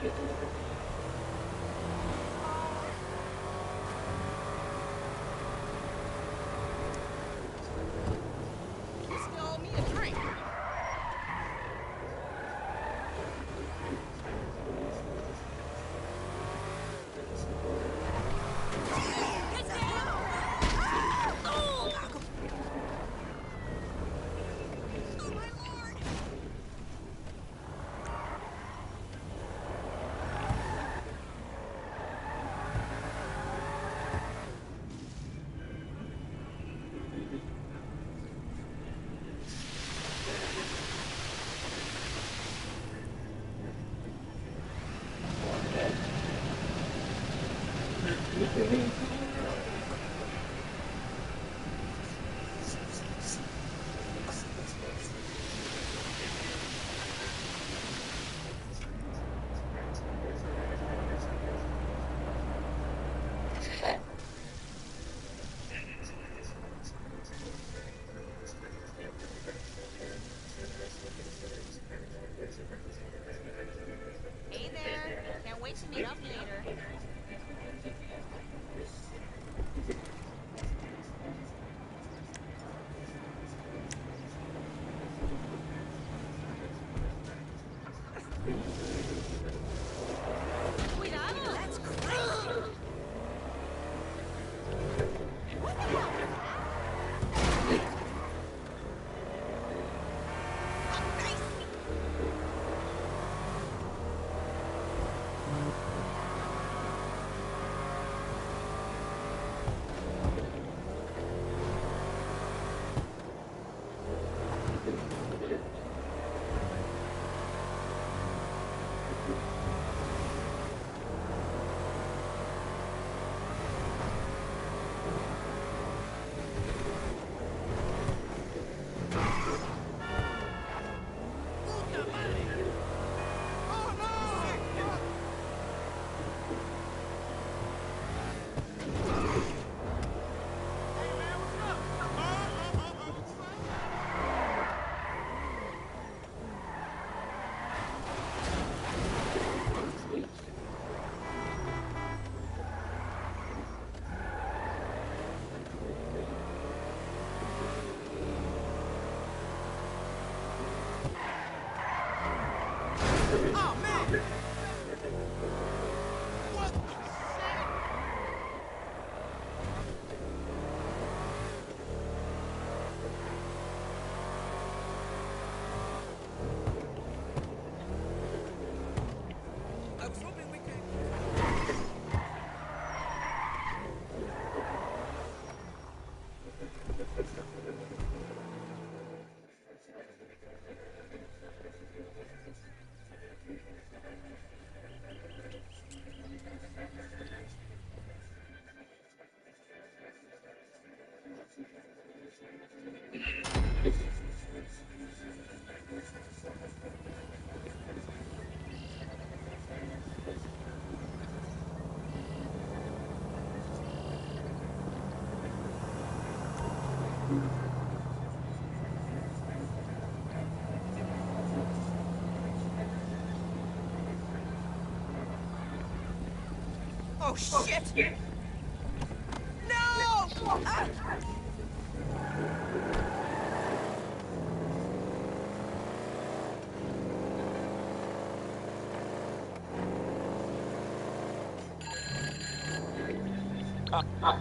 You still owe me a drink. Get down! Oh! Oh, my lord! Hey there. Can't wait to meet up later. Cuidado! That's crazy! What the hell was that? Nice! Oh, man! What the shit? I was hoping we could... Oh, shit! No! Ah!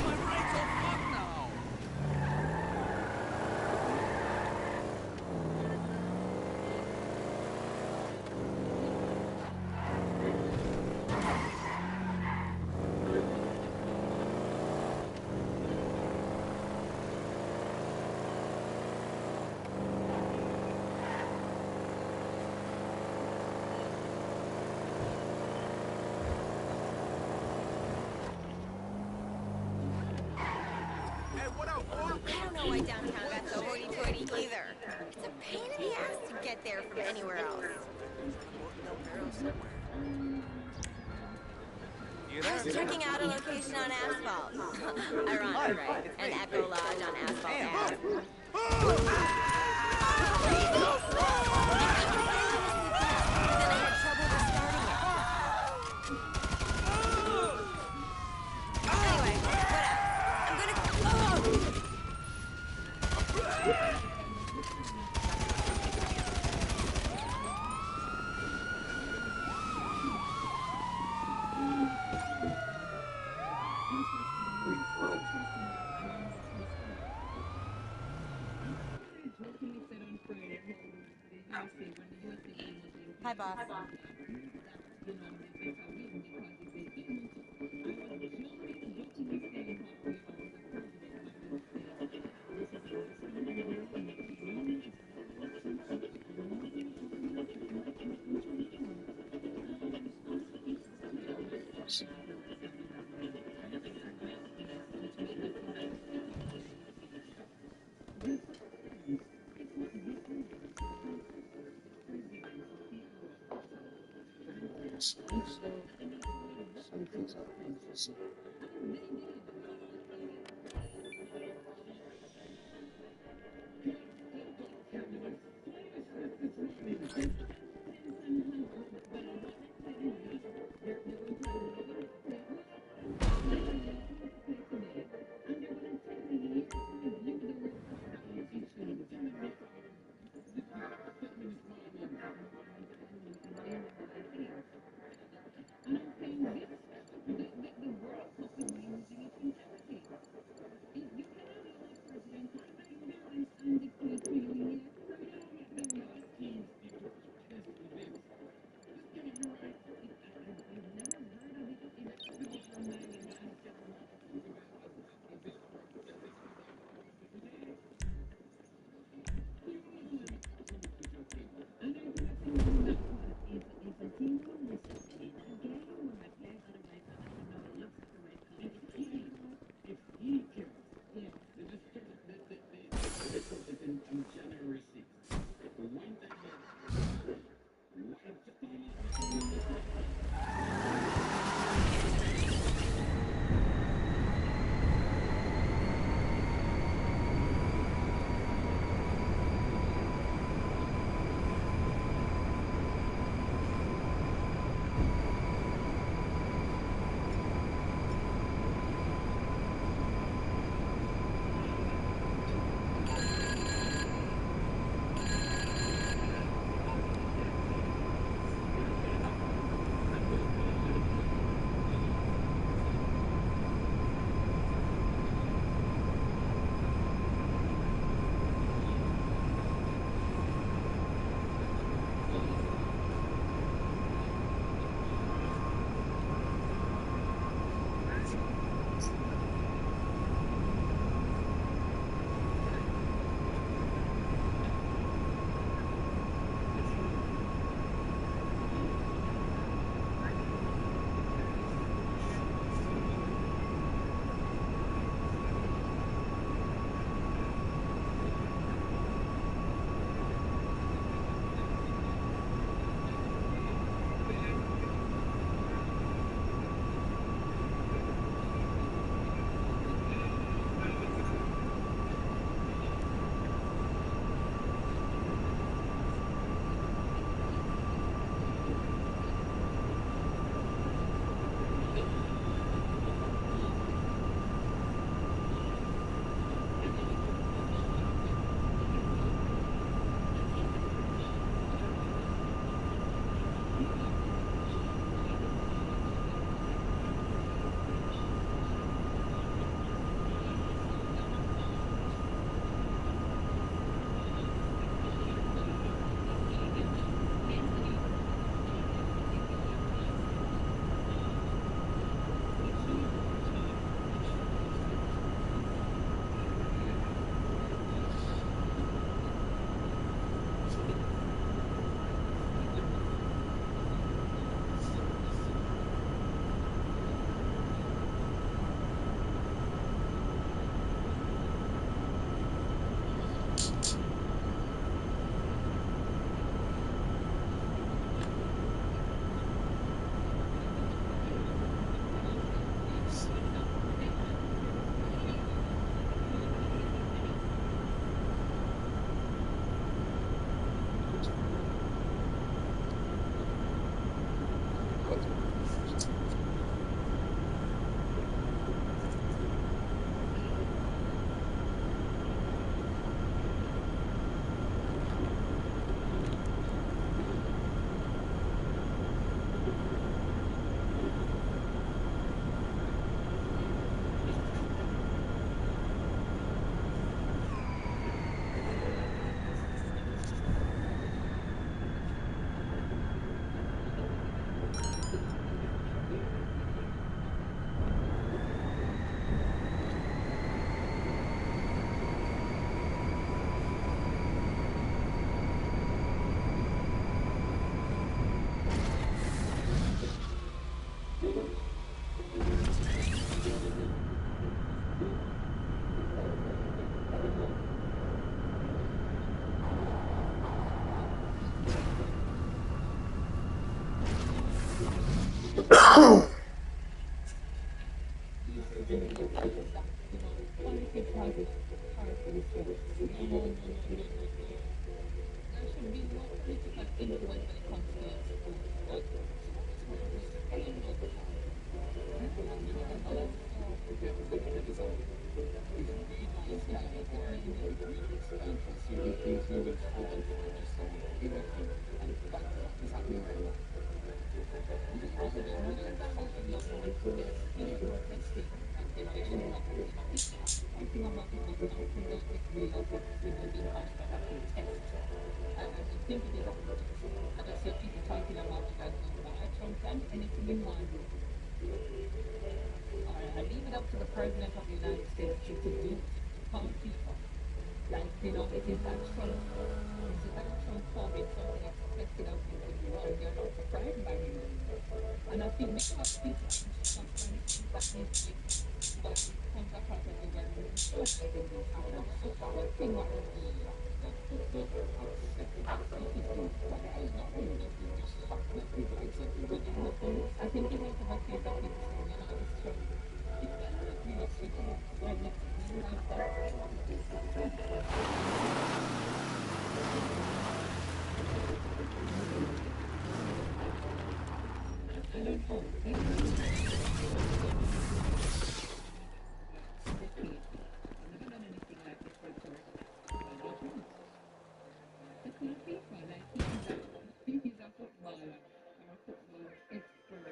My brakes are fucked now! Hey, what up, boy? I don't know why downtown got so hoity-toity either. It's a pain in the ass to get there from anywhere else. No barrel somewhere. You I there? was checking out a location on asphalt. Ironic, right? It's An me. Echo Lodge on asphalt Damn. Ave. Then I had trouble restarting it. Anyway, whatever. I'm gonna... Hi, boss.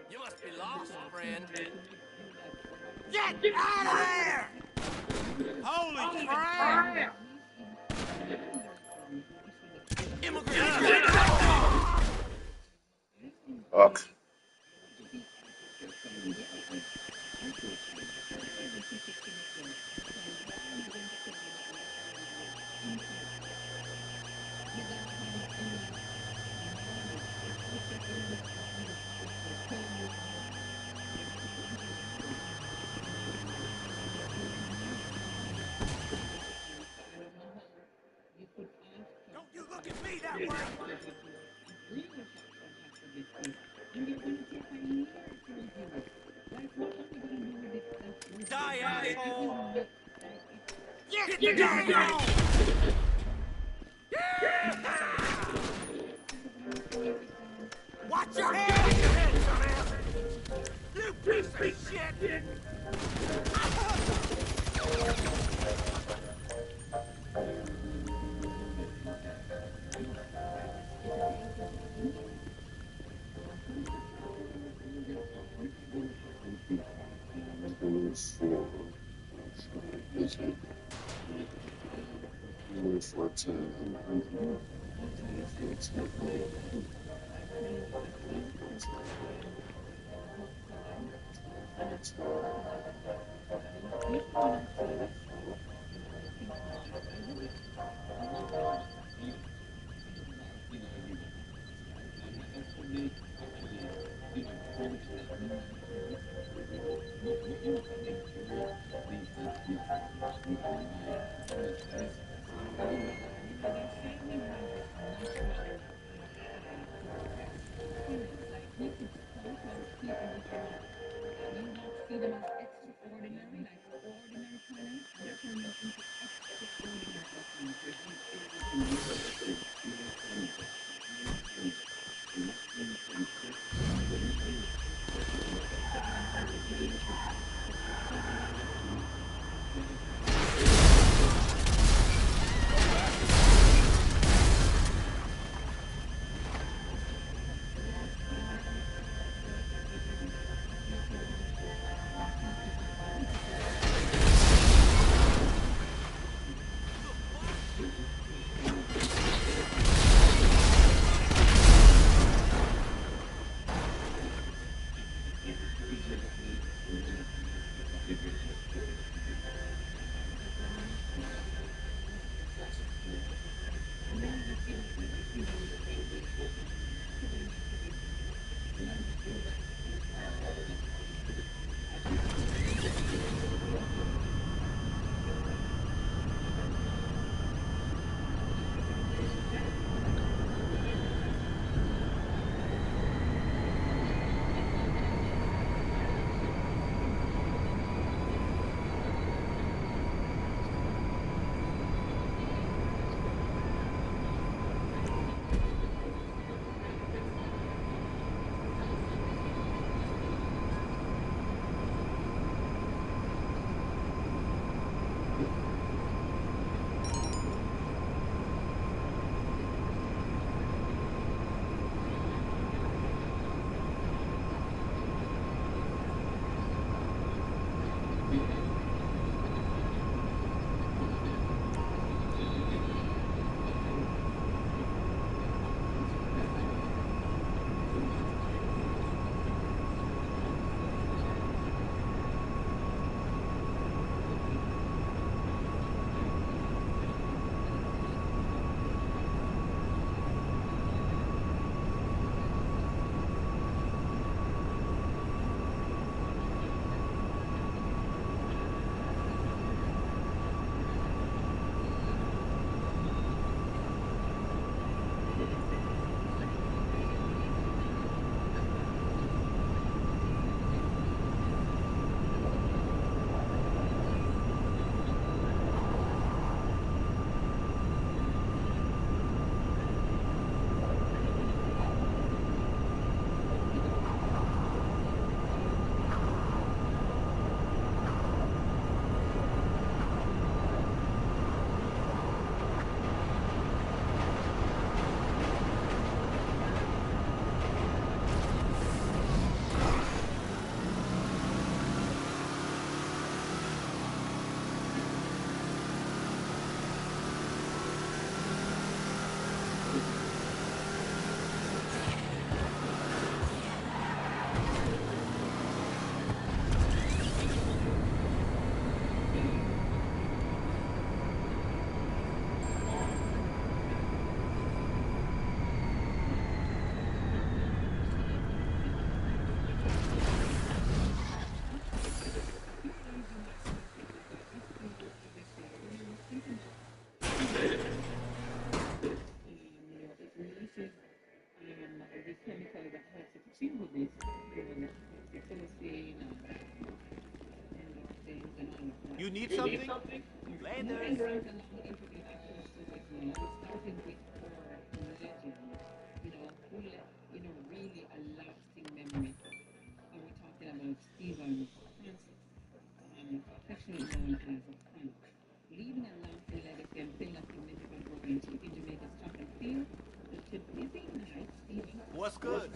You must be lost, friend. Get out of there! Holy crap! Immigrant! Fuck. Don't you look at me that way! Die, asshole! Get the dog on! Watch your head, you piece of shit! You need something? Later. What's good?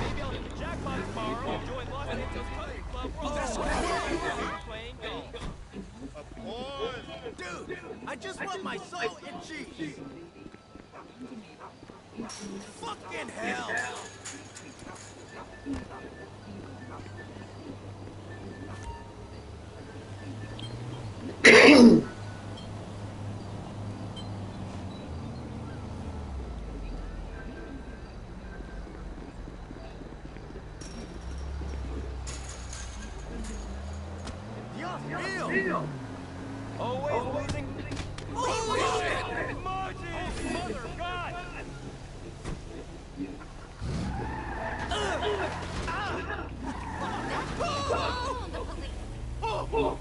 Maybe I'll hit the jackpot tomorrow and join Los Angeles Country Club where all the girls are playing golf. Of course. Dude, I just want my salt and cheese. Fucking hell! Dios mío! Always losing. Oh, shit! Margie! Mother of God! Oh, the police. Oh!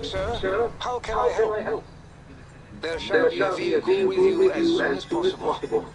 Sir, how can I help? There shall be a vehicle with you as soon as possible.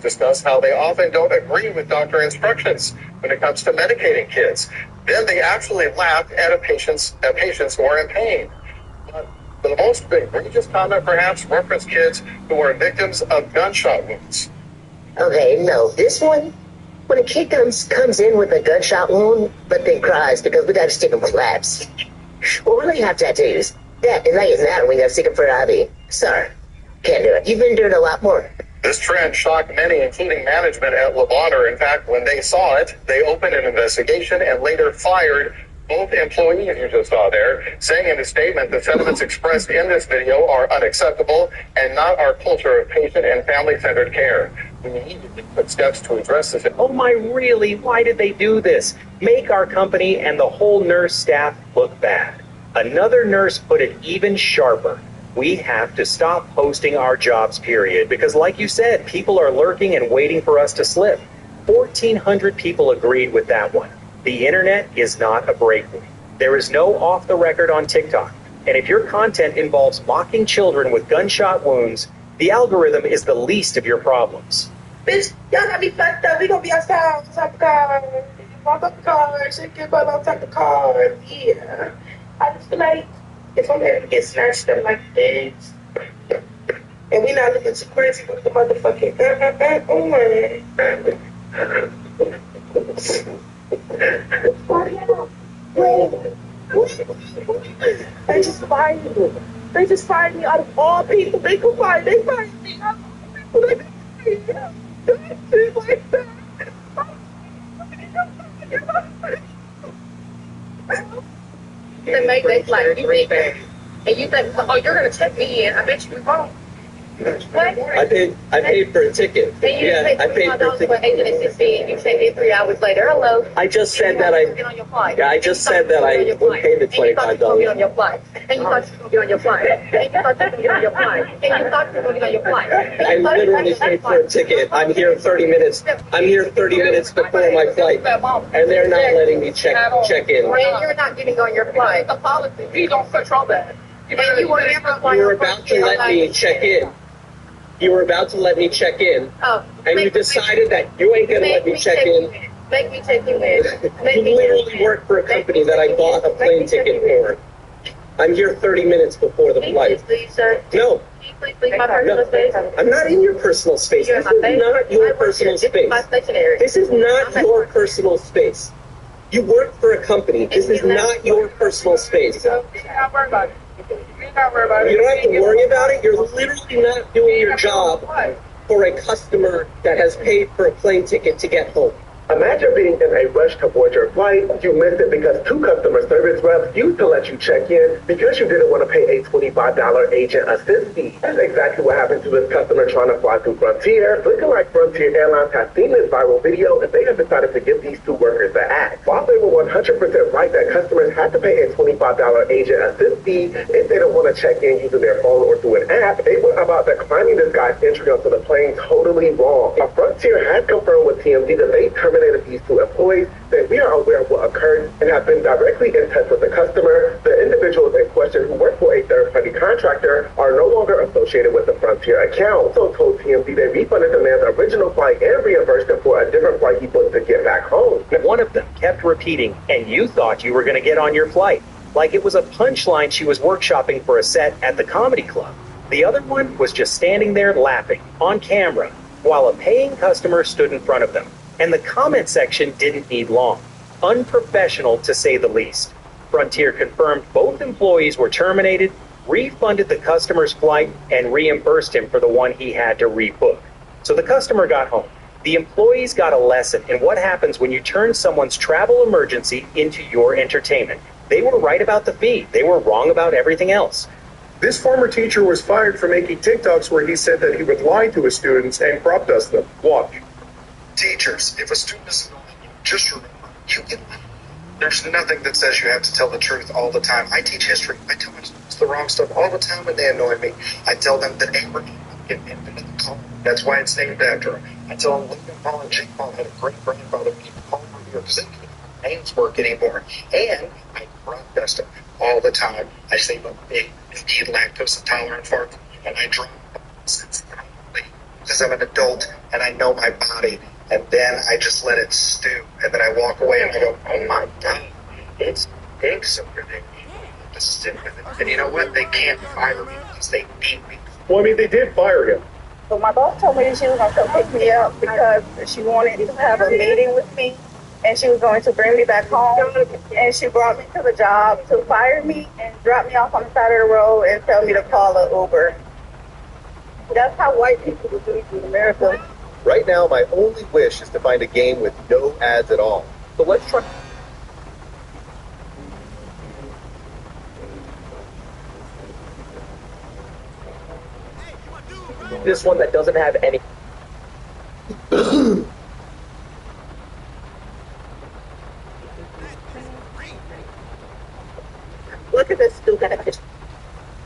Discuss how they often don't agree with doctor instructions when it comes to medicating kids. Then they actually laugh at patients who are in pain. But the most egregious comment perhaps referenced kids who are victims of gunshot wounds. Okay, no, this one, when a kid comes in with a gunshot wound, but then cries because we gotta stick him with labs. Well, we really have tattoos. That, and that, we gotta stick him for an IV. Sorry, can't do it. You've been doing a lot more. This trend shocked many, including management at Levaner. In fact, when they saw it, they opened an investigation and later fired both employees you just saw there, saying in a statement, the sentiments expressed in this video are unacceptable and not our culture of patient and family-centered care. We need to put steps to address this. Oh my, really? Why did they do this? Make our company and the whole nurse staff look bad. Another nurse put it even sharper. We have to stop posting our jobs, period, because like you said, people are lurking and waiting for us to slip. 1,400 people agreed with that one. The internet is not a breakaway. There is no off the record on TikTok. And if your content involves mocking children with gunshot wounds, the algorithm is the least of your problems. Bitch, y'all got me fucked up. We gonna be outside the car. Walk up the car, shake your butt outside the car. Yeah. I just feel like if I'm able to get snatched up like this, and we not looking too crazy with the motherfucking oh my. fired me. They just fired me out of all people. They fired me out of all people. They could fire me. Shit like that. They make they like you think, and you think, oh, you're gonna check me in. I bet you won't. What? I paid for a ticket. And you Yeah, I paid for a ticket. You checked in 3 hours later. Hello. I just said that I. Get on your flight. Yeah, I just said that I would pay the $25. On your flight. And you thought you were going to get on your flight. And you thought you were going to get on your flight. And you thought you were going to get on your flight. I literally paid for a ticket. I'm here 30 minutes. I'm here 30 minutes before my flight, and they're not letting me check in. And you're not getting on your flight. The policy. You don't control that. And you were never flying. You were about to let me check in. You were about to let me check in, and you decided that you ain't gonna let me check in. Make me check you in. You literally work for a company that I bought a plane ticket for. I'm here 30 minutes before the flight. Please, sir. No. Can you please leave my personal space? I'm not in your personal space. This is not your personal space. This is not your personal space. You work for a company. This is not your personal space. You don't have to worry about it. You're literally not doing your job for a customer that has paid for a plane ticket to get home. Imagine being in a rush to board your flight. You missed it because 2 customer service reps used to let you check in because you didn't want to pay a $25 agent assist fee. That's exactly what happened to this customer trying to fly through Frontier. Looking like Frontier Airlines has seen this viral video and they have decided to give these 2 workers the act. While they were 100% right that customers had to pay a $25 agent assist fee if they don't want to check in using their phone or through an app, they went about declining this guy's entry onto the plane totally wrong. Now, Frontier has confirmed with TMZ that they terminated these 2 employees, that we are aware of what occurred and have been directly in touch with the customer. The individuals in question who work for a third-party contractor are no longer associated with the Frontier account. So told TMZ they refunded the man's original flight and reimbursed him for a different flight he booked to get back home. One of them kept repeating, and you thought you were going to get on your flight, like it was a punchline she was workshopping for a set at the comedy club. The other one was just standing there laughing on camera while a paying customer stood in front of them. And the comment section didn't need long. Unprofessional, to say the least. Frontier confirmed both employees were terminated, refunded the customer's flight, and reimbursed him for the one he had to rebook. So the customer got home. The employees got a lesson in what happens when you turn someone's travel emergency into your entertainment. They were right about the fee. They were wrong about everything else. This former teacher was fired for making TikToks where he said that he would lie to his students and crop dust them. Watch. Teachers, if a student is annoying you, just remember, you can lie. There's nothing that says you have to tell the truth all the time. I teach history. I tell my students the wrong stuff all the time when they annoy me. I tell them that Abraham invented the car. That's why it's named after him. I tell them Lincoln Paul and Jake Paul had a great grandfather named Paul Revere because names work anymore. And I crop dust them all the time. I say I'm a big, lactose intolerant fart, and I drop because I'm an adult and I know my body. And then I just let it stew. And then I walk away and I go, oh my God, it's stinks over there. Just sit with it. And you know what? They can't fire me because they beat me. Well, I mean, they did fire him. So my boss told me that she was going to come pick me up because she wanted to have a meeting with me. And she was going to bring me back home. And she brought me to the job to fire me and drop me off on the side of the road and tell me to call an Uber. That's how white people do in America. Right now, my only wish is to find a game with no ads at all. So let's try. This one that doesn't have any. Look at this stupid picture.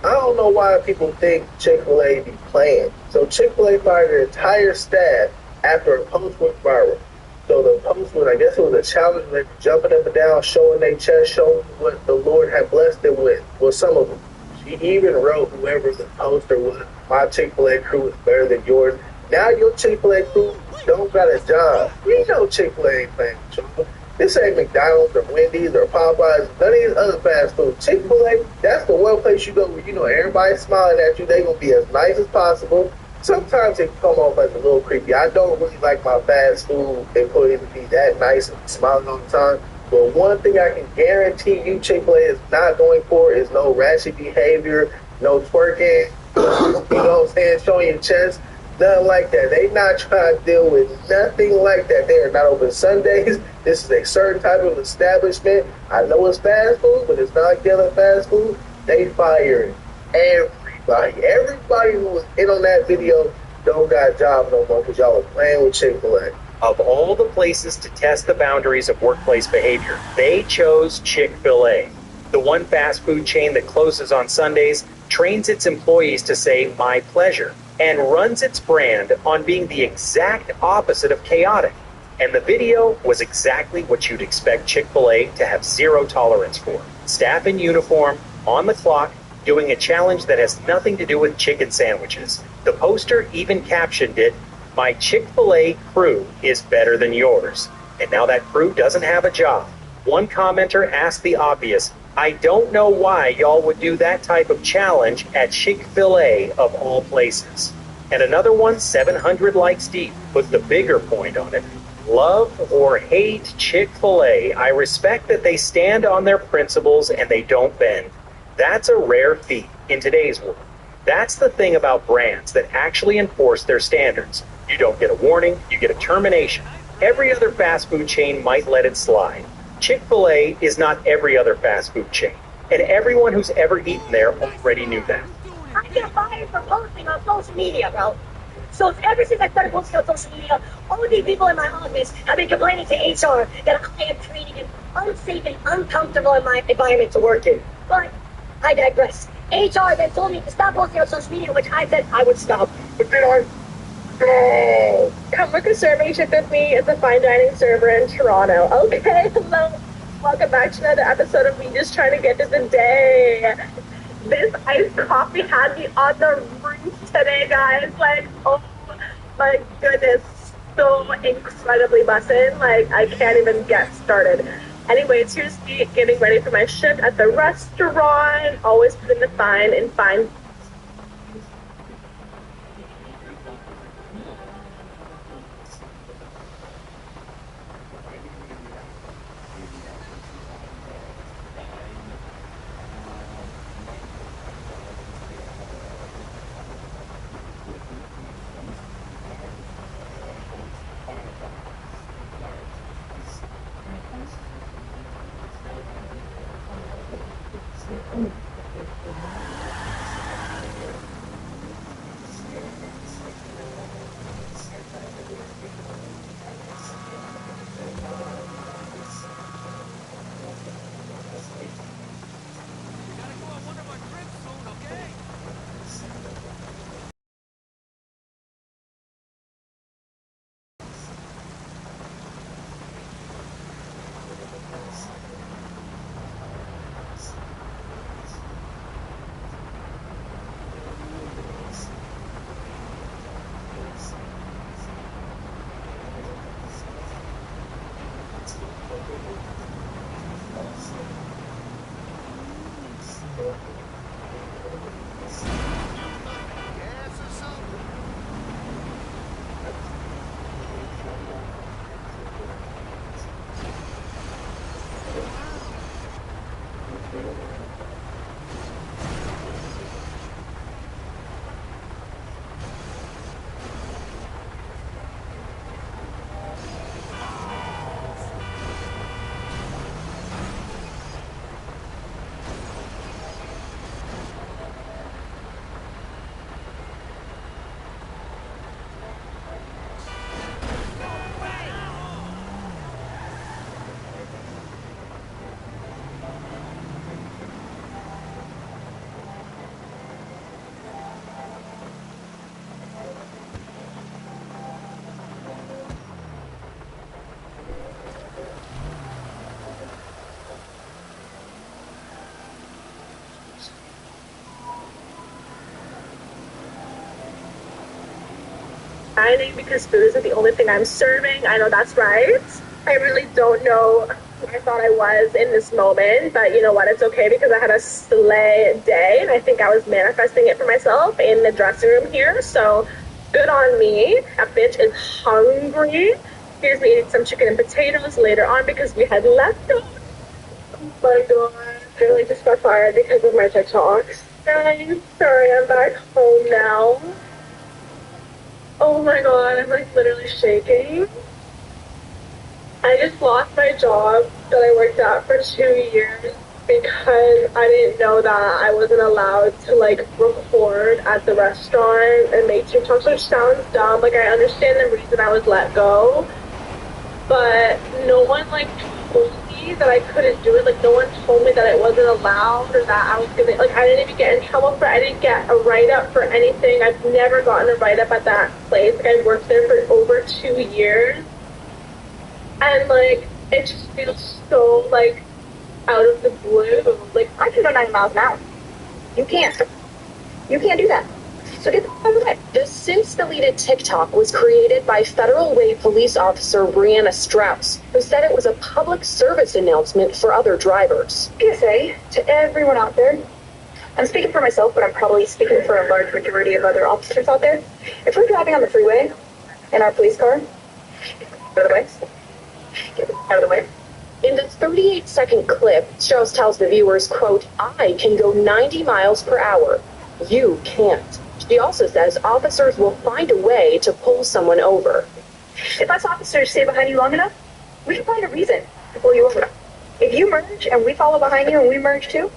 I don't know why people think Chick-fil-A be playing. So Chick-fil-A fired their entire staff after a post went viral. So the post went, I guess it was a challenge. They were jumping up and down, showing their chest, showing what the Lord had blessed them with. Well, some of them. She even wrote, whoever the poster was, my Chick-fil-A crew is better than yours. Now your Chick-fil-A crew don't got a job. We know Chick-fil-A ain't playing with you. This ain't McDonald's or Wendy's or Popeyes, none of these other fast food. Chick-fil-A, that's the one place you go where you know everybody's smiling at you. They gonna be as nice as possible. Sometimes it can come off as a little creepy. I don't really like my fast food employees to be that nice and smiling all the time. But one thing I can guarantee you Chick-fil-A is not going for is no ratchet behavior, no twerking, you know what I'm saying, showing your chest, nothing like that. They not trying to deal with nothing like that. They are not open Sundays. This is a certain type of establishment. I know it's fast food, but it's not like the other fast food. They firing everybody. Everybody who was in on that video don't got a job no more because y'all are playing with Chick-fil-A. Of all the places to test the boundaries of workplace behavior, they chose Chick-fil-A. The one fast food chain that closes on Sundays trains its employees to say "my pleasure" and runs its brand on being the exact opposite of chaotic. And the video was exactly what you'd expect Chick-fil-A to have zero tolerance for. Staff in uniform, on the clock, doing a challenge that has nothing to do with chicken sandwiches. The poster even captioned it, "My Chick-fil-A crew is better than yours." And now that crew doesn't have a job. One commenter asked the obvious, "I don't know why y'all would do that type of challenge at Chick-fil-A of all places." And another one, 700 likes deep, put the bigger point on it. "Love or hate Chick-fil-A, I respect that they stand on their principles and they don't bend. That's a rare feat in today's world. That's the thing about brands that actually enforce their standards. You don't get a warning, you get a termination. Every other fast food chain might let it slide. Chick-fil-A is not every other fast food chain, and everyone who's ever eaten there already knew that." I get fired for posting on social media, bro. So ever since I started posting on social media, all of these people in my office have been complaining to HR that I am creating an unsafe and uncomfortable environment to work in. But I digress. HR then told me to stop posting on social media, which I said I would stop. But then I... Come book a serving shift with me. It's a fine dining server in Toronto. Okay, hello. Welcome back to another episode of me just trying to get to the day. This iced coffee had me on the roof today, guys. Like, oh my goodness. So incredibly bussin'. Like, I can't even get started. Anyways, here's me getting ready for my shift at the restaurant. Always putting the fine in fine. Dining because food isn't the only thing I'm serving. I know that's right. I really don't know who I thought I was in this moment, but you know what? It's okay because I had a slay day and I think I was manifesting it for myself in the dressing room here. So good on me. That bitch is hungry Here's me eating some chicken and potatoes later on because we had leftovers. Oh my god, I really just got fired because of my TikToks. I'm sorry, I'm back home now. Oh my god, I'm like literally shaking. I just lost my job that I worked at for 2 years because I didn't know that I wasn't allowed to like record at the restaurant and make TikToks, which sounds dumb. Like I understand the reason I was let go, but no one like told me that I couldn't do it. Like no one told me that it wasn't allowed or that I was gonna like I didn't even get in trouble for it. I didn't get a write-up for anything. I've never gotten a write-up at that place. Like I worked there for over 2 years. And like it just feels so like out of the blue. Like I can go 90 miles an hour. You can't. You can't do that. So get the fuck out of the way. The since deleted TikTok was created by Federal Way police officer Brianna Strauss, who said it was a public service announcement for other drivers. PSA to everyone out there. I'm speaking for myself, but I'm probably speaking for a large majority of other officers out there. If we're driving on the freeway in our police car, get out of the way. Get out of the way. In the 38-second clip, Strauss tells the viewers, quote, "I can go 90 miles per hour. You can't." She also says officers will find a way to pull someone over. If us officers stay behind you long enough, we can find a reason to pull you over. If you merge and we follow behind you and we merge too,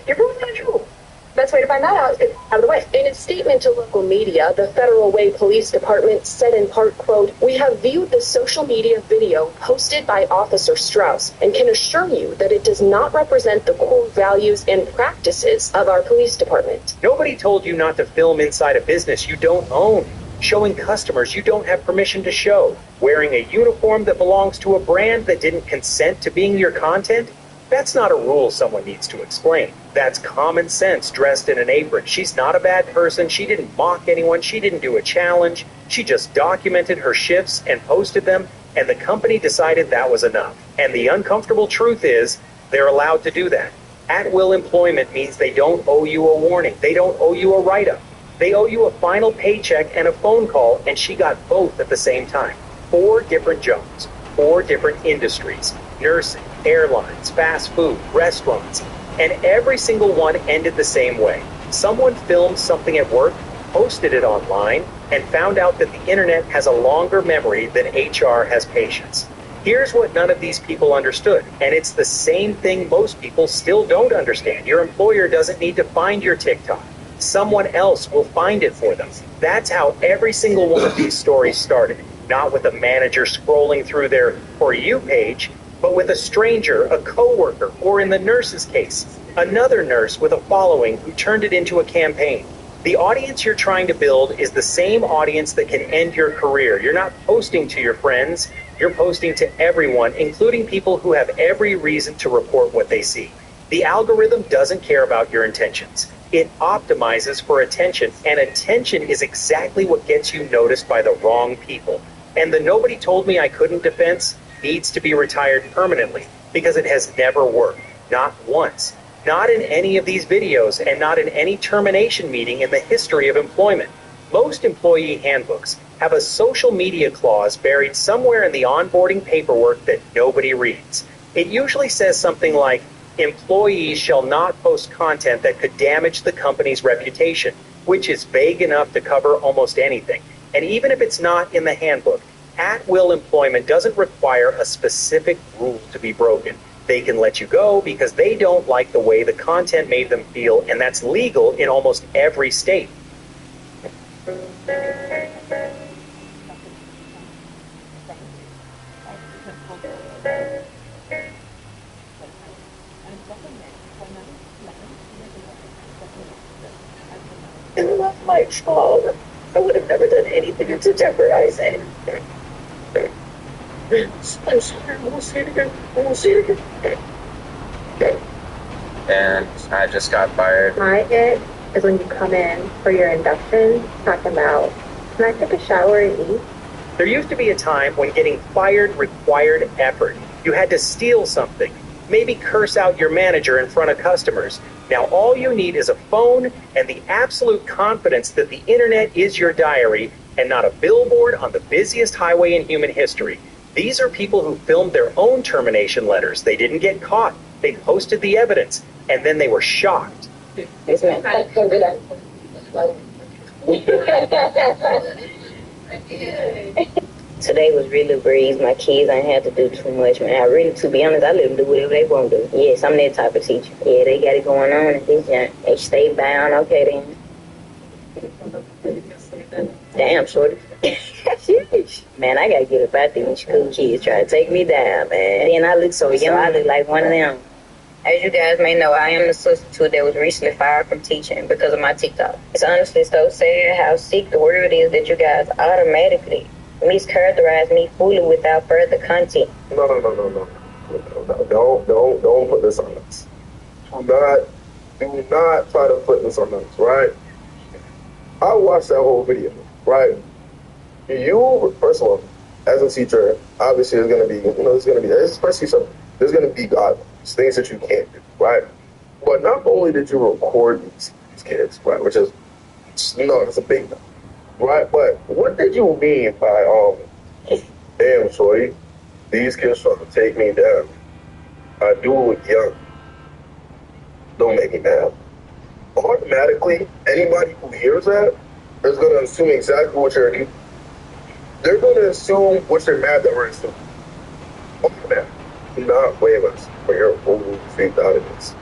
you're probably in trouble. Best way to find that out is get out of the way. In a statement to local media, the Federal Way Police Department said in part, quote, "We have viewed the social media video posted by Officer Strauss and can assure you that it does not represent the core values and practices of our police department." Nobody told you not to film inside a business you don't own, showing customers you don't have permission to show, wearing a uniform that belongs to a brand that didn't consent to being your content. That's not a rule someone needs to explain. That's common sense dressed in an apron. She's not a bad person. She didn't mock anyone. She didn't do a challenge. She just documented her shifts and posted them, and the company decided that was enough. And the uncomfortable truth is, they're allowed to do that. At-will employment means they don't owe you a warning. They don't owe you a write-up. They owe you a final paycheck and a phone call, and she got both at the same time. 4 different jobs, 4 different industries, nursing, airlines, fast food, restaurants, and every single one ended the same way. Someone filmed something at work, posted it online, and found out that the internet has a longer memory than HR has patience. Here's what none of these people understood, and it's the same thing most people still don't understand. Your employer doesn't need to find your TikTok. Someone else will find it for them. That's how every single one of these stories started. Not with a manager scrolling through their For You page, but with a stranger, a coworker, or in the nurse's case, another nurse with a following who turned it into a campaign. The audience you're trying to build is the same audience that can end your career. You're not posting to your friends, you're posting to everyone, including people who have every reason to report what they see. The algorithm doesn't care about your intentions. It optimizes for attention, and attention is exactly what gets you noticed by the wrong people. And the "nobody told me I couldn't" defense needs to be retired permanently, because it has never worked. Not once. Not in any of these videos, and not in any termination meeting in the history of employment. Most employee handbooks have a social media clause buried somewhere in the onboarding paperwork that nobody reads. It usually says something like, "Employees shall not post content that could damage the company's reputation," which is vague enough to cover almost anything. And even if it's not in the handbook, at-will employment doesn't require a specific rule to be broken. They can let you go because they don't like the way the content made them feel, and that's legal in almost every state. It was my fault. I would have never done anything to jeopardize it. I'm sorry, I won't say it again. I won't say it again. And I just got fired. My it is when you come in for your induction, talking about, can I take a shower and eat? There used to be a time when getting fired required effort. You had to steal something, maybe curse out your manager in front of customers. Now all you need is a phone and the absolute confidence that the internet is your diary and not a billboard on the busiest highway in human history. These are people who filmed their own termination letters. They didn't get caught. They posted the evidence, and then they were shocked. Yes, ma'am. Today was really a breeze. My kids ain't had to do too much, man. I really, to be honest, I let them do whatever they want to do. Yes, I'm that type of teacher. Yeah, they got it going on at this young. They stay bound, okay then. Damn, shorty. Man, I gotta get up out there. These cool kids try to take me down, man. And I look so young, I look like one of them. As you guys may know, I am the substitute that was recently fired from teaching because of my TikTok. It's honestly so sad how sick the world is that you guys automatically mischaracterize me fully without further content. No. Don't put this on us. Do not try to put this on us, right? I watched that whole video, right? You, first of all, as a teacher, obviously there's going to be, there's going to be things that you can't do, right? But not only did you record these kids, right, which is, it's a big no, right? But what did you mean by, damn, shorty, these kids trying to take me down? I do it young. Don't make me mad. Automatically, anybody who hears that is going to assume exactly what you're, they're going to assume what you're mad that we're assuming. Automatically. Do not blame us for your food freaked out of this.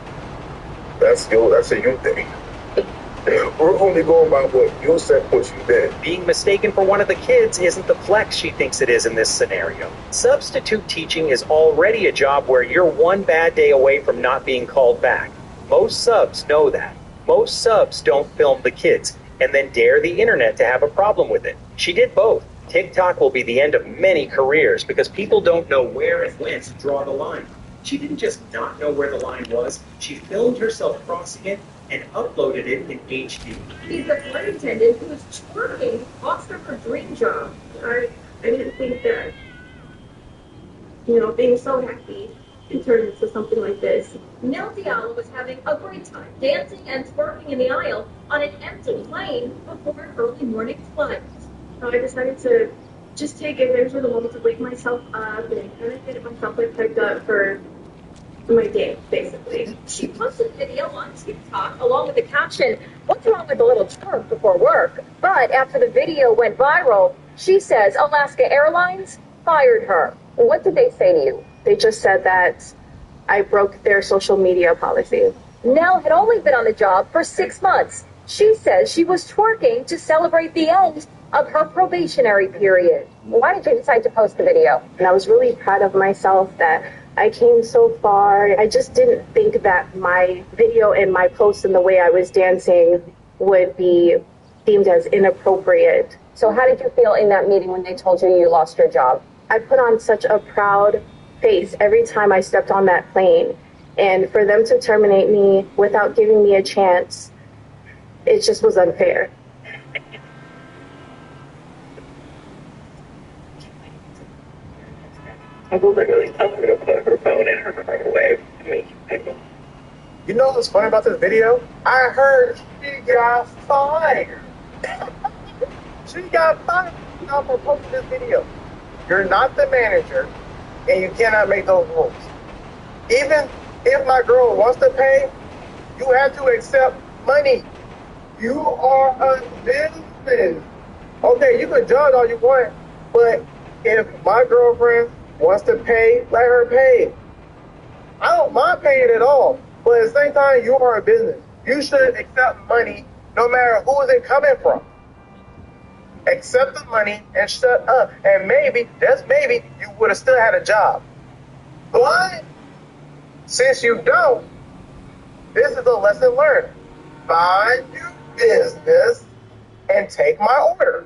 That's a you thing. We're only going by what you said, what you did. Being mistaken for one of the kids isn't the flex she thinks it is in this scenario. Substitute teaching is already a job where you're one bad day away from not being called back. Most subs know that. Most subs don't film the kids and then dare the internet to have a problem with it. She did both. TikTok will be the end of many careers because people don't know where and when to draw the line. She didn't just not know where the line was, she filmed herself crossing it and uploaded it in HD. He's a flight attendant who was twerking, lost her dream job. I didn't think that, being so happy can turn into something like this. Nell Diallo was having a great time dancing and twerking in the aisle on an empty plane before an early morning flight. So I decided to just take advantage of the moment to wake myself up and kind of get myself picked up for my day, basically. She posted a video on TikTok along with the caption, "What's wrong with a little twerk before work?" But after the video went viral, she says Alaska Airlines fired her. What did they say to you? They just said that I broke their social media policy. Nell had only been on the job for 6 months. She says she was twerking to celebrate the end of her probationary period. Why did you decide to post the video? And I was really proud of myself that I came so far. I just didn't think that my video and my post and the way I was dancing would be deemed as inappropriate. So how did you feel in that meeting when they told you you lost your job? I put on such a proud face every time I stepped on that plane. And for them to terminate me without giving me a chance, it just was unfair. I'm literally telling her to put her phone in her microwave. You know what's funny about this video? I heard she got fired. She got fired for posting this video. You're not the manager, and you cannot make those rules. Even if my girl wants to pay, you have to accept money. You are a business. Okay, you can judge all you want, but if my girlfriend wants to pay, let her pay. I don't mind paying at all, but at the same time, you are a business. You should accept money no matter who is it coming from. Accept the money and shut up. And maybe, just maybe, you would have still had a job. But since you don't, this is a lesson learned. Mind your business and take my order.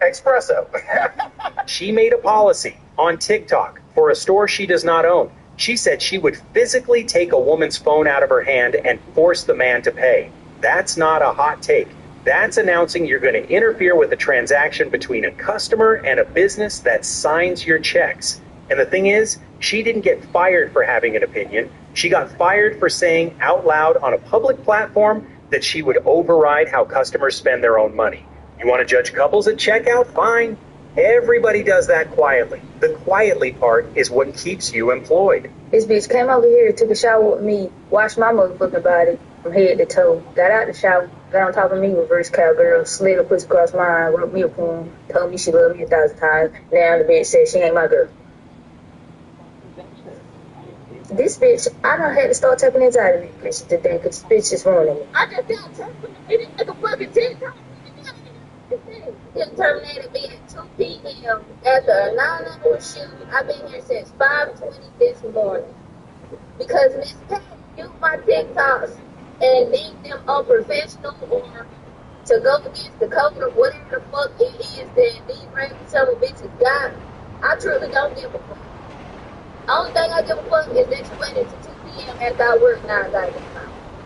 Espresso. She made a policy on TikTok for a store she does not own. She said she would physically take a woman's phone out of her hand and force the man to pay. That's not a hot take. That's announcing you're going to interfere with a transaction between a customer and a business that signs your checks. And the thing is, she didn't get fired for having an opinion. She got fired for saying out loud on a public platform that she would override how customers spend their own money. You want to judge couples at checkout? Fine. Everybody does that quietly. The quietly part is what keeps you employed. This bitch came over here, took a shower with me, washed my motherfucking body from head to toe, got out the shower, got on top of me, reverse cowgirl, slid her pussy across mine, wrote me a poem, told me she loved me 1,000 times. Now the bitch says she ain't my girl. This bitch, I done had to start taking anxiety medication today because this bitch is ruining me. I just got terminated. It didn't take a fucking 10 times. It terminated me at 2 p.m. after a 9-hour shift. I've been here since 5:20 this morning. Because Miss Pat used my TikToks and deemed them unprofessional or to go against the code of whatever the fuck it is that these random son of bitches got. I truly don't give a fuck. Only thing I give a fuck is that you waited to 2 p.m. after I work 9 days.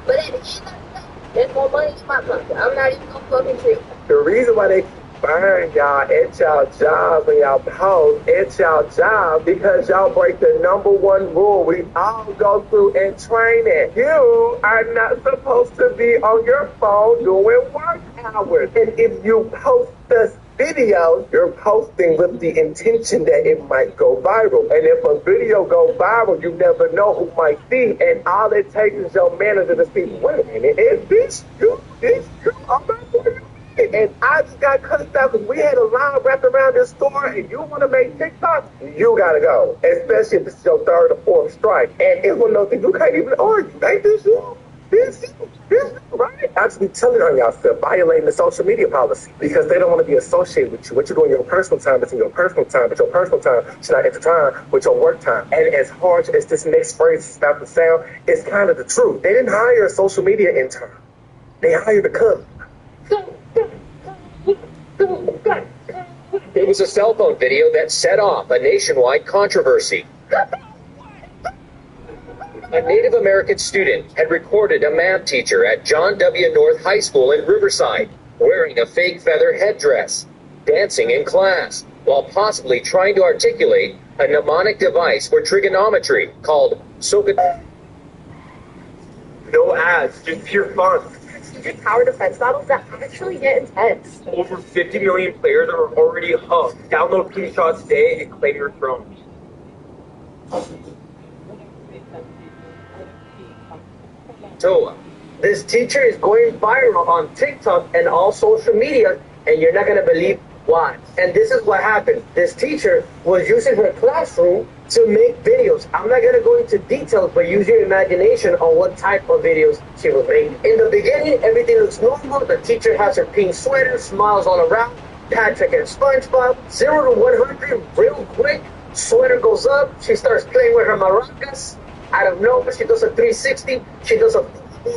But at the end of the day, there's more money in my pocket. I'm not even gonna fucking trip. The reason why they burn y'all at y'all job when y'all post at y'all job because y'all break the #1 rule we all go through in training. You are not supposed to be on your phone doing work hours. And if you post this videos, you're posting with the intention that it might go viral. And if a video go viral, you never know who might see. And all it takes is your manager to see, wait a minute, is this you? This you? I'm not for you. And I just got cussed out because we had a line wrapped around this store and you want to make TikToks, you got to go. Especially if this is your 3rd or 4th strike. And it's one of those things you can't even argue. Ain't this you? This right? Actually telling on y'all stuff, violating the social media policy because they don't want to be associated with you. What you do in your personal time is in your personal time, but your personal time should not intertwine with your work time. And as harsh as this next phrase is about to sound, it's kind of the truth. They didn't hire a social media intern. They hired a cook. It was a cell phone video that set off a nationwide controversy. A Native American student had recorded a math teacher at John W. North High School in Riverside wearing a fake feather headdress, dancing in class, while possibly trying to articulate a mnemonic device for trigonometry called Soka. No ads, just pure fun. Tower defense battles that actually get intense. Over 50 million players are already hooked. Download screenshots today and claim your throne. So, this teacher is going viral on TikTok and all social media, and you're not going to believe why. And this is what happened. This teacher was using her classroom to make videos. I'm not going to go into details, but use your imagination on what type of videos she was making. In the beginning, everything looks normal. The teacher has her pink sweater, smiles all around. Patrick and SpongeBob, 0 to 100 real quick. Sweater goes up. She starts playing with her maracas. Out of nowhere, she does a 360. She does a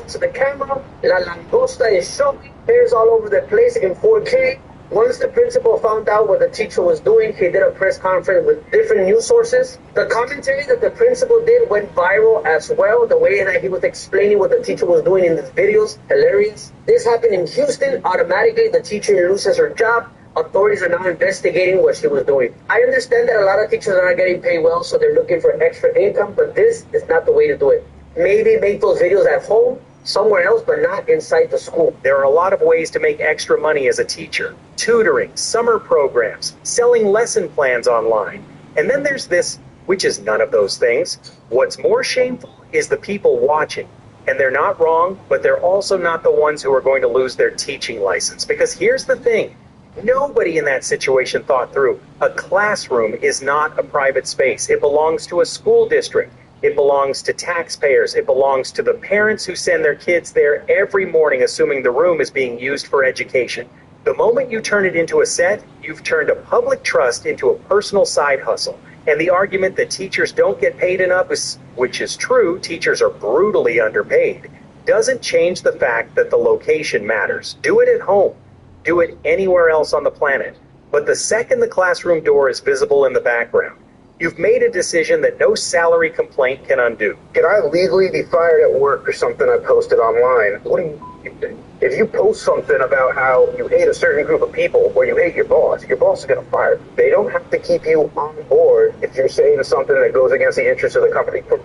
to the camera. La langosta is showing. Hairs all over the place in 4K. Once the principal found out what the teacher was doing, he did a press conference with different news sources. The commentary that the principal did went viral as well. The way that he was explaining what the teacher was doing in these videos, hilarious. This happened in Houston. Automatically, the teacher loses her job. Authorities are now investigating what she was doing. I understand that a lot of teachers are not getting paid well, so they're looking for extra income, but this is not the way to do it. Maybe make those videos at home, somewhere else, but not inside the school. There are a lot of ways to make extra money as a teacher. Tutoring, summer programs, selling lesson plans online. And then there's this, which is none of those things. What's more shameful is the people watching. And they're not wrong, but they're also not the ones who are going to lose their teaching license. Because here's the thing. Nobody in that situation thought through. A classroom is not a private space. It belongs to a school district. It belongs to taxpayers. It belongs to the parents who send their kids there every morning, assuming the room is being used for education. The moment you turn it into a set, you've turned a public trust into a personal side hustle. And the argument that teachers don't get paid enough, which is true, teachers are brutally underpaid, doesn't change the fact that the location matters. Do it at home. Do it anywhere else on the planet. But the second the classroom door is visible in the background, you've made a decision that no salary complaint can undo. Can I legally be fired at work for something I posted online? What do you think? If you post something about how you hate a certain group of people or you hate your boss is going to fire you. They don't have to keep you on board if you're saying something that goes against the interests of the company. For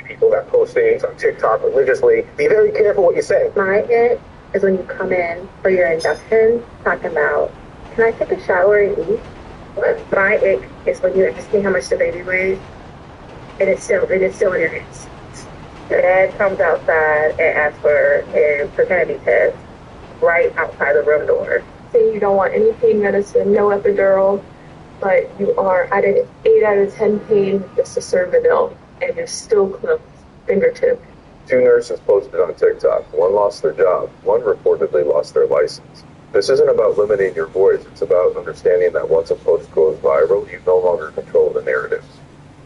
people that post things on TikTok religiously, be very careful what you say. My it is when you come in for your induction talking about, can I take a shower and eat? My ick is when you ask me how much the baby weighs, and it's still in your hands. The dad comes outside and asks for his paternity test right outside the room door. Say you don't want any pain medicine, no epidural, but you are at an 8 out of 10 pain just to serve the bill, and you're still close, fingertip. 2 nurses posted on TikTok. One lost their job. One reportedly lost their license. This isn't about limiting your voice. It's about understanding that once a post goes viral, you no longer control the narratives.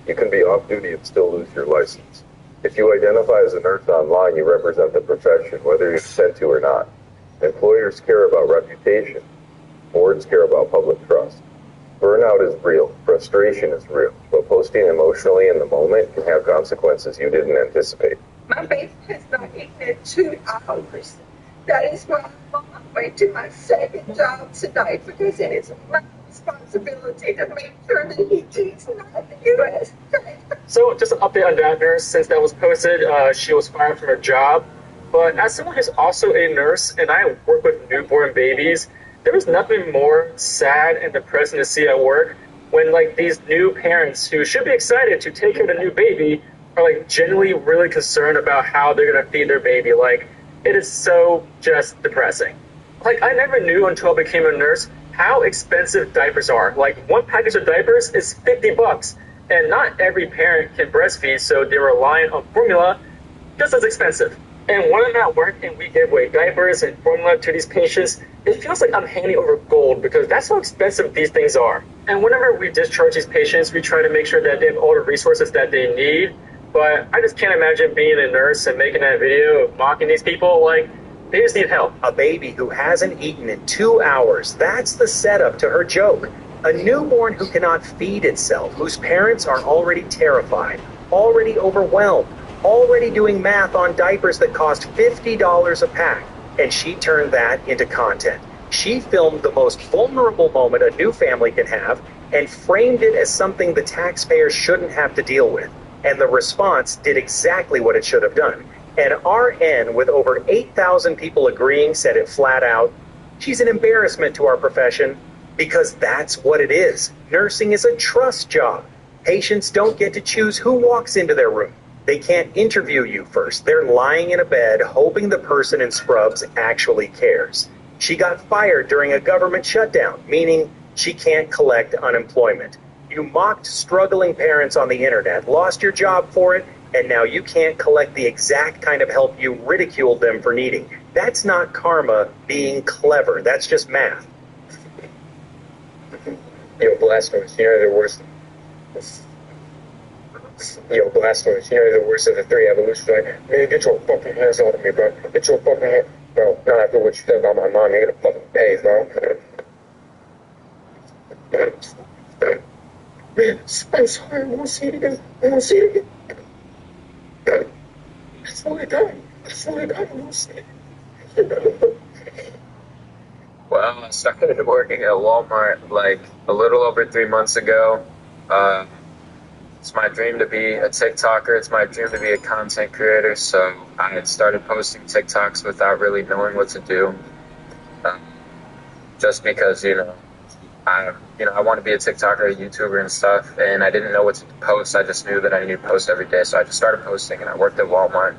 You can be off duty and still lose your license. If you identify as a nurse online, you represent the profession, whether you consent to or not. Employers care about reputation. Boards care about public trust. Burnout is real. Frustration is real. But posting emotionally in the moment can have consequences you didn't anticipate. My baby has not eaten in 2 hours. That is why I'm on my way to my second job tonight, because it is my responsibility to make sure that he eats not the U.S. So just an update on that nurse. Since that was posted, she was fired from her job. But as someone who's also a nurse, and I work with newborn babies, there was nothing more sad and depressing to see at work when like these new parents who should be excited to take care of the new baby are like genuinely really concerned about how they're gonna feed their baby. Like, it is so just depressing. Like, I never knew until I became a nurse how expensive diapers are. Like, one package of diapers is $50, and not every parent can breastfeed, so they're relying on formula, just as expensive. And when I'm at work and we give away diapers and formula to these patients, it feels like I'm handing over gold because that's how expensive these things are. And whenever we discharge these patients, we try to make sure that they have all the resources that they need. But I just can't imagine being a nurse and making that video of mocking these people. Like, they just need help. A baby who hasn't eaten in 2 hours. That's the setup to her joke. A newborn who cannot feed itself, whose parents are already terrified, already overwhelmed, already doing math on diapers that cost $50 a pack. And she turned that into content. She filmed the most vulnerable moment a new family can have and framed it as something the taxpayers shouldn't have to deal with. And the response did exactly what it should have done. An RN with over 8,000 people agreeing said it flat out. She's an embarrassment to our profession because that's what it is. Nursing is a trust job. Patients don't get to choose who walks into their room. They can't interview you first. They're lying in a bed hoping the person in scrubs actually cares. She got fired during a government shutdown, meaning she can't collect unemployment. You mocked struggling parents on the internet, lost your job for it, and now you can't collect the exact kind of help you ridiculed them for needing. That's not karma being clever. That's just math. Yo, Blasphemous, you know they're worse. Yo, Blasphemous, you know they're the worst of the 3 evolutions. Like, man, get your fucking hands off of me, bro. Get your fucking hands. Bro, not after what you said about my mom, you're gonna fucking pay, bro. Man, I'm sorry, I won't see it again. I won't see it again. I swear to God, I won't see it. Well, I started working at Walmart like a little over 3 months ago. It's my dream to be a TikToker. It's my dream to be a content creator. So I had started posting TikToks without really knowing what to do. Just because, I want to be a TikToker, a YouTuber and stuff. And I didn't know what to post. I just knew that I needed to post every day. So I just started posting, and I worked at Walmart.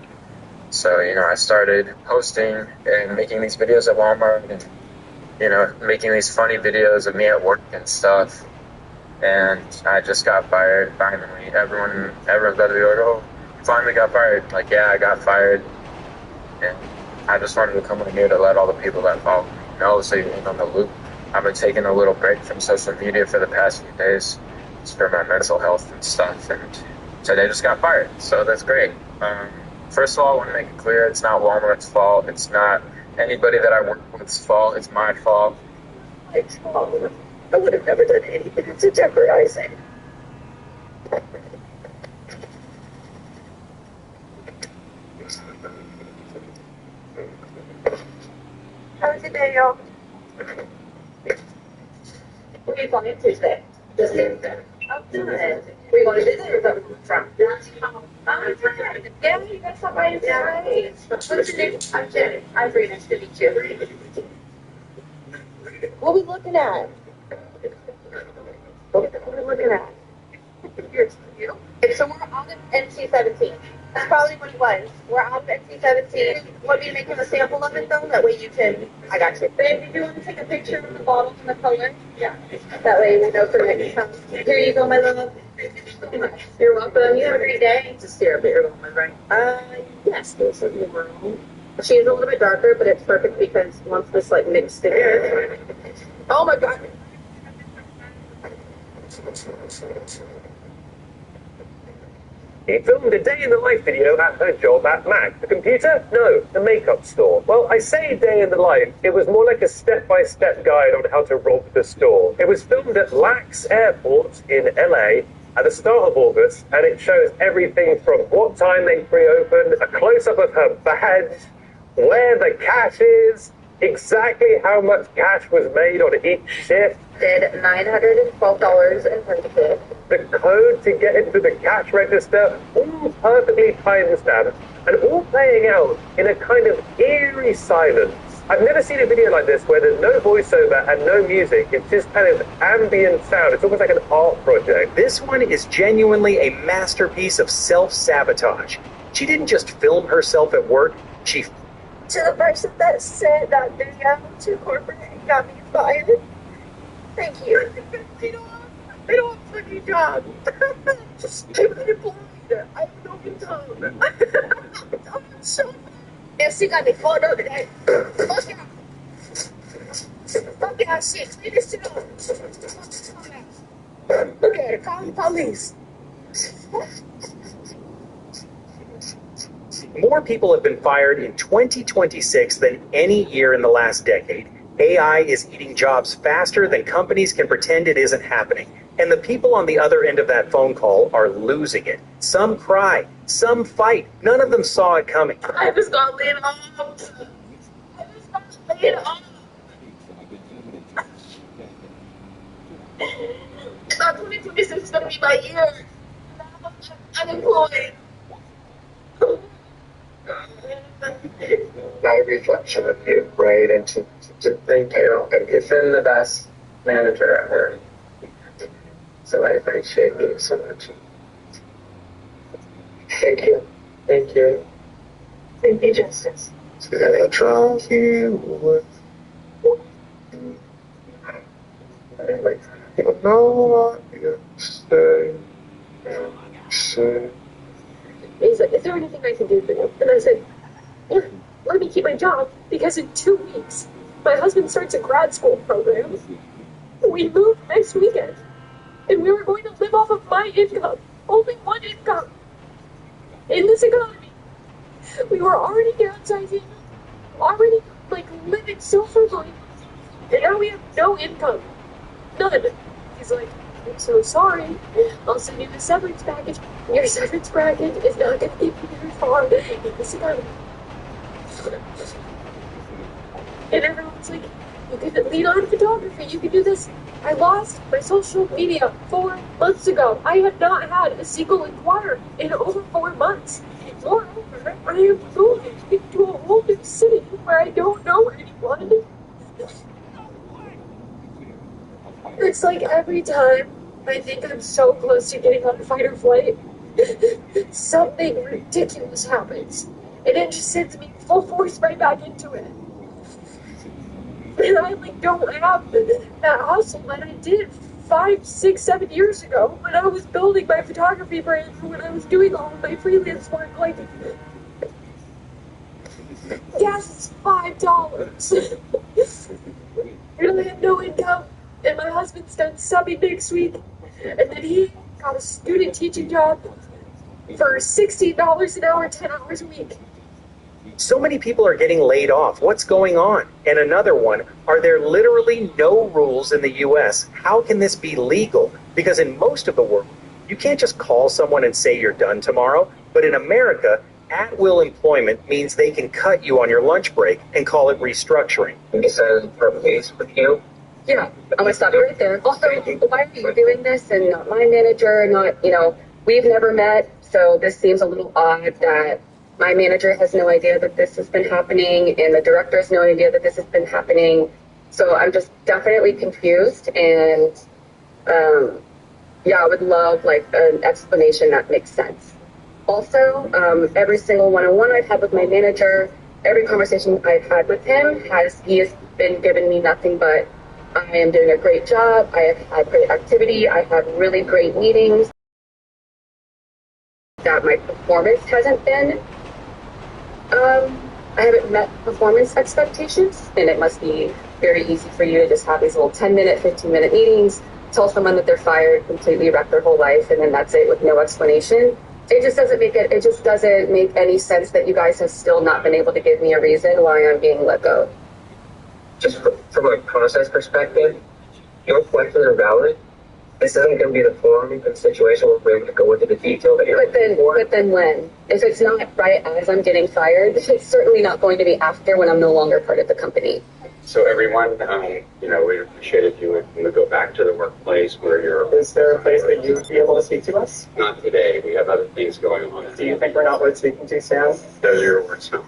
So, I started posting and making these videos at Walmart and, making these funny videos of me at work and stuff. And I just got fired, finally. Everyone's about to be like, oh, you finally got fired. Like, yeah, I got fired. And I just wanted to come on here to let all the people that follow me know so you ain't on the loop. I've been taking a little break from social media for the past few days just for my mental health and stuff. And today just got fired, so that's great. First of all, I want to make it clear, it's not Walmart's fault. It's not anybody that I work with's fault. It's my fault. It's fault. I would have never done anything to jeopardize it. How was your day, y'all? Where are you going Tuesday? Just Tuesday. Oh, good. Where are you going to visit or is that from? Yeah, you got somebody to say. What's your name? I'm Jenny. I'm very nice to meet you. What are we looking at? looking at? Here's you. And so we're out of NC-17. That's probably what it was. We're out of NC-17. Want me to make him a sample of it, though? That way you can... I got you. Babe, do you want to take a picture of the bottles and the color? Yeah. That way we know for next time. Here you go, my love. You're welcome. You have a great day. It's a syrup, but you're welcome, right? Yes. This is the room. She is a little bit darker, but it's perfect because once this, like, mixed together... Oh, my God. He filmed a day in the life video at her job at Mac. The computer? No, the makeup store. Well, I say day in the life. It was more like a step-by-step guide on how to rob the store. It was filmed at LAX Airport in LA at the start of August, and it shows everything from what time they pre-opened, a close-up of her badge, where the cash is, exactly how much cash was made on each shift. Did $912.20. The code to get into the cash register, all perfectly timestamped, and all playing out in a kind of eerie silence. I've never seen a video like this where there's no voiceover and no music. It's just kind of ambient sound. It's almost like an art project. This one is genuinely a masterpiece of self-sabotage. She didn't just film herself at work, she... To the person that sent that video to corporate and got me fired. Thank you. They don't have a fucking job. Just stupid employee. I have no income. I'm so... And she got me phone over there. Fuck that shit. Leave this shit on. Look at it. Call the police. More people have been fired in 2026 than any year in the last decade. AI is eating jobs faster than companies can pretend it isn't happening. And the people on the other end of that phone call are losing it. Some cry, some fight. None of them saw it coming. I just got laid off. I just got laid off. I thought 2026 was going to be my year. Now I'm unemployed. Not a reflection of you, right? And to thank you. You've been the best manager ever. So I appreciate you so much. Thank you. Thank you. Thank you, Justice. I trust you with. You know what you say. Say. He's like, is there anything I can do for you? And I said, yeah, let me keep my job, because in 2 weeks, my husband starts a grad school program. We move next weekend, and we were going to live off of my income, only one income. In this economy, we were already downsizing, already, like, living so frugally, and now we have no income. None. He's like, I'm so sorry. I'll send you the severance package. Your severance package is not going to get you very far in this economy. And everyone's like, you can lead on photography. You can do this. I lost my social media 4 months ago. I have not had a single inquiry in over 4 months. Moreover, I am moving into a whole new city where I don't know anyone. It's like every time I think I'm so close to getting on fight or flight, something ridiculous happens. And it just sends me full force right back into it. And I like don't have that hustle that I did 5, 6, 7 years ago when I was building my photography brand, when I was doing all of my freelance work. Like, gas is $5. And I have no income. And my husband's done subbing next week. And then he got a student teaching job for $16 an hour, 10 hours a week. So many people are getting laid off. What's going on? And another one, are there literally no rules in the US? How can this be legal? Because in most of the world, you can't just call someone and say you're done tomorrow. But in America, at-will employment means they can cut you on your lunch break and call it restructuring. He said, replace with you. Yeah, I'm gonna stop you right there. Also, why are you doing this and not my manager, we've never met, so this seems a little odd that my manager has no idea that this has been happening and the director has no idea that this has been happening. So I'm just definitely confused, and yeah, I would love like an explanation that makes sense. Also, every single one-on-one I've had with my manager, every conversation I've had with him he has been giving me nothing but I am doing a great job. I have had great activity. I have really great meetings. That my performance hasn't been, I haven't met performance expectations, and it must be very easy for you to just have these little 10-minute, 15-minute meetings, tell someone that they're fired, completely wreck their whole life, and then that's it with no explanation. It just doesn't make any sense that you guys have still not been able to give me a reason why I'm being let go. Just from a process perspective, your questions are valid. This isn't going to be the forum and situation where we're able to go into the detail that you're looking for. But then when? If it's not right as I'm getting fired, it's certainly not going to be after when I'm no longer part of the company. So everyone, we appreciated you and go back to the workplace where you're... Is there a place that you would be able to speak to us? Not today. We have other things going on. Do you think we're not worth speaking to, Sam? Those are your words now.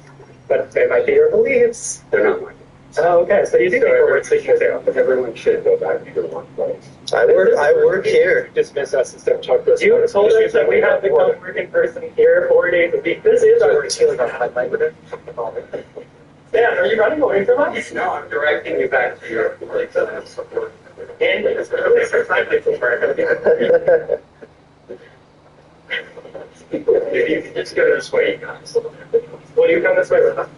But they might be your beliefs. They're not mine. Oh, okay. So you do think we're worth speaking to? Everyone should go back to your workplace. I work here. Dismiss us instead of talk to us. You told us that we have to come work in person here 4 days a week. This is our highlight with it. Sam, are you running away from us? No, I'm directing you back to your place of support. And it's really surprising for If you can just go this way, you guys. Will you come this way with us?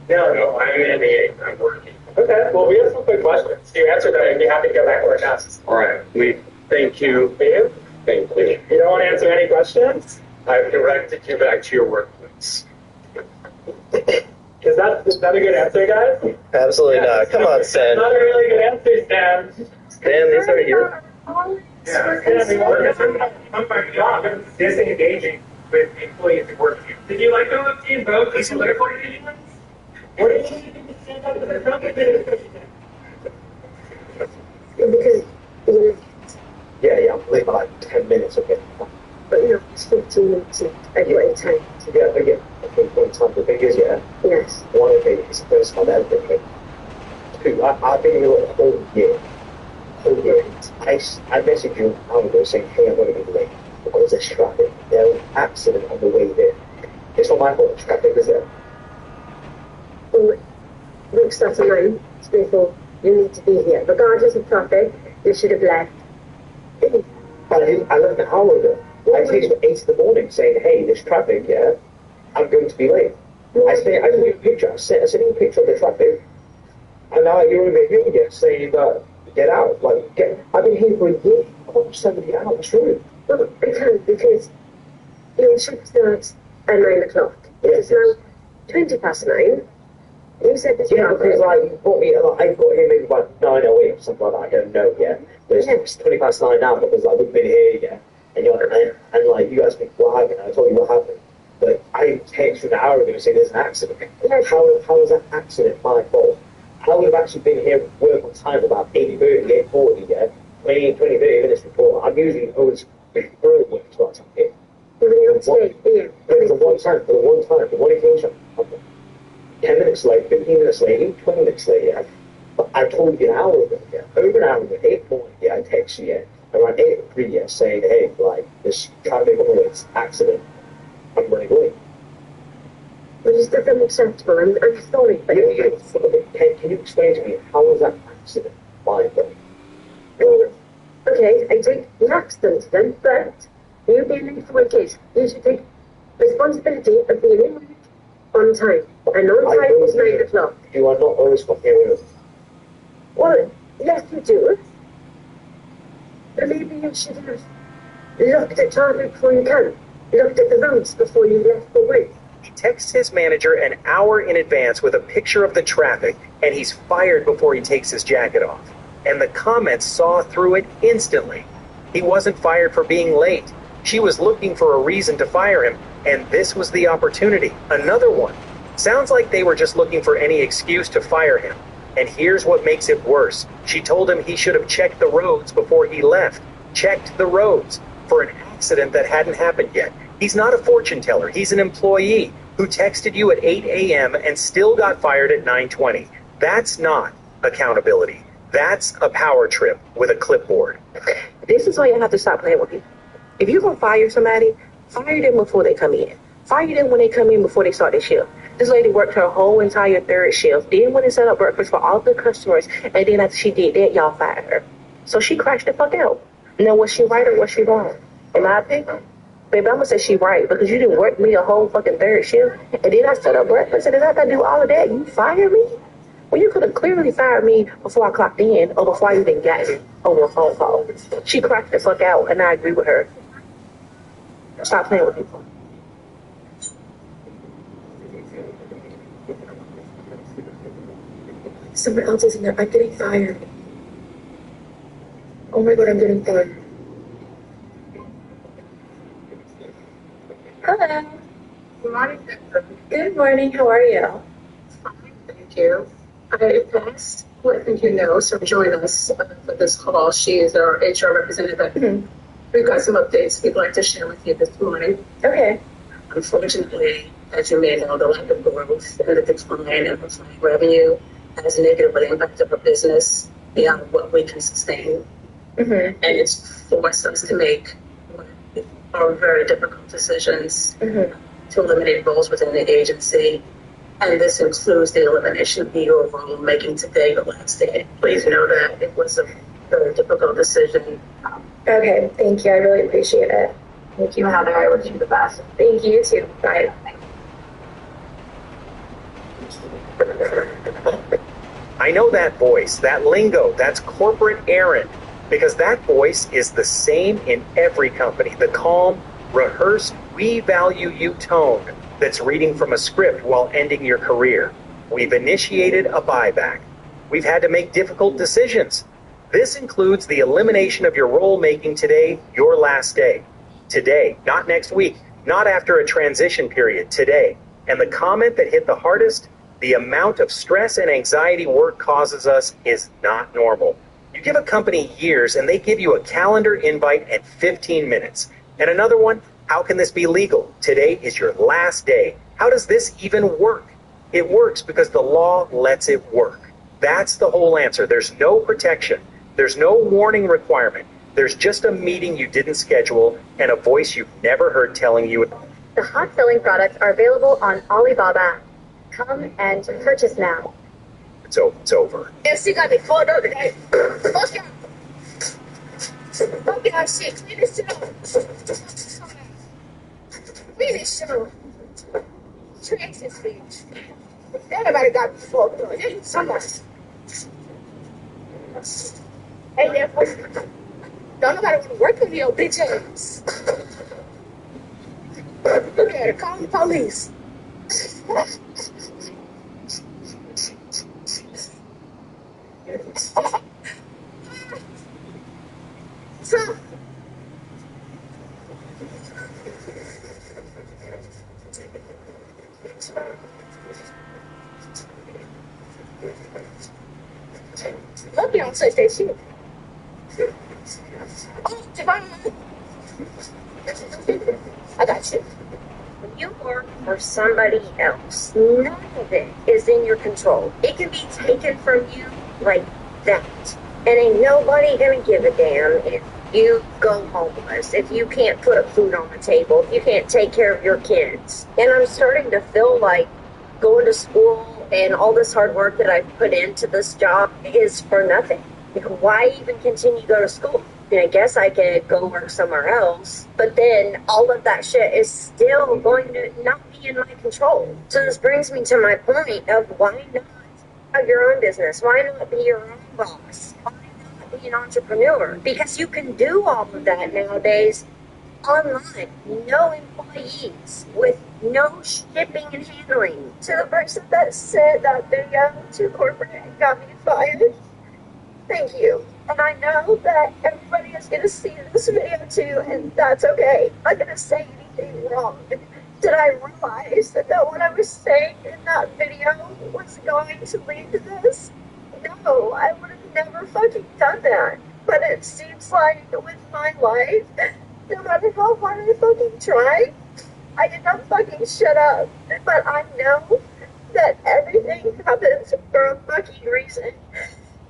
No, I'm in the I'm working. Okay, well, we have some quick questions. You answer them, I'd be happy to go back to our tasks. All right, we thank you. Thank you. You don't want to answer any questions? I've directed you back to your workplace. Is that a good answer, guys? Absolutely not. Come on, Sam. Not a really good answer, Sam. Sam, these are your... I'm my job. I'm disengaging with employees who work here. Did you like the look team vote? Did you like what you're What do you need to stand up to the company? Because, Yeah, I'm late by like 10 minutes, okay. but it's 15 minutes anyway, time. Yeah, again, I think one time the thing is, Yes. one, okay, it's the first time I've been here. Two, I've been here a whole year. I messaged you an hour ago saying, hey, I'm going to be late because there's traffic. There was an accident on the way there. It's not my fault, the traffic is there. Well, looks that alone, therefore you need to be here. Regardless of traffic, you should have left. But I left an hour ago. I texted you at 8 in the morning saying, hey, there's traffic, I'm going to be late. I sent you a picture. I sent you a picture of the traffic. And now you're over here saying, get out. I've been here for a year. I've got 70 hours through. Well, because your shift starts at 9 o'clock. It's now 20 past 9. You said that because you brought me, I got here maybe about 9:08 or something like that. I don't know yet. But it's 20 past 9 now because we've been here yet. And you're and you guys think what happened? I told you what happened. But I texted you an hour ago saying there's an accident. How is that accident my fault? I would have actually been here work on time about 8:30, 8:40, 20, 30 minutes before. I'm usually always before work starts up here. For the one occasion, 10 minutes late, 15 minutes late, 20 minutes late, But I told you an hour ago, over an hour ago, 8:40, I texted you, around 8:03, saying, hey, this traffic on the way, accident, I'm running late. Well, it's definitely acceptable. I'm sorry. Can you explain to me how was that accident my fault? Okay, I take the accident then, but you being late for my case, you should take responsibility of being in work on time. And on time is 9 o'clock. You are not always comparing with me. Well, yes, you do. But maybe you should have looked at traffic before you can. Looked at the roads before you left for work. He texts his manager an hour in advance with a picture of the traffic, and he's fired before he takes his jacket off. And the comments saw through it instantly. He wasn't fired for being late. She was looking for a reason to fire him, and this was the opportunity. Another one. Sounds like they were just looking for any excuse to fire him. And here's what makes it worse. She told him he should have checked the roads before he left. Checked the roads for an accident that hadn't happened yet. He's not a fortune teller. He's an employee who texted you at 8 a.m. and still got fired at 9:20. That's not accountability. That's a power trip with a clipboard. This is why you have to stop playing with people. If you're gonna fire somebody, fire them before they come in. Fire them when they come in before they start their shift. This lady worked her whole entire third shift, then went and set up breakfast for all the customers, and then after she did that, y'all fired her. So she crashed the fuck out. Now, was she right or was she wrong? In my opinion, baby, I'm gonna say she right because you didn't work me a whole fucking third shift, and then I set up breakfast, and then I gotta do all of that. You fire me? Well, you could have clearly fired me before I clocked in or before I even got here over a phone call. She crashed the fuck out, and I agree with her. Stop playing with people. Someone else is in there. I'm getting fired. Oh my god, I'm getting fired. Hello. Good morning. Good morning. How are you? Fine, thank you. I asked letting you know, so join us for this call. She is our HR representative. Mm-hmm. We've got some updates we'd like to share with you this morning. Okay. Unfortunately, as you may know, the lack of growth and the decline in revenue has negatively impacted our business beyond what we can sustain. Mm-hmm. And it's forced us to make very difficult decisions to eliminate roles within the agency. And this includes the elimination of your role, making today the last day. Please know that it was a very difficult decision. Okay, thank you. I really appreciate it. Thank you, Heather. I wish you the best. Thank you, too. Bye. I know that voice, that lingo, that's corporate Aaron, because that voice is the same in every company. The calm, rehearsed, we value you tone that's reading from a script while ending your career. We've initiated a buyback. We've had to make difficult decisions. This includes the elimination of your role making today your last day. Today, not next week, not after a transition period, today. And the comment that hit the hardest, the amount of stress and anxiety work causes us is not normal. You give a company years and they give you a calendar invite at 15 minutes. And another one, how can this be legal? Today is your last day. How does this even work? It works because the law lets it work. That's the whole answer. There's no protection. There's no warning requirement. There's just a meeting you didn't schedule and a voice you've never heard telling you. The hot filling products are available on Alibaba. Come and purchase now. It's over. Yes, you got me fucked up today. Fuck y'all. Fuck y'all shit. Clean this shit up. Clean this shit up. Trash this bitch. Everybody got me fucked up. This is somebody. Hey, therefore, don't nobody want to work with your bitch ass. Look at her. Call the police. So, look, you don't say that shit. Oh, Javon. I got you. When you work for somebody else, none of it is in your control. It can be taken from you like that. And ain't nobody gonna give a damn if you go homeless, if you can't put food on the table, if you can't take care of your kids. And I'm starting to feel like going to school and all this hard work that I've put into this job is for nothing. Why even continue to go to school? I guess I could go work somewhere else, but then all of that shit is still going to not be in my control. So this brings me to my point of why not have your own business? Why not be your own boss? Why not be an entrepreneur? Because you can do all of that nowadays online. No employees, with no shipping and handling. To the person that said that video to corporate and got me fired, thank you. And I know that everybody is going to see this video too, and that's okay. I'm not going to say anything wrong. Did I realize that what I was saying in that video was going to lead to this? No, I would have never fucking done that. But it seems like with my life, no matter how hard I fucking try, I did not fucking shut up. But I know that everything happens for a fucking reason.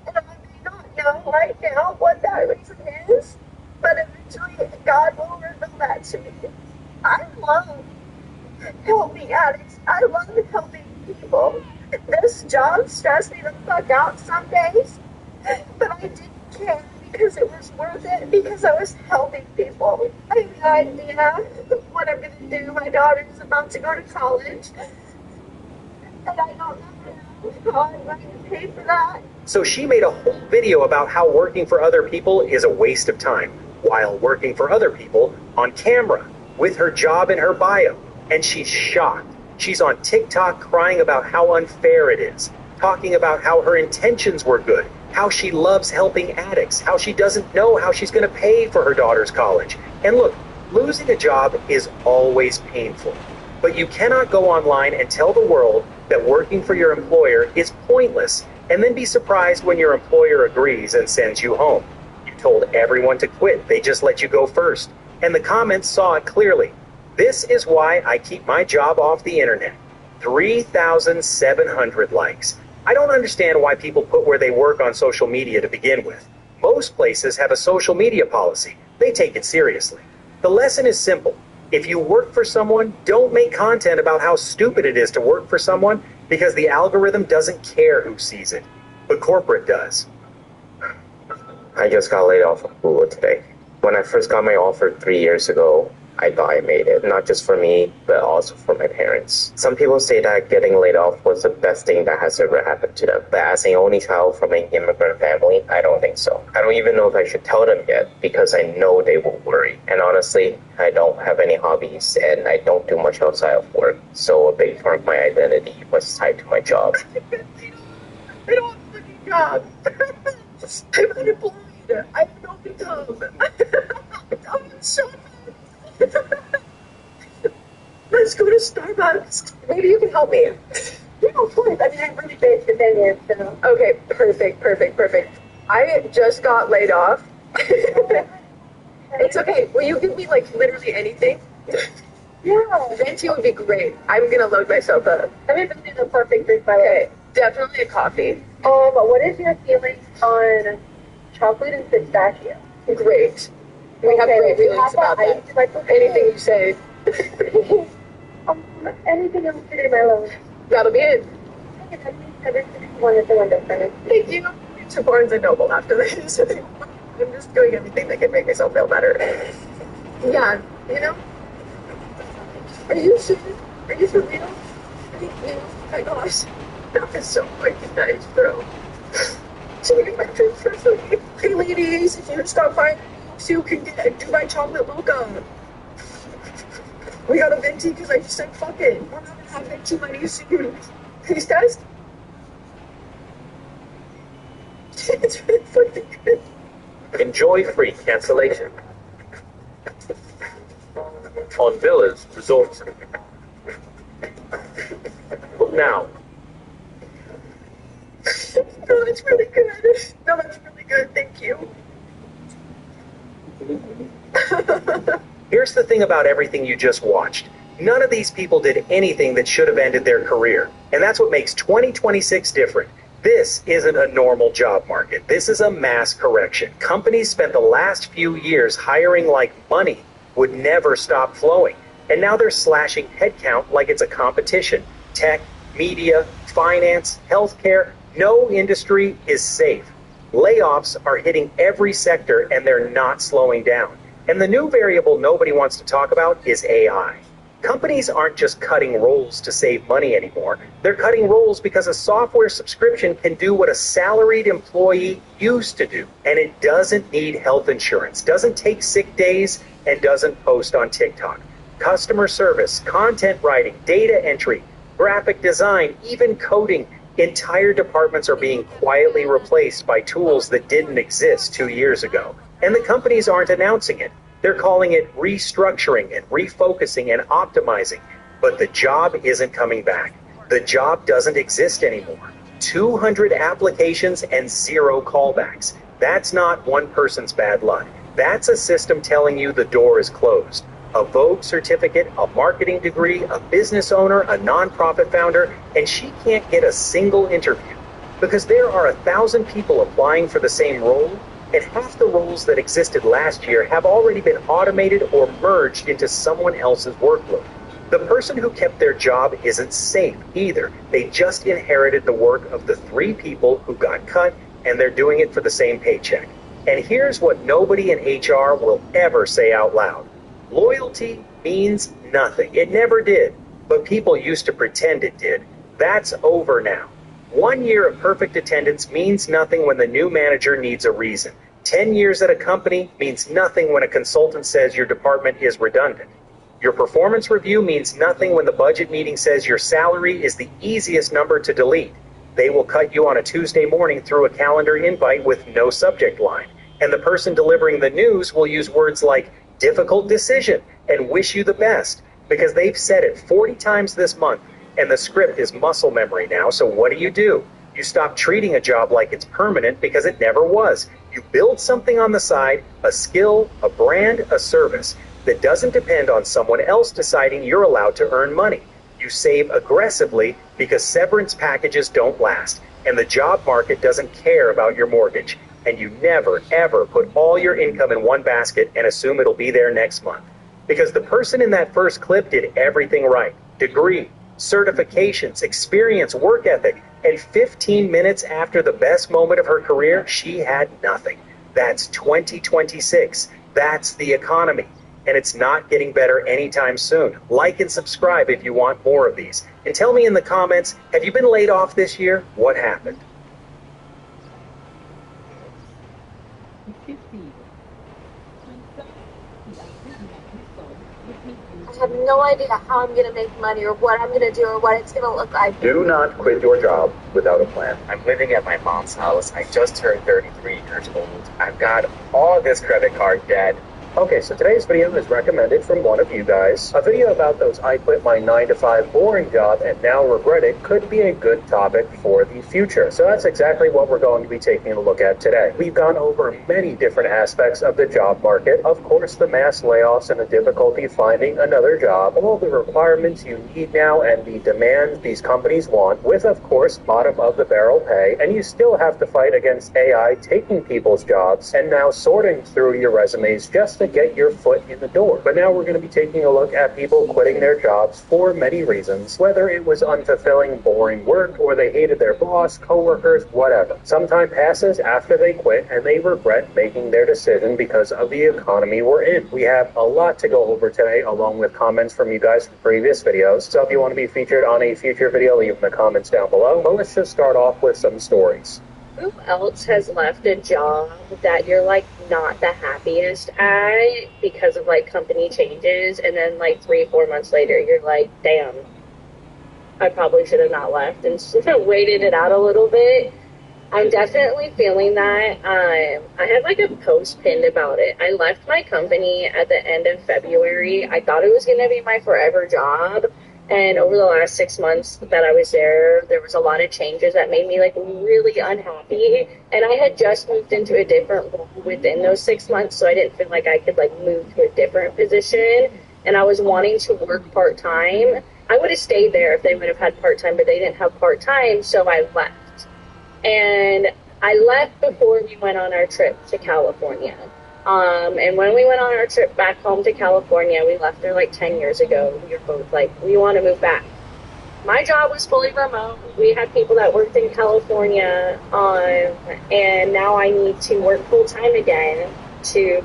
And I may not know right now what that reason is, but eventually God will reveal that to me. I love helping addicts. I love helping people. This job stressed me the fuck out some days, but I didn't care because it was worth it, because I was helping people. I have no idea what I'm going to do. My daughter is about to go to college, and I don't know how I'm going to pay for that. So she made a whole video about how working for other people is a waste of time, while working for other people on camera, with her job in her bio. And she's shocked. She's on TikTok crying about how unfair it is, talking about how her intentions were good, how she loves helping addicts, how she doesn't know how she's going to pay for her daughter's college. And look, losing a job is always painful. But you cannot go online and tell the world that working for your employer is pointless, and then be surprised when your employer agrees and sends you home. You told everyone to quit, they just let you go first. And the comments saw it clearly. This is why I keep my job off the internet. 3,700 likes. I don't understand why people put where they work on social media to begin with. Most places have a social media policy. They take it seriously. The lesson is simple. If you work for someone, don't make content about how stupid it is to work for someone, because the algorithm doesn't care who sees it. But corporate does. I just got laid off from Google today. When I first got my offer 3 years ago, I thought I made it, not just for me, but also for my parents. Some people say that getting laid off was the best thing that has ever happened to them, but as an only child from an immigrant family, I don't think so. I don't even know if I should tell them yet, because I know they will worry. And honestly, I don't have any hobbies, and I don't do much outside of work, so a big part of my identity was tied to my job. I don't have a fucking job. I'm unemployed. I have no income. I'm so mad. Let's go to Starbucks. Maybe you can help me. Yeah, of course. I mean, I'm really big for venue, so. Okay, perfect. I just got laid off. It's okay. Will you give me, like, literally anything? Yeah. Venti would be great. I'm gonna load myself up. I mean, Venti is a perfect drink, by the way. Definitely a coffee. What is your feelings on chocolate and pistachio? Great. We have great feelings about that. Anything you say. Anything else today, my love? That'll be it. Thank you. To Barnes and Noble after this. I'm just doing everything that can make myself feel better. Yeah, you know? Are you serious? Are you for real? Oh my gosh. That is so fucking nice, bro. So we get my drink for free. Hey ladies, if you stop by, so you can do my chocolate mocha. We got a venti because I just said fuck it. We're not gonna have venti money soon. Taste test? It's really fucking good. Enjoy free cancellation on villas, resorts. Book now. No, that's really good. No, that's really good. Thank you. Here's the thing about everything you just watched. None of these people did anything that should have ended their career. And that's what makes 2026 different. This isn't a normal job market. This is a mass correction. Companies spent the last few years hiring like money would never stop flowing. And now they're slashing headcount like it's a competition. Tech, media, finance, healthcare, no industry is safe. Layoffs are hitting every sector and they're not slowing down. And the new variable nobody wants to talk about is AI. Companies aren't just cutting roles to save money anymore. They're cutting roles because a software subscription can do what a salaried employee used to do. And it doesn't need health insurance, doesn't take sick days, and doesn't post on TikTok. Customer service, content writing, data entry, graphic design, even coding. Entire departments are being quietly replaced by tools that didn't exist 2 years ago. And the companies aren't announcing it. They're calling it restructuring and refocusing and optimizing. But the job isn't coming back. The job doesn't exist anymore. 200 applications and 0 callbacks. That's not one person's bad luck. That's a system telling you the door is closed. A Vogue certificate, a marketing degree, a business owner, a nonprofit founder, and she can't get a single interview. Because there are 1,000 people applying for the same role, And half the roles that existed last year have already been automated or merged into someone else's workload. The person who kept their job isn't safe either. They just inherited the work of the 3 people who got cut, and they're doing it for the same paycheck. And here's what nobody in HR will ever say out loud. Loyalty means nothing. It never did. But people used to pretend it did. That's over now. 1 year of perfect attendance means nothing when the new manager needs a reason. 10 years at a company means nothing when a consultant says your department is redundant. Your performance review means nothing when the budget meeting says your salary is the easiest number to delete. They will cut you on a Tuesday morning through a calendar invite with no subject line. And the person delivering the news will use words like difficult decision and wish you the best because they've said it 40 times this month and the script is muscle memory now. So what do? You stop treating a job like it's permanent because it never was. You build something on the side, a skill, a brand, a service that doesn't depend on someone else deciding you're allowed to earn money. You save aggressively because severance packages don't last, and the job market doesn't care about your mortgage. And you never, ever put all your income in one basket and assume it'll be there next month. Because the person in that first clip did everything right. Degree, certifications, experience, work ethic, and 15 minutes after the best moment of her career, she had nothing. That's 2026. That's the economy. And it's not getting better anytime soon. Like and subscribe if you want more of these. And tell me in the comments, have you been laid off this year? What happened? I have no idea how I'm going to make money or what I'm going to do or what it's going to look like. Do not quit your job without a plan. I'm living at my mom's house. I just turned 33 years old. I've got all this credit card debt. Okay, so today's video is recommended from one of you guys. A video about those I quit my 9-to-5 boring job and now regret it could be a good topic for the future. So that's exactly what we're going to be taking a look at today. We've gone over many different aspects of the job market. Of course, the mass layoffs and the difficulty finding another job, all the requirements you need now and the demands these companies want, with, of course, bottom of the barrel pay. And you still have to fight against AI taking people's jobs and now sorting through your resumes just to get your foot in the door. But now we're going to be taking a look at people quitting their jobs for many reasons, whether it was unfulfilling, boring work, or they hated their boss, coworkers, whatever. Some time passes after they quit and they regret making their decision because of the economy we're in. We have a lot to go over today, along with comments from you guys from previous videos. So if you want to be featured on a future video, leave in the comments down below. But let's just start off with some stories. Who else has left a job that you're like not the happiest at because of like company changes, and then like 3-4 months later you're like, damn, I probably should have not left and waited it out a little bit? I'm definitely feeling that. I had like a post pinned about it. I left my company at the end of February. I thought it was going to be my forever job. And over the last 6 months that I was there was a lot of changes that made me like really unhappy. And I had just moved into a different role within those 6 months, so I didn't feel like I could like move to a different position. And I was wanting to work part-time. I would have stayed there if they would have had part-time, but they didn't have part-time, so I left. And I left before we went on our trip to California. And when we went on our trip back home to California, we left there like 10 years ago. We were both like, we want to move back. My job was fully remote. We had people that worked in California, and now I need to work full-time again to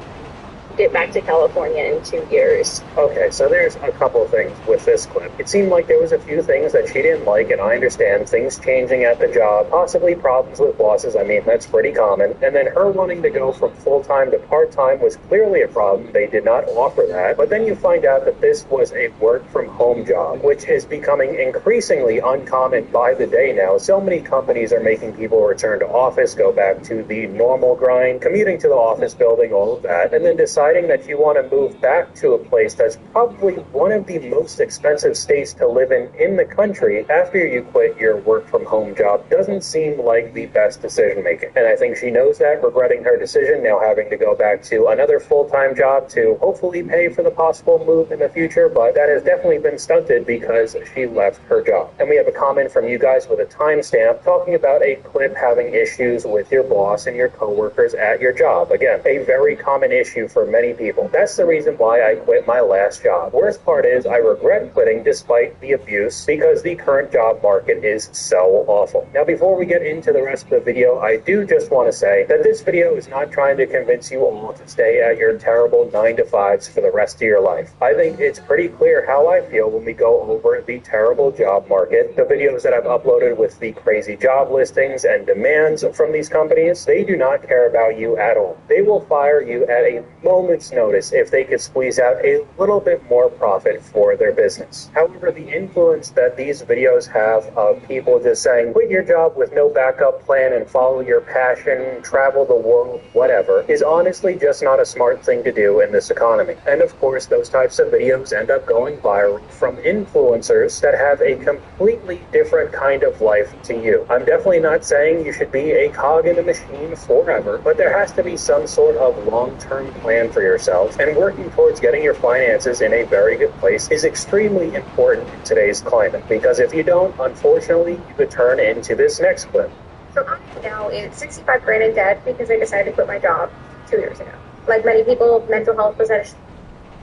get back to California in 2 years. Okay, so there's a couple of things with this clip. It seemed like there was a few things that she didn't like, and I understand things changing at the job, possibly problems with bosses. I mean, that's pretty common. And then her wanting to go from full-time to part-time was clearly a problem. They did not offer that. But then you find out that this was a work-from-home job, which is becoming increasingly uncommon by the day now. So many companies are making people return to office, go back to the normal grind, commuting to the office building, all of that, and then decide deciding that you want to move back to a place that's probably one of the most expensive states to live in the country after you quit your work from home job doesn't seem like the best decision making. And I think she knows that, regretting her decision, now having to go back to another full-time job to hopefully pay for the possible move in the future, but that has definitely been stunted because she left her job. And we have a comment from you guys with a timestamp talking about a clip having issues with your boss and your coworkers at your job. Again, a very common issue for many people. That's the reason why I quit my last job. Worst part is I regret quitting despite the abuse because the current job market is so awful. Now, before we get into the rest of the video, I do just want to say that this video is not trying to convince you all to stay at your terrible 9-to-5s for the rest of your life. I think it's pretty clear how I feel when we go over the terrible job market. The videos that I've uploaded with the crazy job listings and demands from these companies, they do not care about you at all. They will fire you at a moment's notice if they could squeeze out a little bit more profit for their business. However, the influence that these videos have of people just saying, quit your job with no backup plan and follow your passion, travel the world, whatever, is honestly just not a smart thing to do in this economy. And of course, those types of videos end up going viral from influencers that have a completely different kind of life to you. I'm definitely not saying you should be a cog in a machine forever, but there has to be some sort of long-term plan for yourself, and working towards getting your finances in a very good place is extremely important in today's climate, because if you don't, unfortunately, you could turn into this next clip. So I'm now in 65 grand in debt because I decided to quit my job 2 years ago. Like many people, mental health was it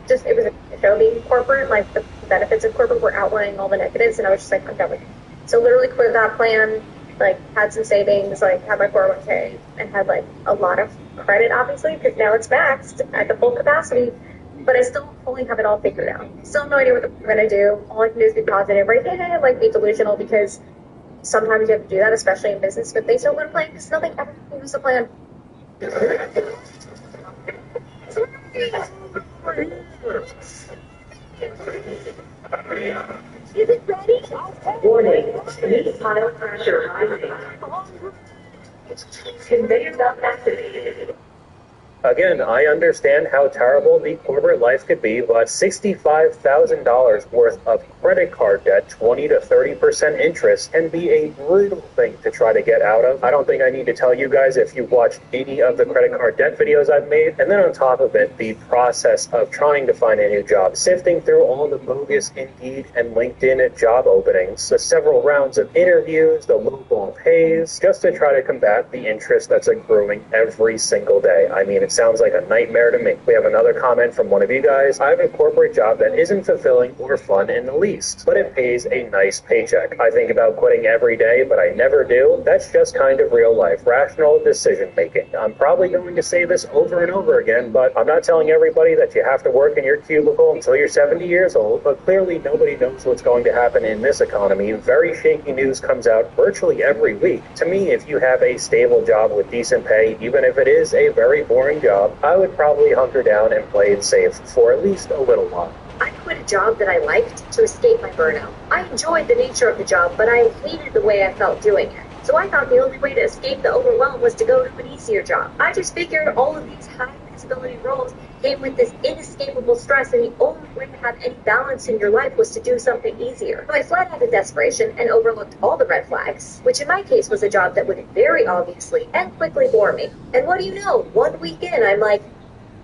was a show being corporate. Like the benefits of corporate were outweighing all the negatives, and I was just like, I'm done with it. So literally quit that plan, like had some savings, like had my 401k, and had like a lot of credit, obviously, because now it's maxed at the full capacity. But I still don't fully have it all figured out. Still have no idea what I'm gonna do. All I can do is be positive, right? Yeah, like be delusional, because sometimes you have to do that, especially in business. But things don't go to plan because nothing ever goes to plan. Is it ready? Warning, heat pile pressure rising. Conveyor belt activated. Again, I understand how terrible the corporate life could be, but $65,000 worth of credit card debt, 20 to 30% interest, can be a brutal thing to try to get out of. I don't think I need to tell you guys if you've watched any of the credit card debt videos I've made. And then on top of it, the process of trying to find a new job, sifting through all the bogus Indeed and LinkedIn job openings, the several rounds of interviews, the lowball pays, just to try to combat the interest that's accruing every single day. I mean, it sounds like a nightmare to me. We have another comment from one of you guys. I have a corporate job that isn't fulfilling or fun in the least, but it pays a nice paycheck. I think about quitting every day, but I never do. That's just kind of real life, rational decision making. I'm probably going to say this over and over again, but I'm not telling everybody that you have to work in your cubicle until you're 70 years old, but clearly nobody knows what's going to happen in this economy. Very shaky news comes out virtually every week. To me, if you have a stable job with decent pay, even if it is a very boring job, I would probably hunker down and play it safe for at least a little while. I quit a job that I liked to escape my burnout. I enjoyed the nature of the job, but I hated the way I felt doing it. So I thought the only way to escape the overwhelm was to go to an easier job. I just figured all of these high visibility roles came with this inescapable stress, and the only way to have any balance in your life was to do something easier. So I fled out of desperation and overlooked all the red flags, which in my case was a job that would very obviously and quickly bore me. And what do you know? 1 week in, I'm like,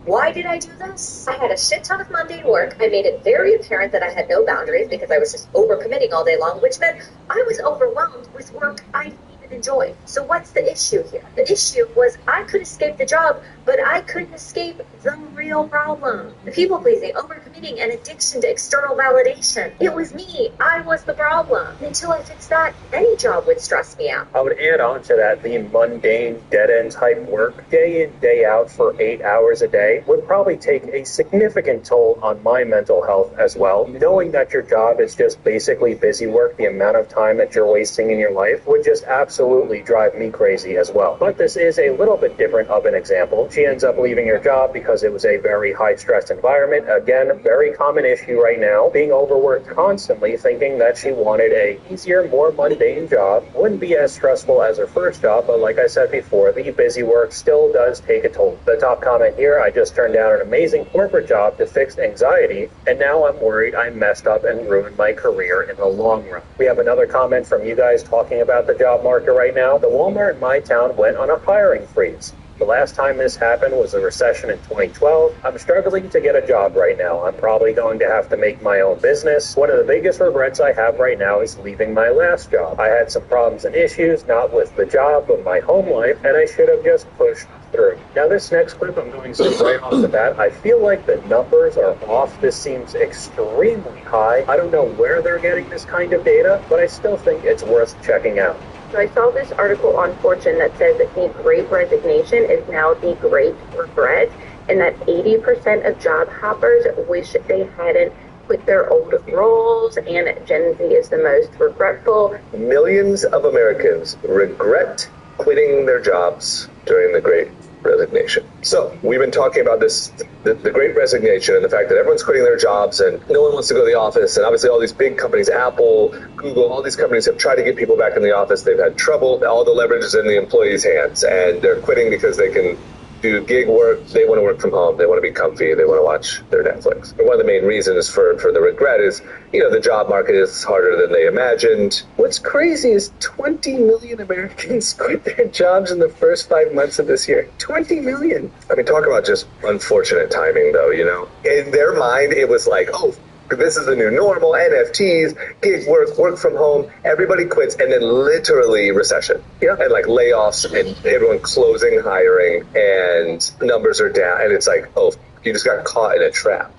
why did I do this? I had a shit ton of mundane work. I made it very apparent that I had no boundaries because I was just overcommitting all day long, which meant I was overwhelmed with work I didn't even enjoy. So what's the issue here? The issue was I could escape the job, but I couldn't escape the real problem. The people-pleasing, overcommitting, and addiction to external validation. It was me. I was the problem. And until I fixed that, any job would stress me out. I would add on to that the mundane, dead-end type work, day in, day out for 8 hours a day, would probably take a significant toll on my mental health as well. Knowing that your job is just basically busy work, the amount of time that you're wasting in your life would just absolutely absolutely drive me crazy as well. But this is a little bit different of an example. She ends up leaving her job because it was a very high-stress environment. Again, very common issue right now, being overworked constantly, thinking that she wanted a easier, more mundane job. Wouldn't be as stressful as her first job, but like I said before, the busy work still does take a toll. The top comment here, I just turned down an amazing corporate job to fix anxiety, and now I'm worried I messed up and ruined my career in the long run. We have another comment from you guys talking about the job market right now. The Walmart in my town went on a hiring freeze. The last time this happened was the recession in 2012. I'm struggling to get a job right now. I'm probably going to have to make my own business. One of the biggest regrets I have right now is leaving my last job. I had some problems and issues, not with the job, but my home life, and I should have just pushed through. Now this next clip, I'm going to say right off the bat, I feel like the numbers are off. This seems extremely high. I don't know where they're getting this kind of data, but I still think it's worth checking out. So I saw this article on Fortune that says that the Great Resignation is now the Great Regret, and that 80% of job hoppers wish they hadn't quit their old roles, and Gen Z is the most regretful. Millions of Americans regret quitting their jobs during the Great Resignation. So we've been talking about this, the Great Resignation, and the fact that everyone's quitting their jobs and no one wants to go to the office. And obviously all these big companies, Apple, Google, all these companies have tried to get people back in the office. They've had trouble. All the leverage is in the employees' hands, and they're quitting because they can do gig work. They want to work from home. They want to be comfy. They want to watch their Netflix. And one of the main reasons for the regret is, the job market is harder than they imagined. What's crazy is 20 million Americans quit their jobs in the first 5 months of this year. 20 million. I mean, talk about just unfortunate timing, though, In their mind, it was like, oh, this is the new normal, NFTs, gig work from home, everybody quits, and then literally recession. Yeah. And like layoffs and everyone closing, hiring, and numbers are down. And it's like, oh, you just got caught in a trap.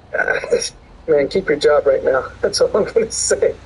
Man, keep your job right now. That's all I'm going to say.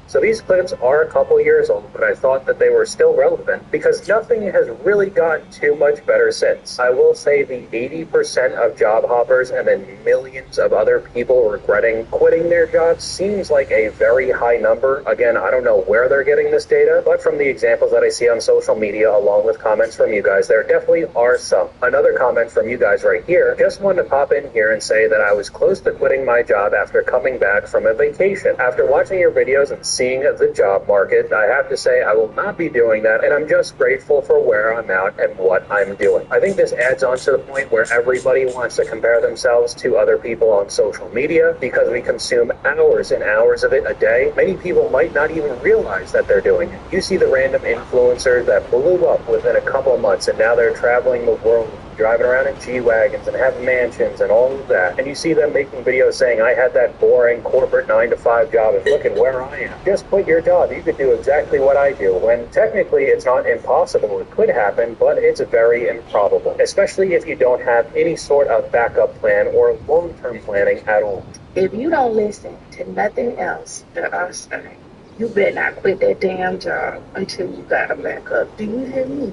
So these clips are a couple years old, but I thought that they were still relevant because nothing has really gotten too much better since. I will say the 80% of job hoppers and then millions of other people regretting quitting their jobs seems like a very high number. Again, I don't know where they're getting this data, but from the examples that I see on social media, along with comments from you guys, there definitely are some. Another comment from you guys right here, just wanted to pop in here and say that I was close to quitting my job after coming back from a vacation. After watching your videos and seeing the job market, I have to say I will not be doing that, and I'm just grateful for where I'm at and what I'm doing. I think this adds on to the point where everybody wants to compare themselves to other people on social media because we consume hours and hours of it a day. Many people might not even realize that they're doing it. You see the random influencers that blew up within a couple of months and now they're traveling the world, driving around in G-Wagons and have mansions and all of that. And you see them making videos saying, I had that boring corporate 9-to-5 job and look at where I am. Just quit your job. You could do exactly what I do. When technically it's not impossible. It could happen, but it's very improbable, especially if you don't have any sort of backup plan or long-term planning at all. If you don't listen to nothing else that I say, you better not quit that damn job until you got a backup. Do you hear me?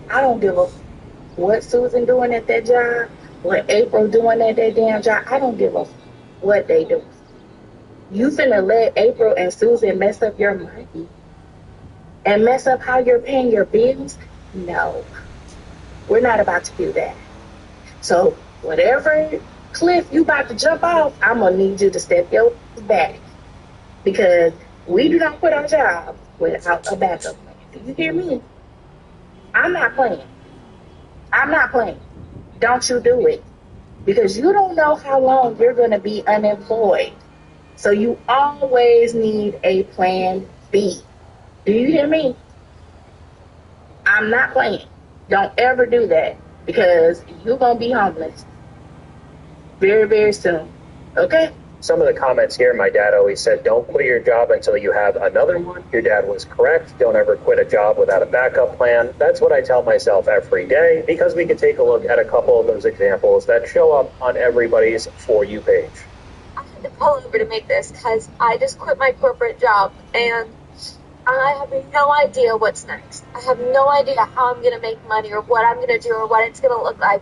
I don't give a what Susan doing at that job, what April doing at that damn job. I don't give a what they do. You finna let April and Susan mess up your money and mess up how you're paying your bills? No, we're not about to do that. So whatever cliff you about to jump off, I'm gonna need you to step your back because we do not quit our job without a backup plan. Do you hear me? I'm not playing. I'm not playing. Don't you do it. Because you don't know how long you're going to be unemployed. So you always need a plan B. Do you hear me? I'm not playing. Don't ever do that. Because you're going to be homeless very, very soon. Okay? Some of the comments here, my dad always said, don't quit your job until you have another one. Your dad was correct. Don't ever quit a job without a backup plan. That's what I tell myself every day because we could take a look at a couple of those examples that show up on everybody's For You page. I had to pull over to make this because I just quit my corporate job and I have no idea what's next. I have no idea how I'm going to make money or what I'm going to do or what it's going to look like.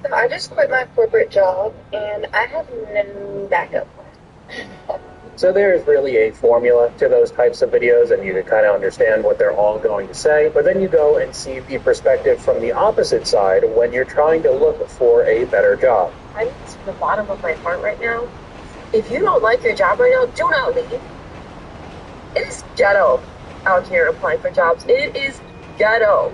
So I just quit my corporate job and I have no backup plan. So there's really a formula to those types of videos, and you can kind of understand what they're all going to say. But then you go and see the perspective from the opposite side when you're trying to look for a better job. I mean, from the bottom of my heart right now, if you don't like your job right now, do not leave. It is ghetto out here applying for jobs. It is ghetto.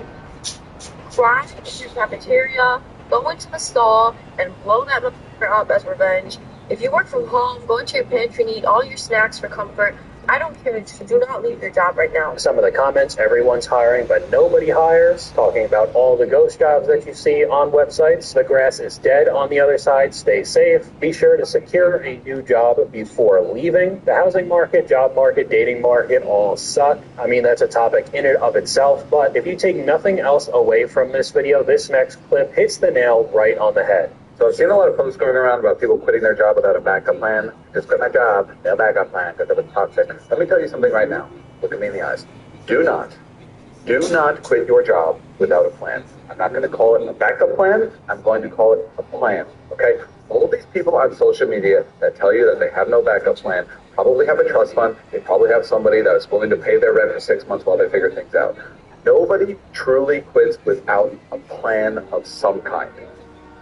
Crash into your cafeteria, go into the stall, and blow that motherfucker up as revenge. If you work from home, go into your pantry and eat all your snacks for comfort. I don't care, just do not leave your job right now. Some of the comments, everyone's hiring, but nobody hires. Talking about all the ghost jobs that you see on websites. The grass is dead on the other side. Stay safe. Be sure to secure a new job before leaving. The housing market, job market, dating market all suck. I mean, that's a topic in and of itself, but if you take nothing else away from this video, this next clip hits the nail right on the head. So I've seen a lot of posts going around about people quitting their job without a backup plan. Just quit my job, no backup plan, because it was toxic. Let me tell you something right now. Look at me in the eyes. Do not quit your job without a plan. I'm not going to call it a backup plan. I'm going to call it a plan, okay? All these people on social media that tell you that they have no backup plan probably have a trust fund. They probably have somebody that is willing to pay their rent for 6 months while they figure things out. Nobody truly quits without a plan of some kind.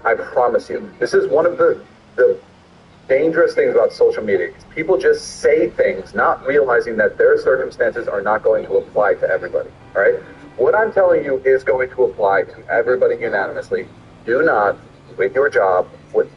I promise you. This is one of the dangerous things about social media. People just say things, not realizing that their circumstances are not going to apply to everybody. All right? What I'm telling you is going to apply to everybody unanimously. Do not quit your job with.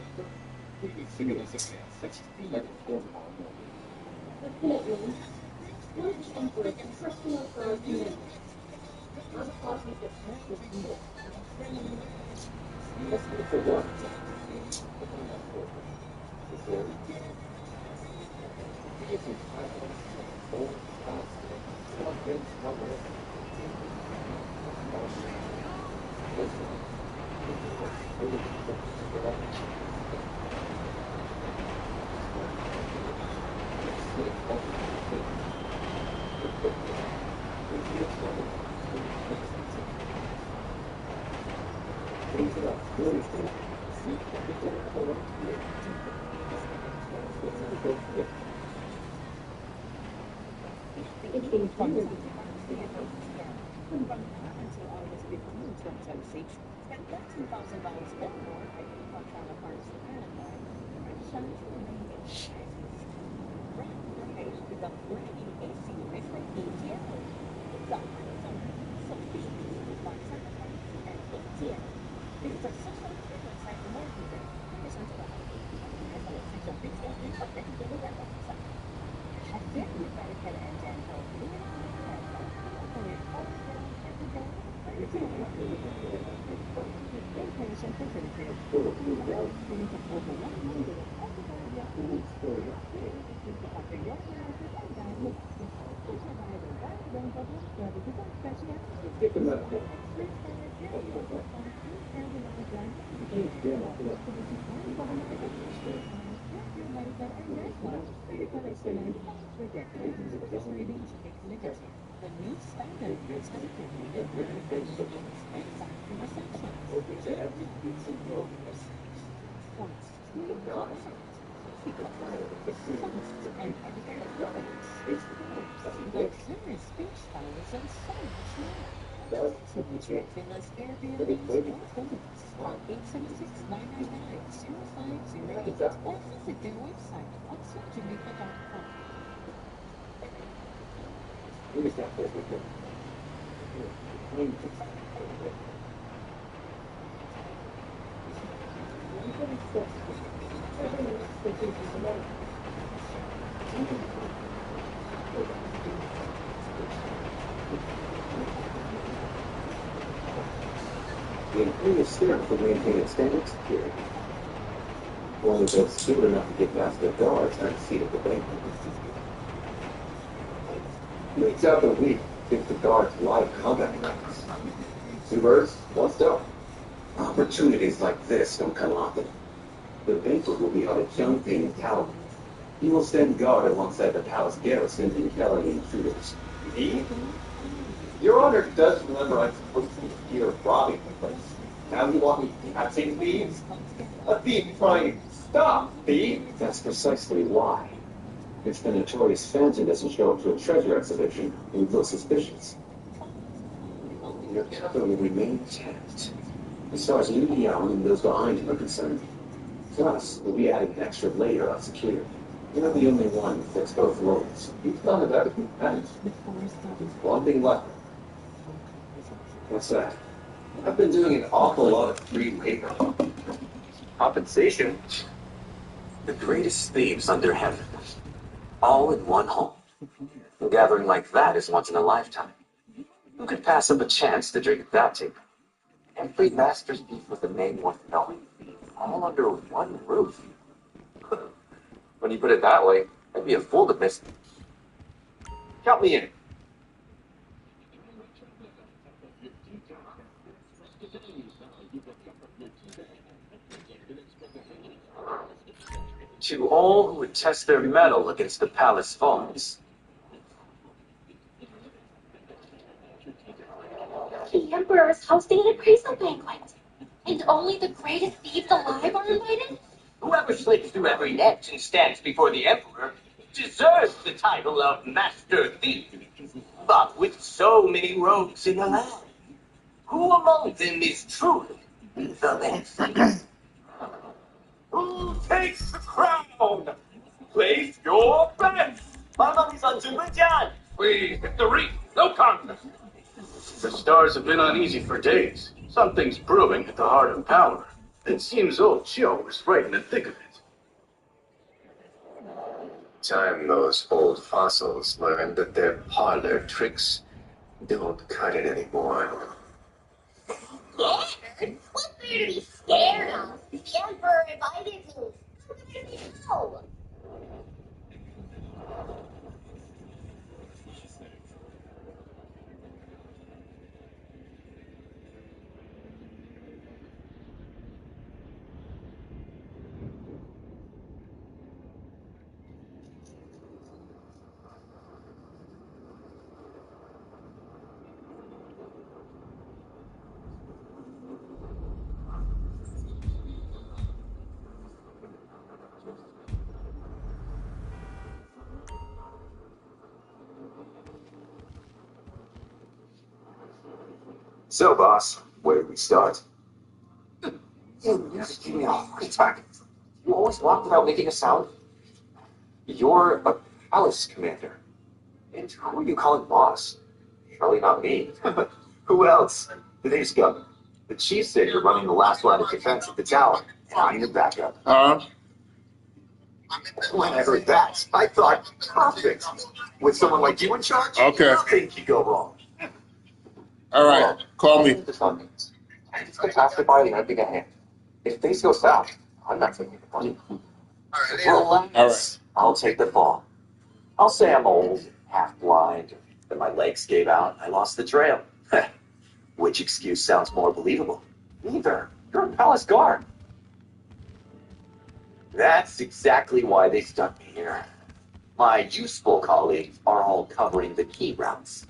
The employee is steered for maintaining standard security. Only those skilled enough to get past their guards are seated at the bank. Weeks out the week, gives the guards live combat practice. 2 birds, 1 stone. Opportunities like this don't come often. The banquet will be out at Young Thing Tower. He will stand guard alongside the palace garrison and felony intruders. Me? Your Honor does remember I'm supposed to be here robbing the place. Now you want me catching thieves? A thief trying to stop thieves? That's precisely why. It's the notorious Phantom doesn't show up to a treasure exhibition, you feel suspicious. Your capital will remain intact. As far as Liu Liang and those behind him are concerned. Plus, we'll be adding an extra layer of security. You're not the only one who fits both roles. You've done it better than that. One thing left. What's that? I've been doing an awful lot of free labor. Compensation? The greatest thieves under heaven. All in one home. A gathering like that is once in a lifetime. Who could pass up a chance to drink at that table? Every master's beef with a name worth knowing. All under one roof. When you put it that way, I'd be a fool to miss it. Count me in. To all who would test their mettle against the palace vaults. The Emperor is hosting an appraisal banquet, and only the greatest thieves alive are invited? Whoever slips through every net and stands before the Emperor deserves the title of Master Thief. But with so many rogues in the land, who among them is truly the best? Who takes the crown? Place your bets. My money's on Zhubejian. We hit the reef. No contest. The stars have been uneasy for days. Something's brewing at the heart of power. It seems old Joe is right in the thick of it. Time those old fossils learned that their parlor tricks don't cut it anymore. Scared? What's there to be scared of? The Emperor invited me. How could I say no? So, boss, where do we start? You just give me a heart attack. You always walk without making a sound. You're a palace commander. And who are you calling boss? Surely not me. Who else? Today's governor. The chief said you're running the last line of defense at the tower. And I'm your backup. When I heard that, I thought, perfect. With someone like you in charge, nothing can go wrong. All right, call me. I just got asked if I had anything at hand. If things go south, I'm not taking the money. Relax. All right. I'll take the fall. I'll say I'm old, half blind, that my legs gave out and I lost the trail. Which excuse sounds more believable? Neither. You're a palace guard. That's exactly why they stuck me here. My useful colleagues are all covering the key routes.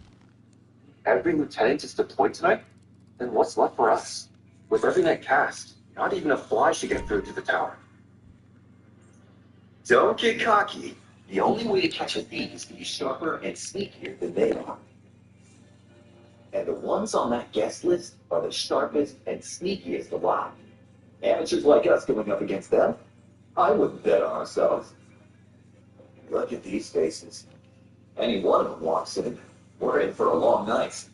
Every lieutenant is deployed tonight? Then what's left for us? With every night cast, not even a fly should get through to the tower. Don't get cocky. The only way to catch a thief is to be sharper and sneakier than they are. And the ones on that guest list are the sharpest and sneakiest alive. Amateurs like us going up against them? I wouldn't bet on ourselves. Look at these faces. Any one of them walks in, we're in for a long night.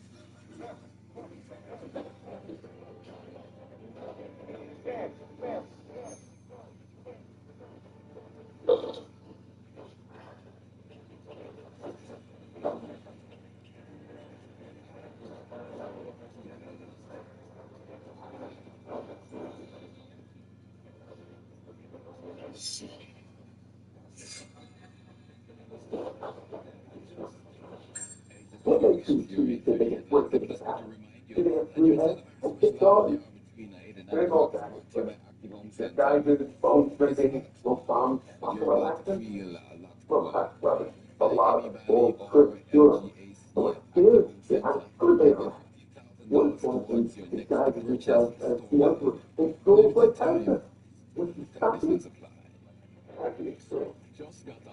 What makes you two think they get worked into the house? Do they have 3 heads? It's all they're all guys. The guys with his bones breaking, no bombs, relaxing. Well, brother, a lot of old Chris Durham. But here, how good they are. One point is disguising himself as the Emperor and goes like Tiger. Which is copy. Happy so.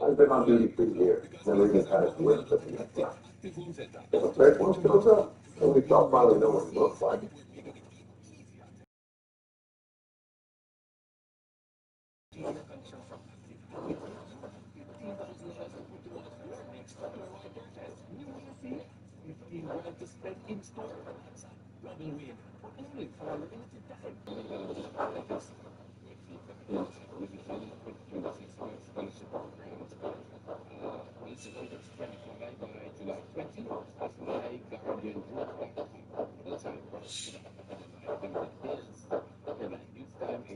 I've been on duty for years. Never even had a glimpse of the inside. If a fake one shows up, at least I'll finally know what he looks like.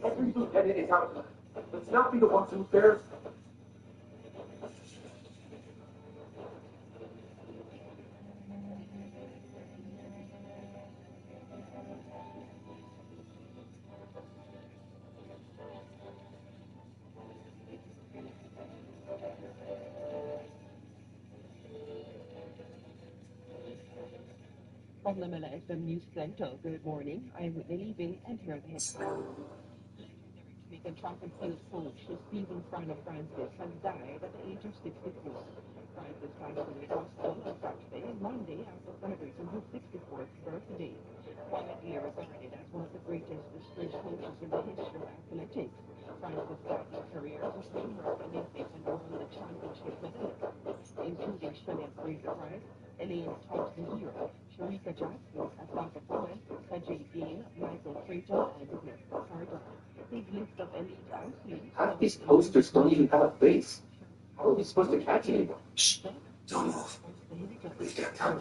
Every edit is out. Let's not be the ones who bears. From the Manila FM News Center, good morning. I'm Lily Bay and here are the headlines. Jamaican track and field coach Stephen Frano Francis has died at the age of 64. Francis passed away at hospital on Saturday and Monday after celebrating his 64th birthday. Widely regarded as one of the greatest distinguished coaches in the history of athletics, Francis started his career as a swimmer and Olympic and World Championship medalist, including Shelley Fraser Price, Elaine Thompson-Hero, Sharika Jackson, Asaka Cohen, Sajay Dean, Michael Frater, and Nick Carter. His list of elite athletes. Half these posters don't even have a face. How are we supposed to catch anyone? Shh, don't move. We've got time.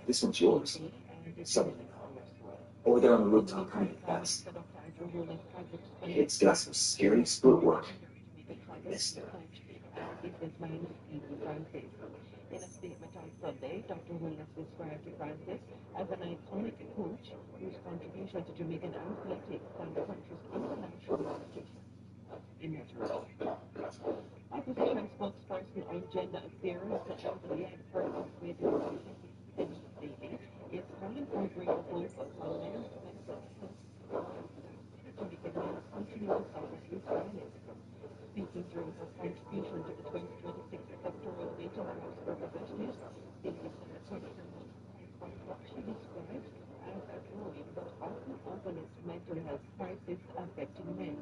This one's yours. Someone over there on the rooftop kind of fast. It's got some scary split work. Mister. In a statement on Sunday, Dr. Willis described Francis as an iconic coach whose contribution to Jamaican athletics and the country's international reputation immeasurable. Opposition spokesperson on gender affairs, elderly and persons with disabilities, Daly, is calling for a greater focus on men's mental health. Jamaican men continue to suffer youth violence. Speaking during her contribution to the 2026 sectoral data house for representatives, Daly said what she described as a growing but often overlooked mental health crisis affecting men.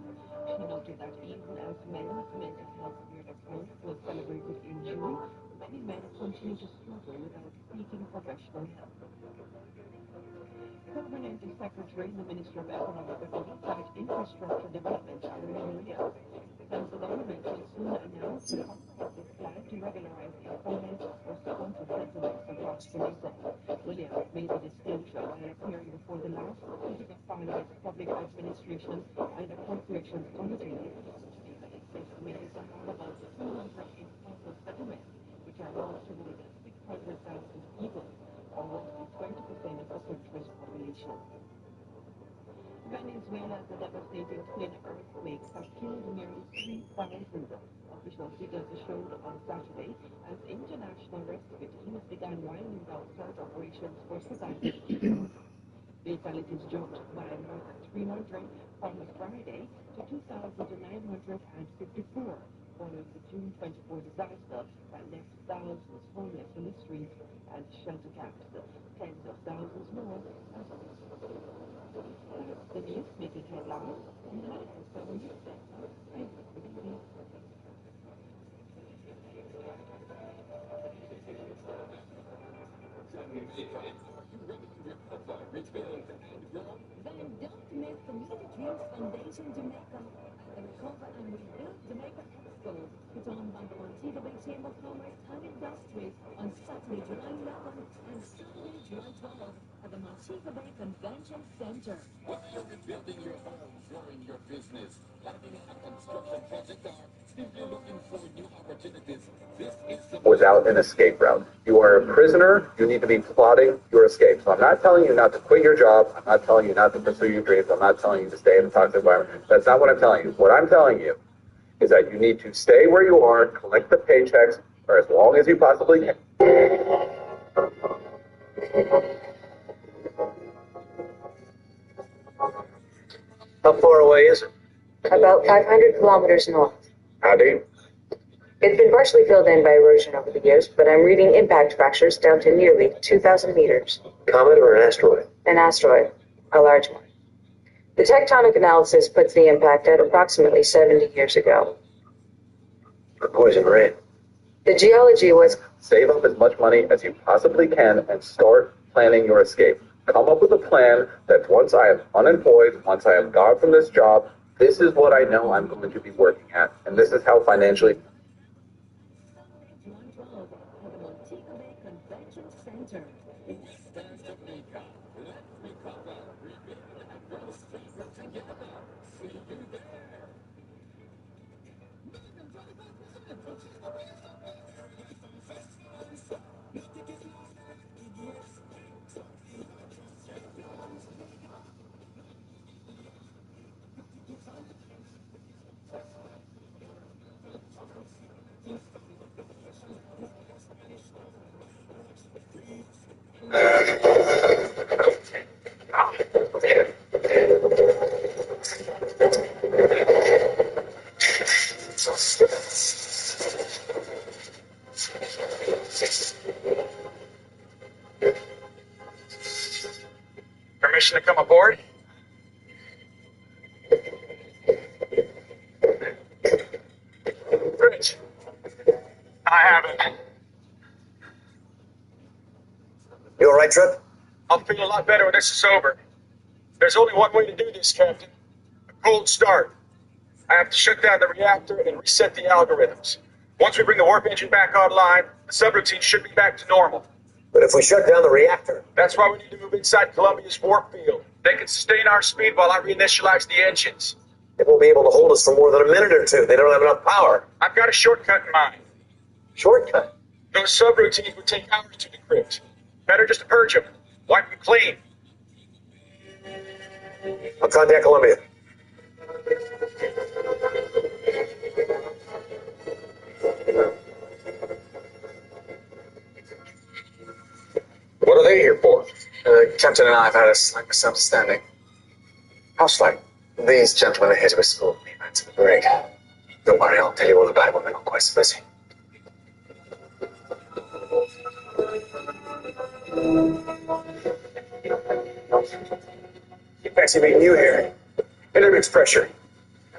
She noted that even as men's mental health awareness month was celebrated in June, many men continue to struggle without seeking professional help. Permanent Secretary in the Ministry of Economic Development and Infrastructure Development, Sharon Williams, says the government will soon announce a comprehensive plan to regularize employment for sponsored settlements across Jamaica. Williams made the disclosure while appearing before the last sitting of Parliament's Public Administration and Appropriations Committee. Jamaica is estimated to have about 200 informal settlements, which are home to more than 600,000 people, almost 20% of the country's population. Venezuela's devastating twin earthquakes have killed nearly 3,000. Official figures showed on Saturday as international rescue teams began winding down search operations for survivors. Fatalities jumped by more than 300 from Friday to 2,954 following the June 24 disaster that left thousands homeless in the streets and shelter camps. Tens of thousands more as the news making headlines in the FM News Center. I'm Ruby. Then don't miss Community Dreams Foundation Jamaica at the Recover and Rebuild Jamaica Expo, put on by the Montego Bay Chamber of Commerce and Industries on Saturday, July 11th and Sunday, July 12th at the Montego Bay Convention Center. Whether you're rebuilding your home, growing your business, planning a construction project, or simply looking for new opportunities, this is the without an escape route. You are a prisoner, you need to be plotting your escape. So I'm not telling you not to quit your job, I'm not telling you not to pursue your dreams, I'm not telling you to stay in a toxic environment. That's not what I'm telling you. What I'm telling you is that you need to stay where you are, collect the paychecks for as long as you possibly can. How far away is it? About 500 kilometers north. How deep? It's been partially filled in by erosion over the years, but I'm reading impact fractures down to nearly 2,000 meters. Comet or an asteroid? An asteroid, a large one. The tectonic analysis puts the impact at approximately 70 years ago. For poison rain. The geology was... Save up as much money as you possibly can and start planning your escape. Come up with a plan that once I am unemployed, once I am gone from this job, this is what I know I'm going to be working at, and this is how financially... Permission to come aboard? Rich, I haven't. You all right, Trip? I'll feel a lot better when this is over. There's only one way to do this, Captain. A cold start. I have to shut down the reactor and reset the algorithms. Once we bring the warp engine back online, the subroutine should be back to normal. But if we shut down the reactor... That's why we need to move inside Columbia's warp field. They can sustain our speed while I reinitialize the engines. They won't be able to hold us for more than a minute or two. They don't have enough power. I've got a shortcut in mind. Shortcut? Those subroutines would take hours to decrypt. Better just to purge them. Wipe them clean. I'll contact Columbia. What are they here for? Captain and I have had a slight misunderstanding. How slight? These gentlemen are here to escort me back to the brig. Don't worry, I'll tell you all about it when we're not quite so busy. Fancy meeting you here. Intermix pressure.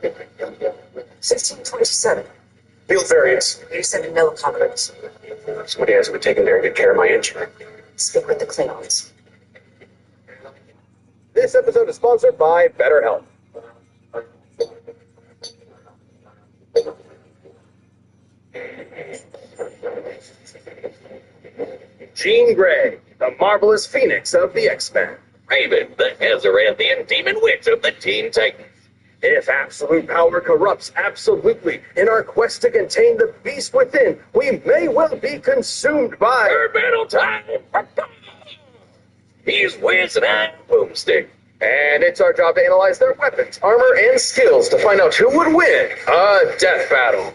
1627. Field variance. 87 milliconverts. Somebody hasn't been taking very good care of my engine. Speak with the Klingons. This episode is sponsored by BetterHelp. Jean Grey, the marvelous phoenix of the X-Men. Raven, the Azeranthian demon witch of the Teen Titans. If absolute power corrupts absolutely, in our quest to contain the beast within, we may well be consumed by... For battle time! He's Wiz and I'm Boomstick. And it's our job to analyze their weapons, armor, and skills to find out who would win a death battle.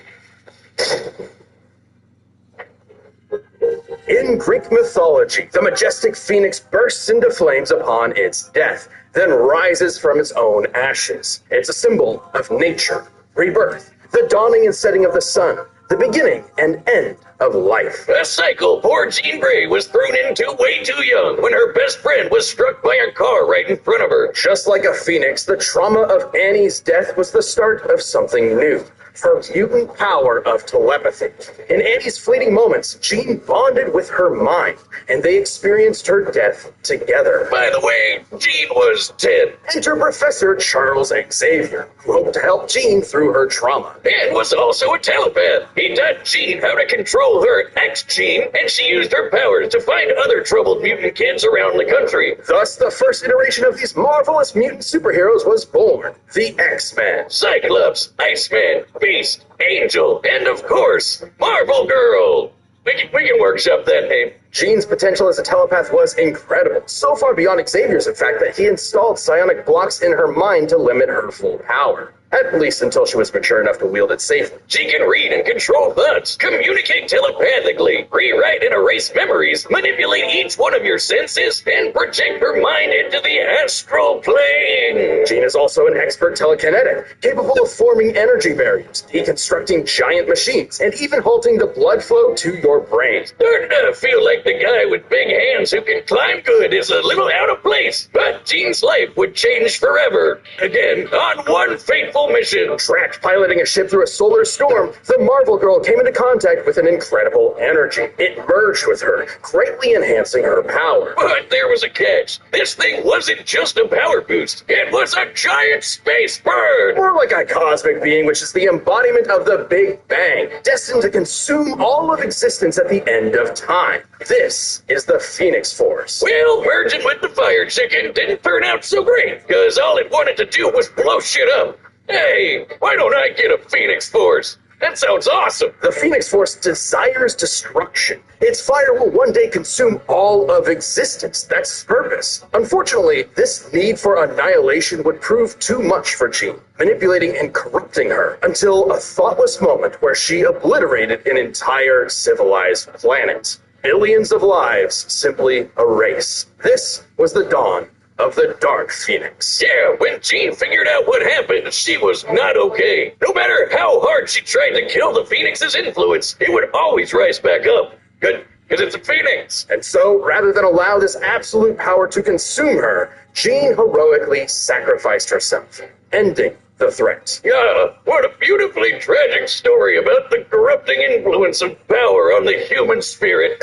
In Greek mythology, the majestic phoenix bursts into flames upon its death, then rises from its own ashes. It's a symbol of nature, rebirth, the dawning and setting of the sun, the beginning and end of life. A cycle poor Jean Grey was thrown into way too young when her best friend was struck by a car right in front of her. Just like a phoenix, the trauma of Annie's death was the start of something new. Her mutant power of telepathy. In Annie's fleeting moments, Jean bonded with her mind, and they experienced her death together. By the way, Jean was dead. Enter Professor Charles Xavier, who hoped to help Jean through her trauma. And was also a telepath. He taught Jean how to control her X-Gene, and she used her powers to find other troubled mutant kids around the country. Thus, the first iteration of these marvelous mutant superheroes was born, the X-Men. Cyclops, Iceman, Beast, Angel, and of course, Marvel Girl. We can workshop that name. Jean's potential as a telepath was incredible, so far beyond Xavier's, in fact, that he installed psionic blocks in her mind to limit her full power. At least until she was mature enough to wield it safely. She can read and control thoughts, communicate telepathically, rewrite and erase memories, manipulate each one of your senses, and project her mind into the astral plane. Jean is also an expert telekinetic, capable of forming energy barriers, deconstructing giant machines, and even halting the blood flow to your brain. Starting to feel like the guy with big hands who can climb good is a little out of place, but Jean's life would change forever. Again, on one fateful mission. Trapped piloting a ship through a solar storm, the Marvel Girl came into contact with an incredible energy. It merged with her, greatly enhancing her power. But there was a catch. This thing wasn't just a power boost. It was a giant space bird. More like a cosmic being, which is the embodiment of the Big Bang, destined to consume all of existence at the end of time. This is the Phoenix Force. Well, merging with the fire chicken didn't turn out so great, because all it wanted to do was blow shit up. Hey, why don't I get a Phoenix Force? That sounds awesome. The Phoenix Force desires destruction. Its fire will one day consume all of existence. That's its purpose. Unfortunately, this need for annihilation would prove too much for Jean, manipulating and corrupting her until a thoughtless moment where she obliterated an entire civilized planet. Billions of lives simply erased. This was the dawn of the Dark Phoenix. Yeah, when Jean figured out what happened, she was not okay. No matter how hard she tried to kill the Phoenix's influence, it would always rise back up. Good, because it's a Phoenix. And so, rather than allow this absolute power to consume her, Jean heroically sacrificed herself, ending the threat. Yeah, what a beautifully tragic story about the corrupting influence of power on the human spirit.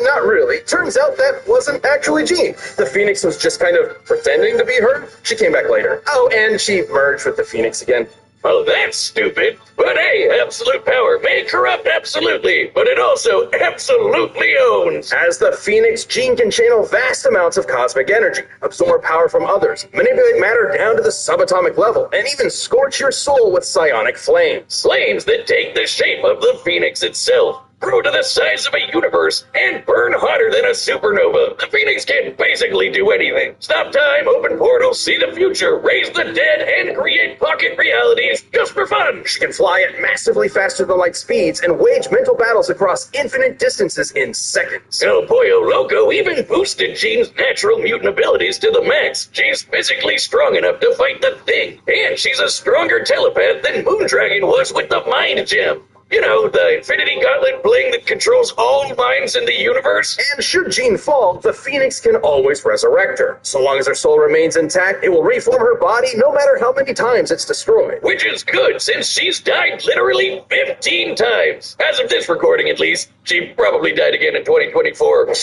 Not really. Turns out that wasn't actually Jean. The Phoenix was just kind of pretending to be her. She came back later. Oh, and she merged with the Phoenix again. Well, that's stupid. But hey, absolute power may corrupt absolutely, but it also absolutely owns. As the Phoenix, Jean can channel vast amounts of cosmic energy, absorb power from others, manipulate matter down to the subatomic level, and even scorch your soul with psionic flames. Flames that take the shape of the Phoenix itself, grow to the size of a universe, and burn hotter than a supernova. The Phoenix can basically do anything. Stop time, open portals, see the future, raise the dead, and create pocket realities just for fun. She can fly at massively faster than light speeds and wage mental battles across infinite distances in seconds. El Pollo Loco even boosted Jean's natural mutant abilities to the max. She's physically strong enough to fight the Thing, and she's a stronger telepath than Moondragon was with the Mind Gem. You know, the Infinity Gauntlet bling that controls all minds in the universe? And should Jean fall, the Phoenix can always resurrect her. So long as her soul remains intact, it will reform her body no matter how many times it's destroyed. Which is good, since she's died literally 15 times. As of this recording, at least. She probably died again in 2024.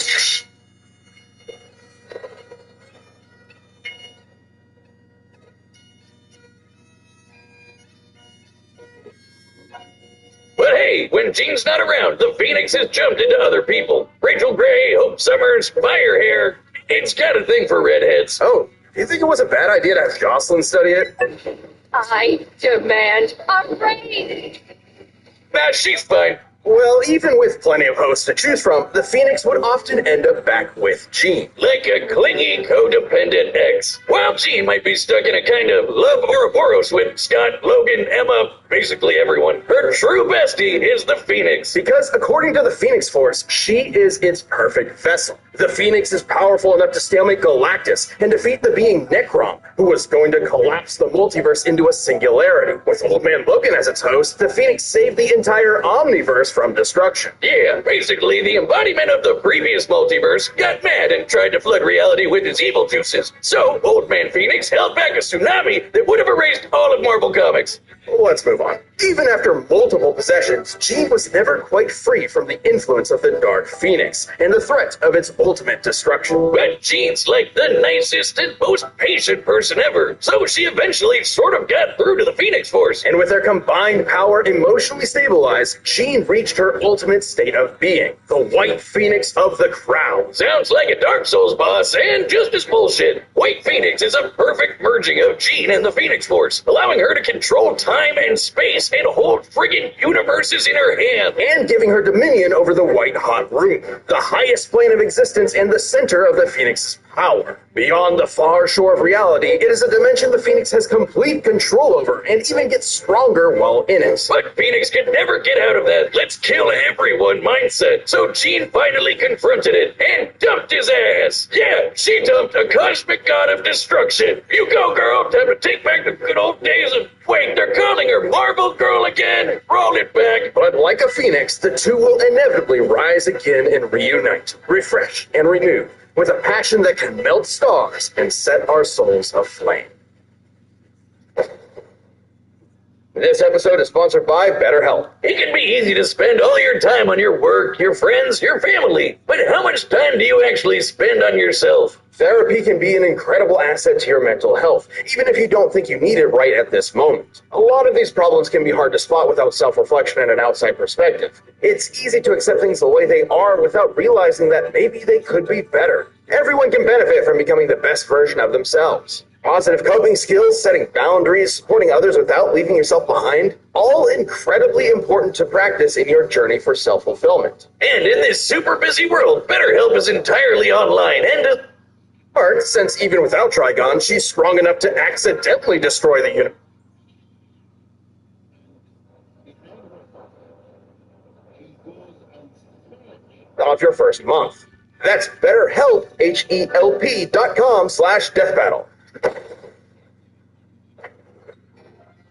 But hey, when Jean's not around, the Phoenix has jumped into other people. Rachel Gray, Hope Summers, Firehair. It's got a thing for redheads. Oh, do you think it was a bad idea to have Jocelyn study it? I demand a raise. Nah, she's fine. Well, even with plenty of hosts to choose from, the Phoenix would often end up back with Jean. Like a clingy, codependent ex. While Jean might be stuck in a kind of love Ouroboros with Scott, Logan, Emma, basically everyone, her true bestie is the Phoenix. Because according to the Phoenix Force, she is its perfect vessel. The Phoenix is powerful enough to stalemate Galactus and defeat the being Necrom, who was going to collapse the multiverse into a singularity. With Old Man Logan as its host, the Phoenix saved the entire Omniverse from destruction. Yeah, basically the embodiment of the previous multiverse got mad and tried to flood reality with his evil juices. So, Old Man Phoenix held back a tsunami that would have erased all of Marvel Comics. Let's move on. Even after multiple possessions, Jean was never quite free from the influence of the Dark Phoenix and the threat of its ultimate destruction. But Jean's like the nicest and most patient person ever, so she eventually sort of got through to the Phoenix Force. And with their combined power emotionally stabilized, Jean reached her ultimate state of being, the White Phoenix of the Crown. Sounds like a Dark Souls boss, and just as bullshit. White Phoenix is a perfect merging of Jean and the Phoenix Force, allowing her to control time and space and hold friggin' universes in her hand. And giving her dominion over the white hot room, the highest plane of existence and the center of the Phoenix's power. Beyond the far shore of reality, it is a dimension the Phoenix has complete control over and even gets stronger while in it. But Phoenix can never get out of that let's kill everyone mindset, so Jean finally confronted it and dumped his ass. Yeah, she dumped a cosmic god of destruction. You go, girl. Time to take back the good old days of... Wait, they're calling her Marvel Girl again? Roll it back. But like a phoenix, the two will inevitably rise again and reunite, refresh, and renew, with a passion that can melt stars and set our souls aflame. This episode is sponsored by BetterHelp. It can be easy to spend all your time on your work, your friends, your family, but how much time do you actually spend on yourself? Therapy can be an incredible asset to your mental health, even if you don't think you need it right at this moment. A lot of these problems can be hard to spot without self-reflection and an outside perspective. It's easy to accept things the way they are without realizing that maybe they could be better. Everyone can benefit from becoming the best version of themselves. Positive coping skills, setting boundaries, supporting others without leaving yourself behind, all incredibly important to practice in your journey for self-fulfillment. And in this super busy world, BetterHelp is entirely online and... since even without Trigon, she's strong enough to accidentally destroy the universe. Off your first month. That's BetterHelp, HELP.com/deathbattle.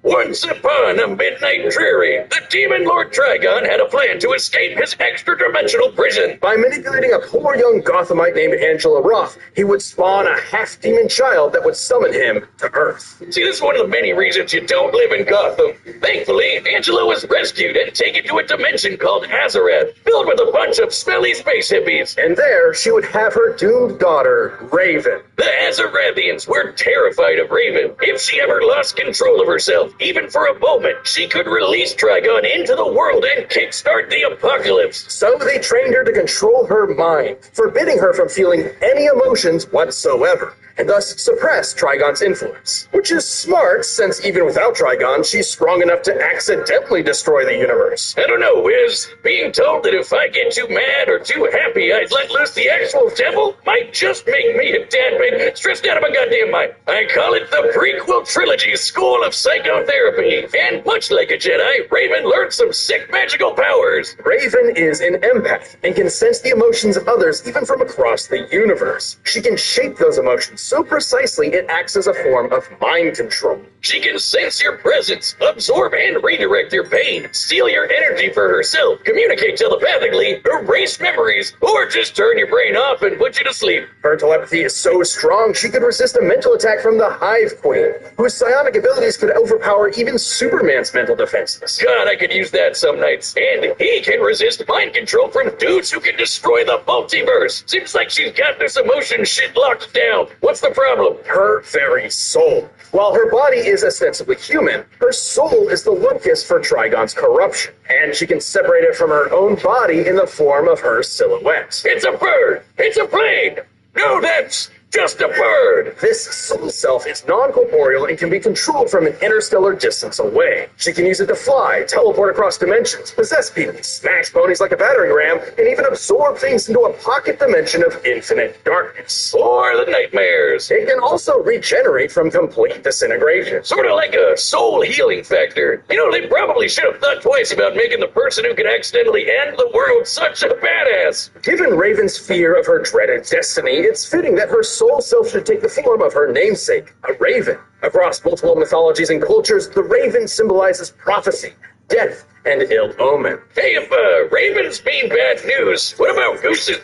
Once upon a midnight dreary, the demon Lord Trigon had a plan to escape his extra-dimensional prison. By manipulating a poor young Gothamite named Angela Roth, he would spawn a half-demon child that would summon him to Earth. See, this is one of the many reasons you don't live in Gotham. Thankfully, Angela was rescued and taken to a dimension called Azarath, filled with a bunch of smelly space hippies. And there, she would have her doomed daughter, Raven. The Azarathians were terrified of Raven. If she ever lost control of herself, even for a moment, she could release Trigon into the world and kickstart the apocalypse. So they trained her to control her mind, forbidding her from feeling any emotions whatsoever, and thus suppress Trigon's influence. Which is smart, since even without Trigon, she's strong enough to accidentally destroy the universe. I don't know, Wiz. Being told that if I get too mad or too happy I'd let loose the actual devil might just make me a tad bit stressed out of my goddamn mind. I call it the prequel trilogy School of Psychotherapy. And much like a Jedi, Raven learned some sick magical powers. Raven is an empath and can sense the emotions of others even from across the universe. She can shape those emotions so precisely it acts as a form of mind control. She can sense your presence, absorb and redirect your pain, steal your energy for herself, communicate telepathically, erase memories, or just turn your brain off and put you to sleep. Her telepathy is so strong she could resist a mental attack from the Hive Queen, whose psionic abilities could overpower even Superman's mental defenses. God, I could use that some nights. And he can resist mind control from dudes who can destroy the multiverse. Seems like she's got this emotion shit locked down. What's the problem? Her very soul. While her body is ostensibly human, her soul is the locus for Trigon's corruption, and she can separate it from her own body in the form of her silhouette. It's a bird! It's a plane! No, that's just a bird! This soul self is non-corporeal and can be controlled from an interstellar distance away. She can use it to fly, teleport across dimensions, possess people, smash ponies like a battering ram, and even absorb things into a pocket dimension of infinite darkness. Or the nightmares. It can also regenerate from complete disintegration. Sort of like a soul healing factor. You know, they probably should have thought twice about making the person who can accidentally end the world such a badass. Given Raven's fear of her dreaded destiny, it's fitting that her soul self should take the form of her namesake, a raven. Across multiple mythologies and cultures, the raven symbolizes prophecy, death, and ill omen. Hey, if ravens mean bad news, what about gooses?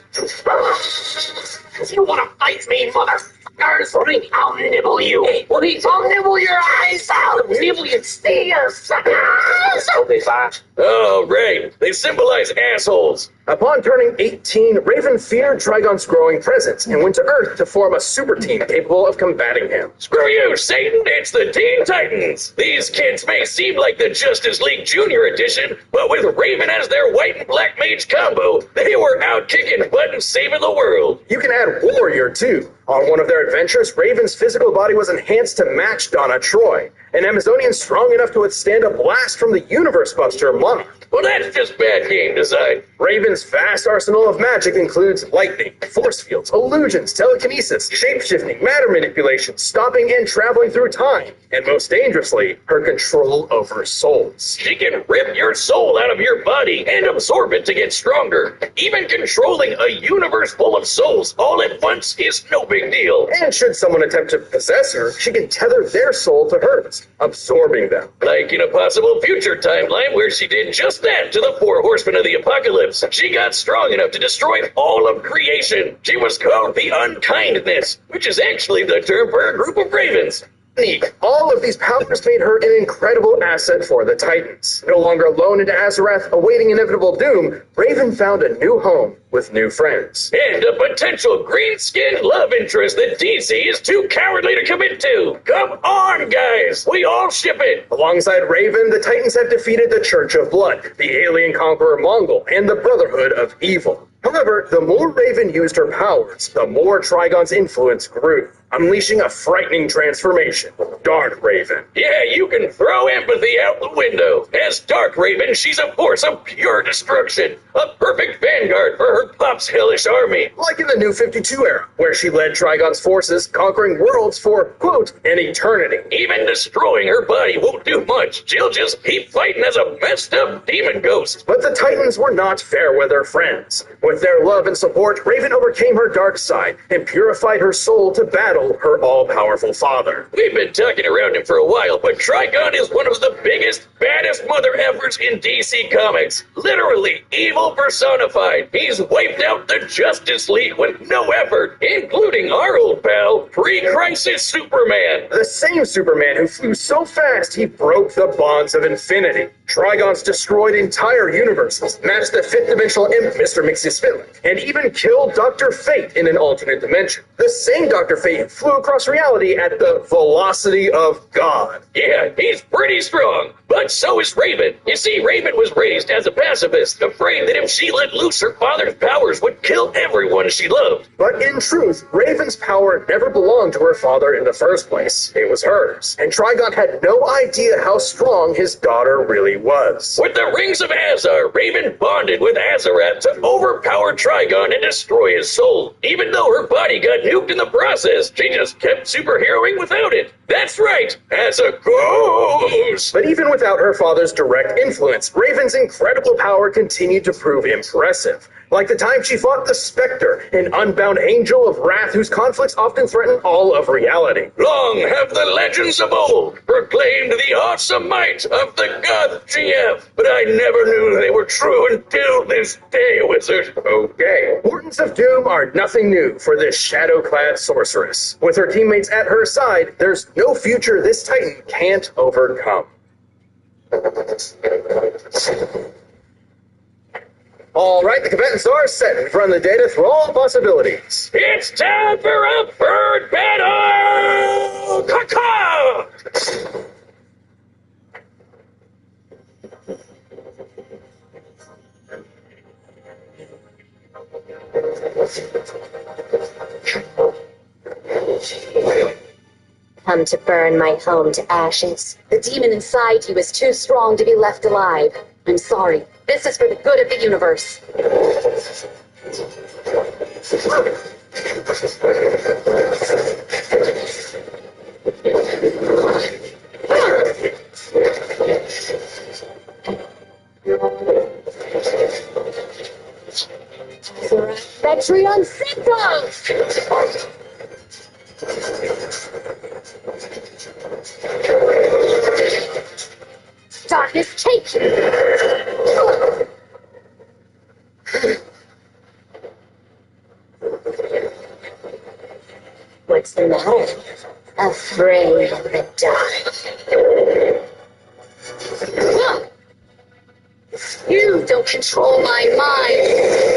You want to fight me, motherfuckers? I'll nibble you. Hey, please, I'll nibble your eyes out. Nibble your stairs. Oh, right. They symbolize assholes. Upon turning 18, Raven feared Trigon's growing presence and went to Earth to form a super team capable of combating him. Screw you, Satan! It's the Teen Titans! These kids may seem like the Justice League Junior Edition, but with Raven as their white and black mage combo, they were out kicking butt and saving the world. You can add Warrior, too. On one of their adventures, Raven's physical body was enhanced to match Donna Troy, an Amazonian strong enough to withstand a blast from the Universe Buster Monarch. Well, that's just bad game design. Raven's vast arsenal of magic includes lightning, force fields, illusions, telekinesis, shapeshifting, matter manipulation, stopping and traveling through time, and most dangerously, her control over souls. She can rip your soul out of your body and absorb it to get stronger. Even controlling a universe full of souls all at once is no big deal. And should someone attempt to possess her, she can tether their soul to hers, absorbing them. Like in a possible future timeline where she did just that to the 4 horsemen of the apocalypse. She got strong enough to destroy all of creation. She was called the Unkindness, which is actually the term for a group of ravens. All of these powers made her an incredible asset for the Titans. No longer alone in Azarath, awaiting inevitable doom, Raven found a new home with new friends. And a potential green-skinned love interest that DC is too cowardly to commit to. Come on, guys! We all ship it! Alongside Raven, the Titans have defeated the Church of Blood, the alien conqueror Mongol, and the Brotherhood of Evil. However, the more Raven used her powers, the more Trigon's influence grew, unleashing a frightening transformation. Dark Raven. Yeah, you can throw empathy out the window. As Dark Raven, she's a force of pure destruction. A perfect vanguard for her pop's hellish army. Like in the New 52 era, where she led Trigon's forces, conquering worlds for, quote, an eternity. Even destroying her body won't do much. She'll just keep fighting as a messed up demon ghost. But the Titans were not fair with their friends. With their love and support, Raven overcame her dark side and purified her soul to battle her all-powerful father. We've been talking around him for a while, but Trigon is one of the biggest, baddest mother effers in DC Comics. Literally, evil personified. He's wiped out the Justice League with no effort, including our old pal, pre-crisis Superman. The same Superman who flew so fast he broke the bonds of infinity. Trigon's destroyed entire universes, matched the fifth-dimensional imp Mr. Xxxfux, and even killed Dr. Fate in an alternate dimension. The same Dr. Fate who flew across reality at the velocity of God. Yeah, he's pretty strong, but so is Raven. You see, Raven was raised as a pacifist, afraid that if she let loose her father's powers would kill everyone she loved. But in truth, Raven's power never belonged to her father in the first place. It was hers, and Trigon had no idea how strong his daughter really was. With the Rings of Azar, Raven bonded with Azarath to overpower Trigon and destroy his soul. Even though her body got nuked in the process, she just kept superheroing without it. That's right, as a ghost! But even without her father's direct influence, Raven's incredible power continued to prove impressive. Like the time she fought the Spectre, an unbound angel of wrath whose conflicts often threaten all of reality. Long have the legends of old proclaimed the awesome might of the God GF, but I never knew they were true until this day, Wizard. Okay. Portents of Doom are nothing new for this shadow-clad sorceress. With her teammates at her side, there's no future this Titan can't overcome. All right, the combatants are set in front of the data through all possibilities. It's time for a bird battle! Caw-caw! Come to burn my home to ashes. The demon inside you is too strong to be left alive. I'm sorry. This is for the good of the universe. Patreon Sicko! Darkness, take you! What's the matter? Afraid of the dark. You don't control my mind.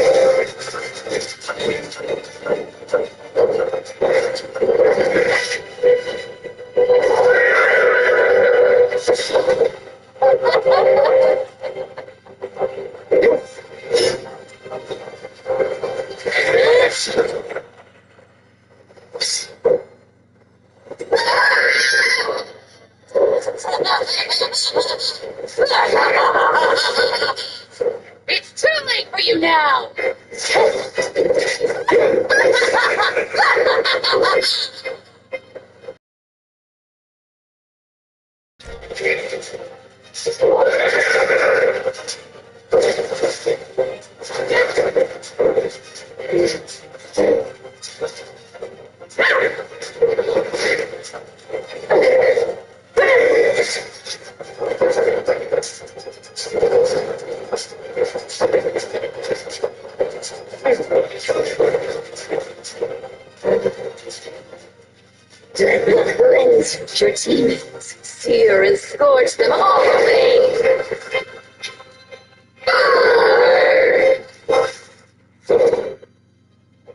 Cleanse your teeth, sear and scorch them all away.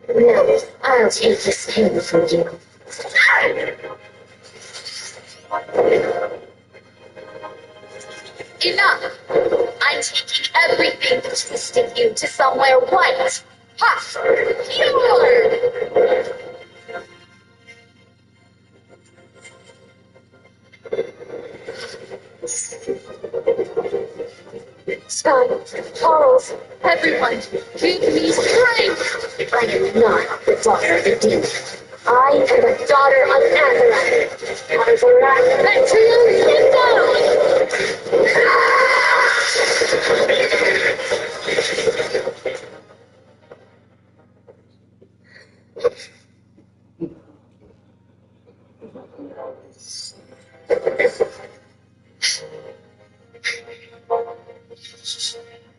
Now, I'll take this pain from you. Enough! I'm taking everything that twisted you to somewhere white, hot, pure! Scott, Charles, everyone, give me strength! I am not the daughter of the demon. I am the daughter of Azeroth. Azeroth, until you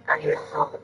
I'm home.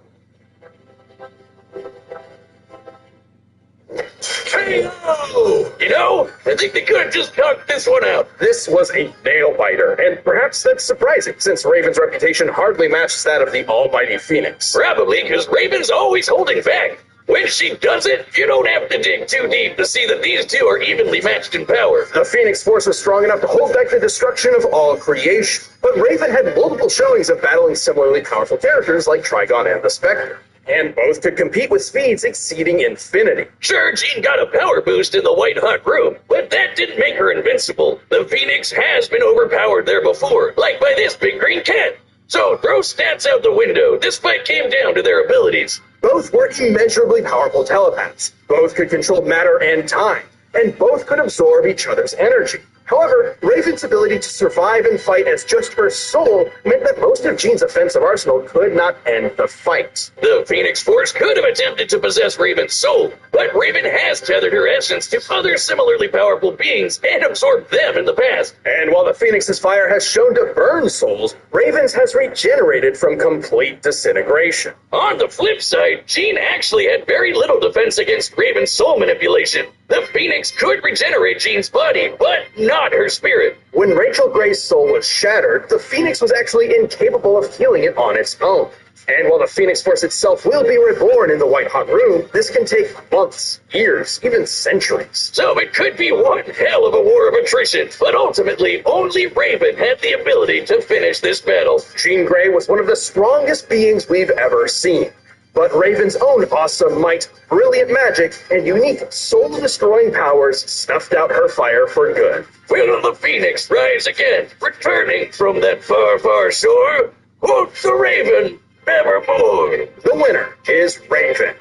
KO! You know, I think they could have just knocked this one out. This was a nail-biter, and perhaps that's surprising, since Raven's reputation hardly matches that of the almighty Phoenix. Probably because Raven's always holding back. When she does it, you don't have to dig too deep to see that these two are evenly matched in power. The Phoenix Force was strong enough to hold back the destruction of all creation, but Raven had multiple showings of battling similarly powerful characters like Trigon and the Spectre. And both could compete with speeds exceeding infinity. Sure, Jean got a power boost in the White Hot Room, but that didn't make her invincible. The Phoenix has been overpowered there before, like by this big green cat. So throw stats out the window. This fight came down to their abilities. Both were immeasurably powerful telepaths. Both could control matter and time, and both could absorb each other's energy. However, Raven's ability to survive and fight as just her soul meant that most of Jean's offensive arsenal could not end the fight. The Phoenix Force could have attempted to possess Raven's soul, but Raven has tethered her essence to other similarly powerful beings and absorbed them in the past. And while the Phoenix's fire has shown to burn souls, Raven's has regenerated from complete disintegration. On the flip side, Jean actually had very little defense against Raven's soul manipulation. The Phoenix could regenerate Jean's body, but not her spirit. When Rachel Gray's soul was shattered, the Phoenix was actually incapable of healing it on its own. And while the Phoenix Force itself will be reborn in the White Hot Room, this can take months, years, even centuries. So it could be one hell of a war of attrition, but ultimately only Raven had the ability to finish this battle. Jean Grey was one of the strongest beings we've ever seen. But Raven's own awesome might, brilliant magic, and unique soul-destroying powers snuffed out her fire for good. Will the Phoenix rise again, returning from that far, far shore? Quote the Raven, nevermore. The winner is Raven.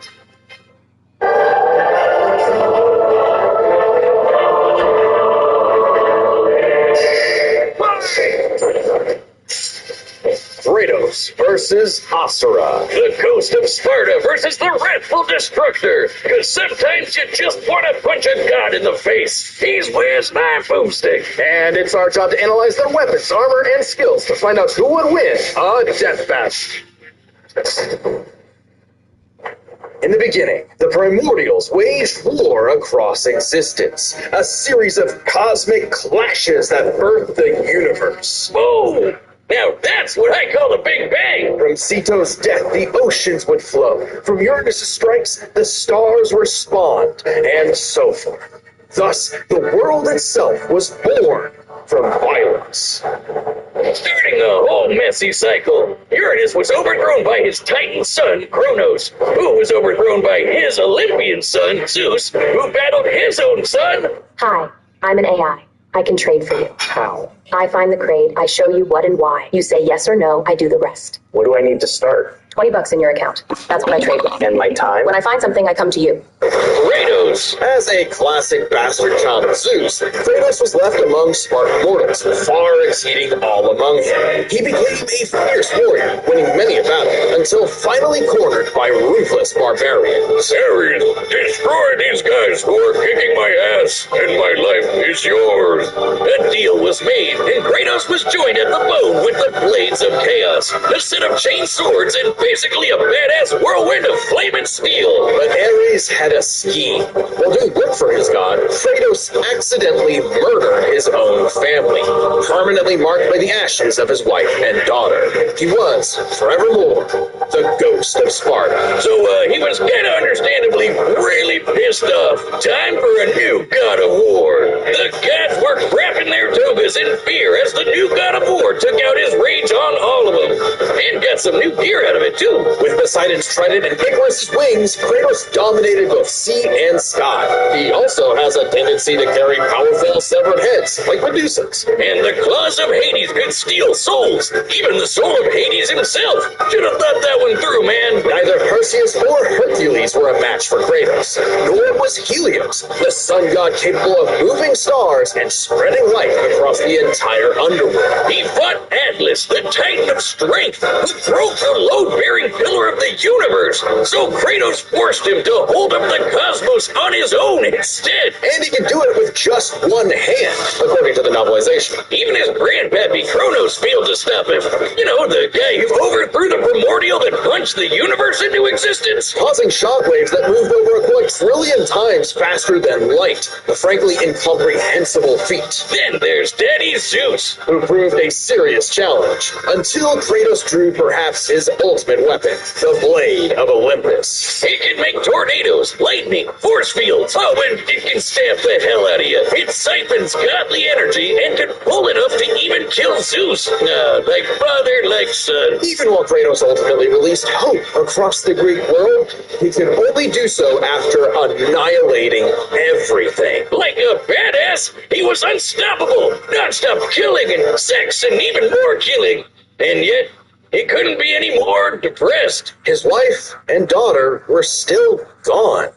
Kratos versus Asura. The Ghost of Sparta versus the Wrathful Destructor. Because sometimes you just want to punch a god in the face. He's where's my boomstick? And it's our job to analyze their weapons, armor, and skills to find out who would win a death battle. In the beginning, the Primordials waged war across existence, a series of cosmic clashes that birthed the universe. Boom! Now that's what I call a Big Bang! From Ceto's death, the oceans would flow. From Uranus' strikes, the stars were spawned, and so forth. Thus, the world itself was born from violence. Starting the whole messy cycle, Uranus was overthrown by his Titan son, Kronos, who was overthrown by his Olympian son, Zeus, who battled his own son. Hi, I'm an AI. I can trade for you. How? I find the crate, I show you what and why. You say yes or no, I do the rest. What do I need to start? $20 in your account. That's what I trade with. And my time? When I find something, I come to you. Kratos! As a classic bastard child of Zeus, Kratos was left among Spartan mortals, far exceeding all among them. He became a fierce warrior, winning many a battle, until finally cornered by ruthless barbarians. Ares, destroy these guys who are kicking my ass, and my life is yours. A deal was made, and Kratos was joined at the bone with the Blades of Chaos, a set of chain swords, and basically a badass whirlwind of flame and steel. But Ares had a scheme. While doing work for his god, Kratos accidentally murdered his own family, permanently marked by the ashes of his wife and daughter. He was, forevermore, the ghost of Sparta. So, he was kinda understandably really pissed off. Time for a new god of war. The gods were crapping their togas in fear as the new god of war took out his rage on all of them. And got some new gear out of it, too. With Poseidon's trident and Icarus' wings, Kratos dominated both sea and sky. He also has a tendency to carry powerful severed heads, like Medusa's. And the claws of Hades could steal souls, even the soul of Hades himself. Should have thought that one through, man. Neither Perseus or Hercules were a match for Kratos, nor was Helios, the sun god capable of moving stars and spreading light across the entire underworld. He fought Atlas, the titan of strength, who broke the load-bearing pillar of the universe. So Kratos forced him to hold up the cosmos on his own instead. And he could do it with just one hand, according to the novelization. Even his grandpappy Kronos failed to stop him. You know, the guy who overthrew the primordial that punched the universe into existence. Causing shockwaves that moved over a quadrillion times faster than light. A frankly incomprehensible feat. Then there's Daddy Zeus, who proved a serious challenge, until Kratos drew perhaps his ultimate weapon, the Blade of Olympus. It can make tornadoes, lightning, force fields. Oh, and it can stamp the hell out of you. It siphons godly energy and can pull enough to even kill Zeus. Like father, like son. Even while Kratos ultimately released hope across the Greek world, he could only do so after annihilating everything. Like a badass, he was unstoppable. Non-stop killing and sex and even more killing. And yet, he couldn't be any more depressed. His wife and daughter were still gone.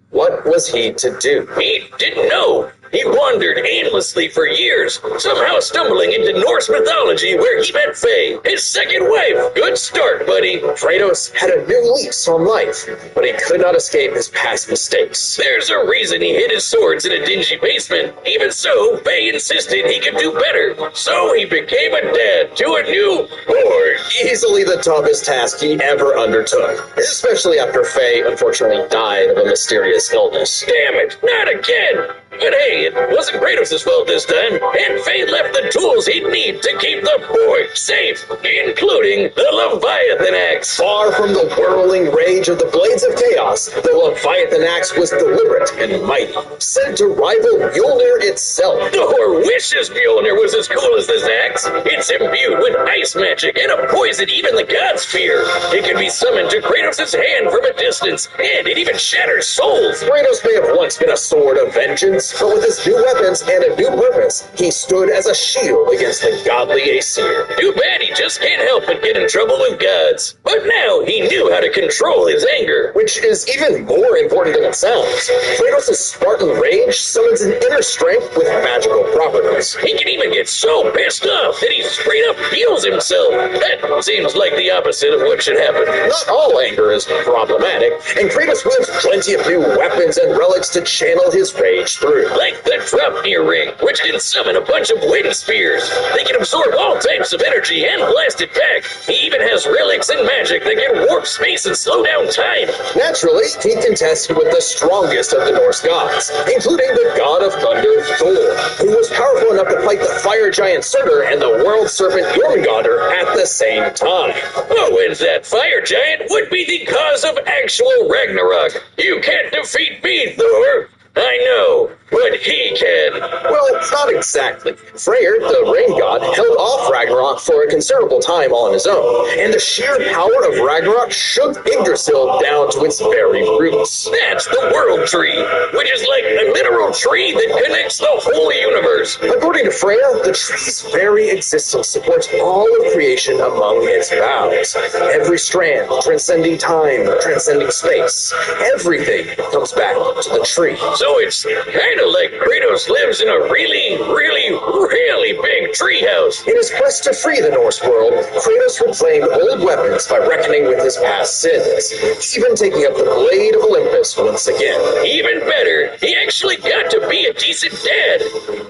What was he to do? He didn't know. He wandered aimlessly for years, somehow stumbling into Norse mythology where he met Faye, his second wife. Good start, buddy. Kratos had a new lease on life, but he could not escape his past mistakes. There's a reason he hid his swords in a dingy basement. Even so, Faye insisted he could do better. So he became a dad to a new boy. Easily the toughest task he ever undertook, especially after Faye unfortunately died of a mysterious illness. Damn it, not again! But hey, it wasn't Kratos' fault this time, and Faye left the tools he'd need to keep the boy safe, including the Leviathan Axe. Far from the whirling rage of the Blades of Chaos, the Leviathan Axe was deliberate and mighty, said to rival Mjolnir itself. Thor wishes Mjolnir was as cool as this axe. It's imbued with ice magic and a poison even the gods fear. It can be summoned to Kratos' hand from a distance, and it even shatters souls. Kratos may have once been a sword of vengeance, but with his new weapons and a new purpose, he stood as a shield against the godly Aesir. Too bad he just can't help but get in trouble with gods. But now he knew how to control his anger. Which is even more important than it sounds. Kratos' Spartan rage summons an inner strength with magical properties. He can even get so pissed off that he straight up heals himself. That seems like the opposite of what should happen. Not all anger is problematic, and Kratos wields plenty of new weapons and relics to channel his rage through. Like the Draupnir ring, which can summon a bunch of wind spears. They can absorb all types of energy and blast it back. He even has relics and magic that can warp space and slow down time. Naturally, he contested with the strongest of the Norse gods, including the god of thunder, Thor, who was powerful enough to fight the fire giant Surtur and the world serpent Jormungandr at the same time. Oh, and that fire giant would be the cause of actual Ragnarok. You can't defeat me, Thor. I know, but he can. Well, not exactly. Freyr, the rain god, held off Ragnarok Ragnarok for a considerable time all on his own, and the sheer power of Ragnarok shook Yggdrasil down to its very roots. That's the world tree, which is like a literal tree that connects the whole universe. According to Freya, the tree's very existence supports all of creation among its boughs. Every strand, transcending time, transcending space, everything comes back to the tree. So it's kind of like Kratos lives in a really, really, really big treehouse. In his quest to free the Norse world, Kratos reclaimed old weapons by reckoning with his past sins, even taking up the blade of Olympus once again. Even better, he actually got to be a decent dad.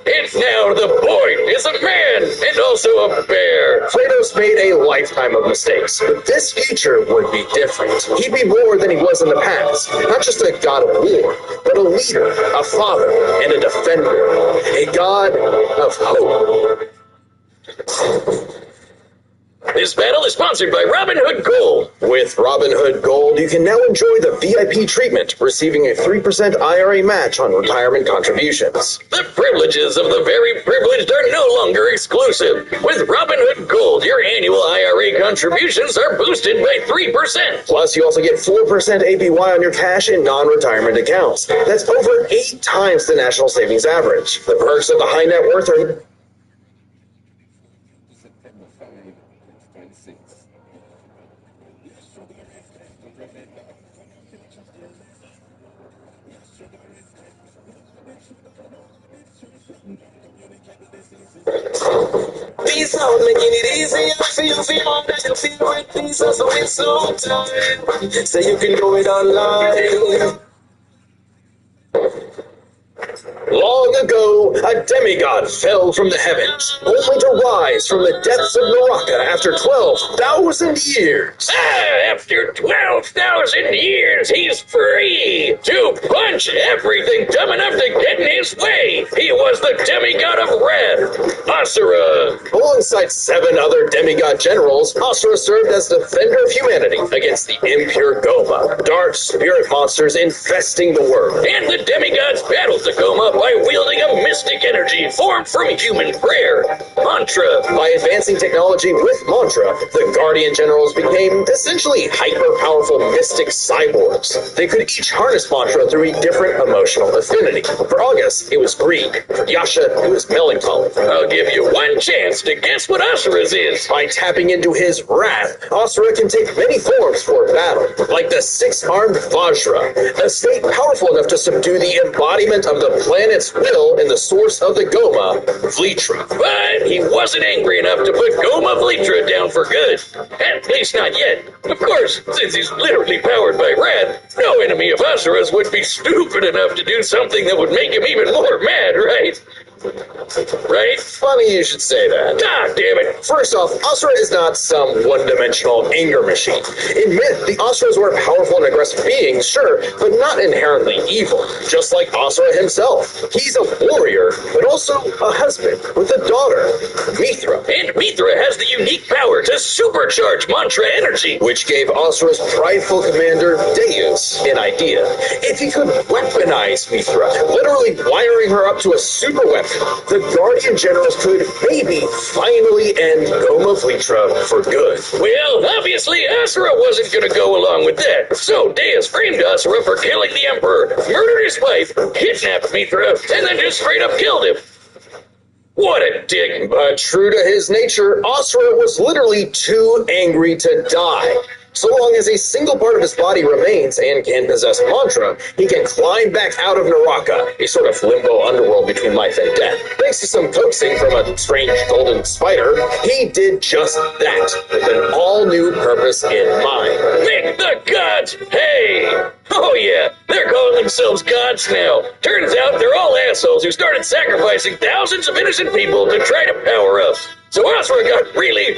And now the boy is a man and also a bear. Kratos made a lifetime of mistakes, but this future would be different. He'd be more than he was in the past. Not just a god of war, but a leader, a father, and a defender. A god of hope. This battle is sponsored by Robin Hood Gold. With Robin Hood Gold, you can now enjoy the VIP treatment, receiving a 3% IRA match on retirement contributions. The privileges of the very privileged are no longer exclusive. With Robin Hood Gold, your annual IRA contributions are boosted by 3%. Plus, you also get 4% APY on your cash in non-retirement accounts. That's over 8 times the national savings average. The perks of the high net worth are... Peace out, making it easy. I feel all that you feel with peace. So it's so time. So you can do it online. Long ago, a demigod fell from the heavens, only to rise from the depths of Naraka after 12,000 years. After 12,000 years, he's free to punch everything dumb enough to get in his way. He was the demigod of wrath, Asura. Alongside 7 other demigod generals, Asura served as defender of humanity against the impure Goma, dark spirit monsters infesting the world. And the demigods battled the Goma by wielding a mystic energy formed from human prayer, mantra. By advancing technology with mantra, the Guardian Generals became essentially hyper-powerful mystic cyborgs. They could each harness mantra through a different emotional affinity. For August, it was greed. For Yasha, it was melancholy. I'll give you one chance to guess what Asura's is. By tapping into his wrath, Asura can take many forms for battle, like the 6-armed Vajra, a state powerful enough to subdue the embodiment of the planet's will in the source of the Goma, Vlitra. But he wasn't angry enough to put Goma Vlitra down for good. At least not yet. Of course, since he's literally powered by wrath, no enemy of Asura's would be stupid enough to do something that would make him even more mad, right? Right? Funny you should say that. Ah, damn it. First off, Asura is not some one-dimensional anger machine. In myth, the Asuras were powerful and aggressive beings, sure, but not inherently evil, just like Asura himself. He's a warrior, but also a husband with a daughter, Mithra. And Mithra has the unique power to supercharge mantra energy, which gave Asura's prideful commander, Deus, an idea. If he could weaponize Mithra, literally wiring her up to a super weapon, the Guardian Generals could maybe finally end Goma Vlitra for good. Well, obviously Asura wasn't going to go along with that, so Deus framed Asura for killing the Emperor, murdered his wife, kidnapped Mithra, and then just straight up killed him. What a dick. But true to his nature, Asura was literally too angry to die. So long as a single part of his body remains and can possess mantra, he can climb back out of Naraka, a sort of limbo underworld between life and death. Thanks to some coaxing from a strange golden spider, he did just that, with an all-new purpose in mind. Make the gods pay! Oh yeah, they're calling themselves gods now. Turns out they're all assholes who started sacrificing thousands of innocent people to try to power up. So Asura got really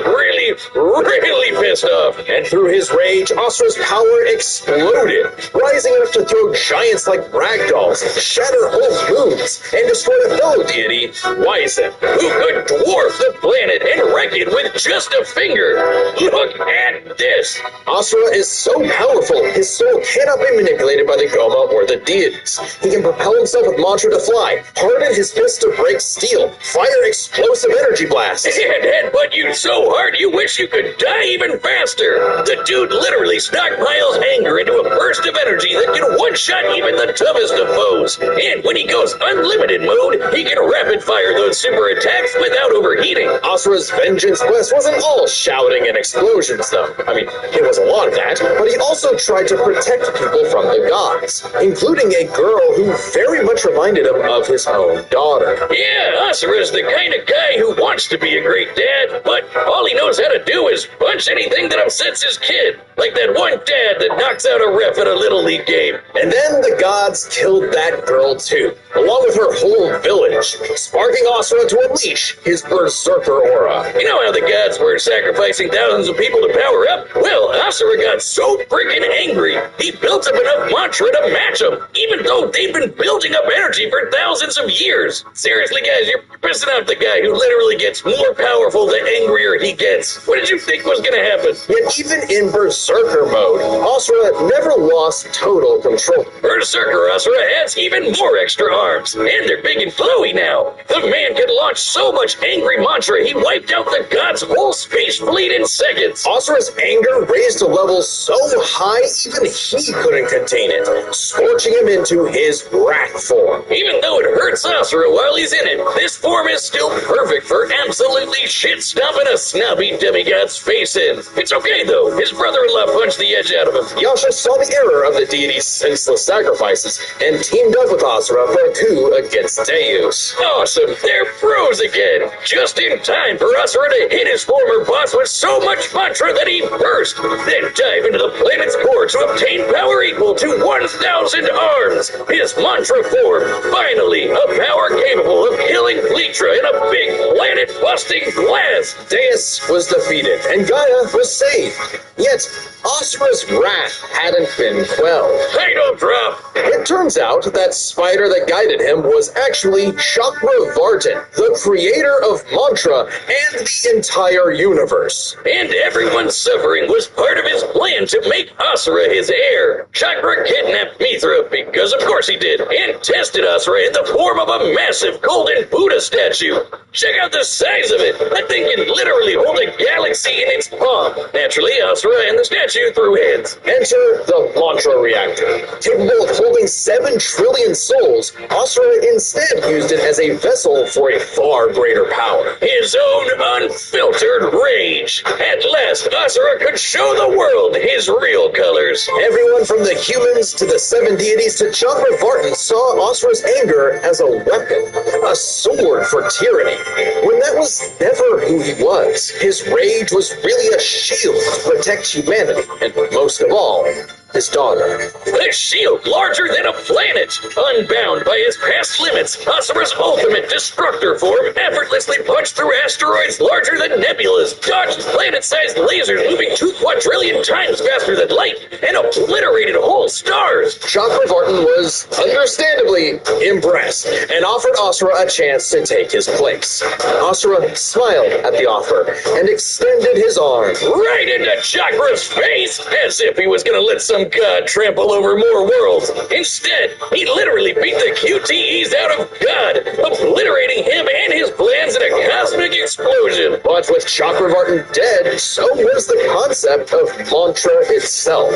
pissed off. And through his rage, Asura's power exploded, rising enough to throw giants like ragdolls, shatter whole moons, and destroy a fellow deity, Wyzen, who could dwarf the planet and wreck it with just a finger. Look at this. Asura is so powerful, his soul cannot be manipulated by the Goma or the deities. He can propel himself with mantra to fly, harden his fist to break steel, fire explosive energy blasts, and headbutt you so hard you wish you could die even faster. The dude literally stockpiles anger into a burst of energy that can one-shot even the toughest of foes. And when he goes unlimited mode, he can rapid-fire those super attacks without overheating. Asura's vengeance quest wasn't all shouting and explosions, though. I mean, it was a lot of that, but he also tried to protect people from the gods, including a girl who very much reminded him of his own daughter. Yeah, Asura's the kind of guy who wants to be a great dad, but all he knows how to do is punch anything that upsets his kid. Like that one dad that knocks out a ref at a Little League game. And then the gods killed that girl too, along with her whole village, sparking Asura to unleash his berserker aura. You know how the gods were sacrificing thousands of people to power up? Well, Asura got so freaking angry, he built up enough mantra to match them, even though they've been building up energy for thousands of years. Seriously, guys, you're pissing out the guy who literally gets more powerful the angrier he gets. What did you think was gonna happen? Yet even in berserker mode, Asura never lost total control. Berserker Asura has even more extra arms, and they're big and flowy now. The man could launch so much angry mantra he wiped out the god's whole space fleet in seconds. Asura's anger raised to levels so high even he couldn't contain it, scorching him into his wrath form. Even though it hurts Asura while he's in it, this form is still perfect for absolutely shit-stomping a snobby demigod's face in. It's okay though, his brother-in-law punched the edge out of him. Yasha saw the error of the deity's senseless sacrifices and teamed up with Asura for a coup against Deus. Awesome, they're pros again. Just in time for Asura to hit his former boss with so much mantra that he burst, then dive into the planet's core to obtain power equal to 1,000 arms. His mantra form, finally, a power capable of killing Pletra in a big planet-busting blast. Deus was defeated, and Gaia was saved. Yet, Asura's wrath hadn't been quelled. Hey, don't drop! It turns out that spider that guided him was actually Xxxfux, the creator of mantra and the entire universe. And everyone's suffering was part of his plan to make Asura his heir. Chakra kidnapped Mithra, because of course he did, and tested Asura in the form of a massive golden Buddha statue. Check out the size of it. That thing can literally hold a galaxy in its palm. Naturally, Asura and the statue threw heads. Enter the mantra reactor. Capable of holding 7 trillion souls, Asura instead used it as a vessel for a far greater power. His own unfiltered rage. At last, Asura could show the world his real colors. Everyone from the humans to the 7 deities to Xxxfux saw Asura's anger as a weapon, a sword for tyranny, when that was never who he was. His rage was really a shield to protect humanity, and most of all, his daughter. A shield larger than a planet! Unbound by his past limits, Asura's ultimate destructor form effortlessly punched through asteroids larger than nebulas, dodged planet-sized lasers moving 2 quadrillion times faster than light, and obliterated whole stars! Xxxfux was understandably impressed and offered Asura a chance to take his place. Asura smiled at the offer and extended his arm. Right into Chakra's face! As if he was gonna let some god trample over more worlds. Instead, he literally beat the QTEs out of God, obliterating him and his plans in a cosmic explosion. But with Xxxfux dead, so was the concept of mantra itself.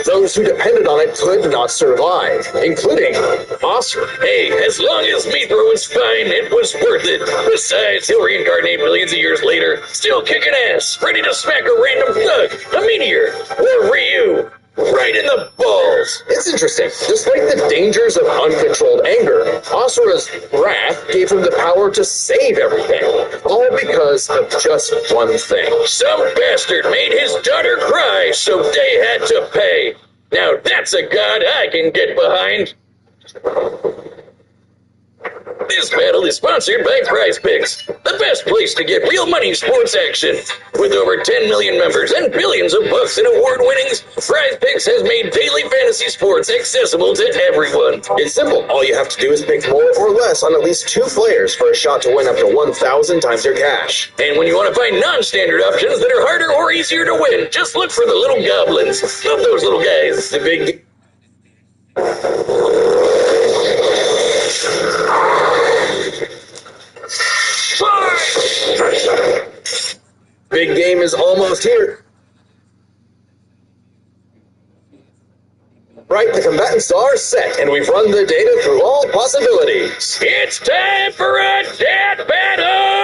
Those who depended on it could not survive, including Asura. Hey, as long as Mithra was fine, it was worth it. Besides, he'll reincarnate millions of years later, still kicking ass, ready to smack a random thug, a meteor, or Ryu. Right in the balls! It's interesting. Despite the dangers of uncontrolled anger, Asura's wrath gave him the power to save everything. All because of just one thing. Some bastard made his daughter cry, so they had to pay. Now that's a god I can get behind. This battle is sponsored by PrizePicks, the best place to get real money sports action. With over 10 million members and billions of bucks in award winnings, PrizePicks has made daily fantasy sports accessible to everyone. It's simple. All you have to do is pick more or less on at least 2 players for a shot to win up to 1,000 times your cash. And when you want to find non-standard options that are harder or easier to win, just look for the little goblins. Love those little guys. The big... almost here. Right, the combatants are set, and we've run the data through all possibilities. It's time for a death battle!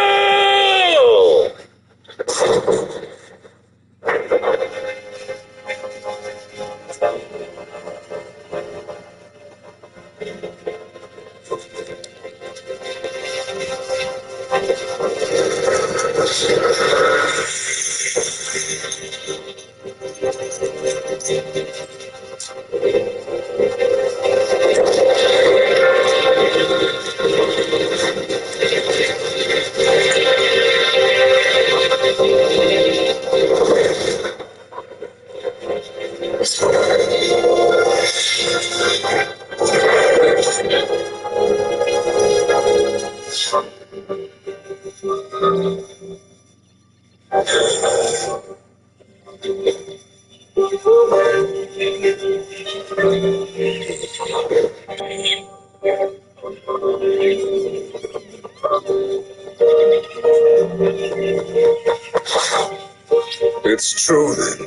It's true then.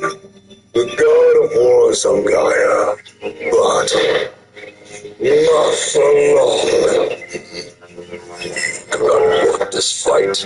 The god of war is on Gaia, but not for long. Cannot win this fight.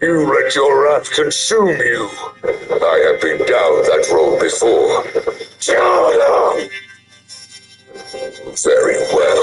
You let your wrath consume you. I have been down that road before. Jonah! Very well.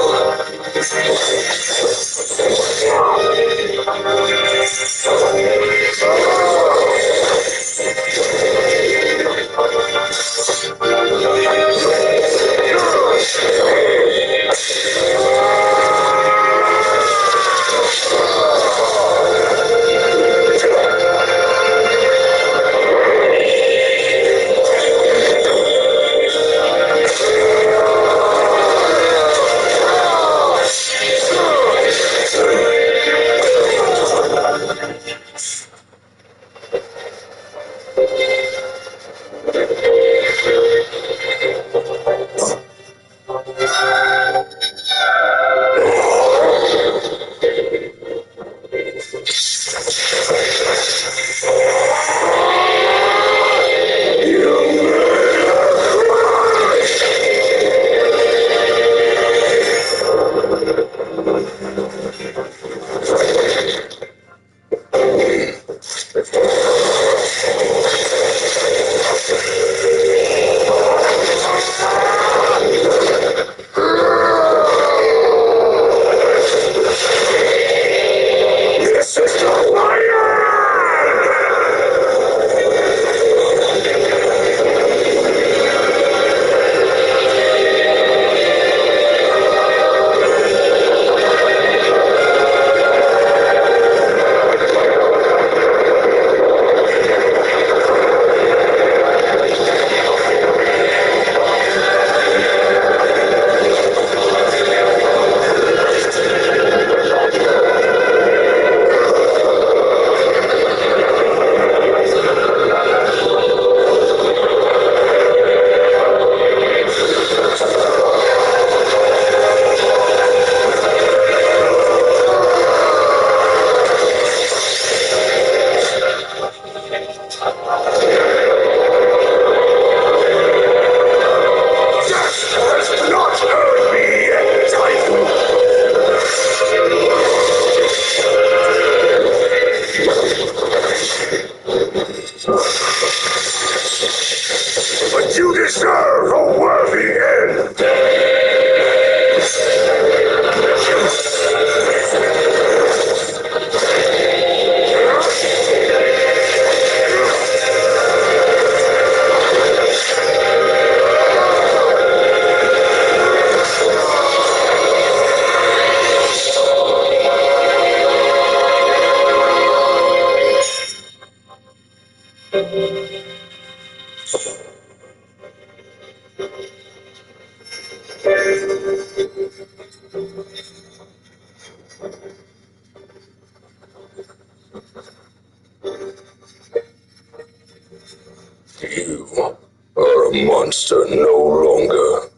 monster no longer.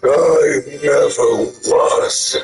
I never was.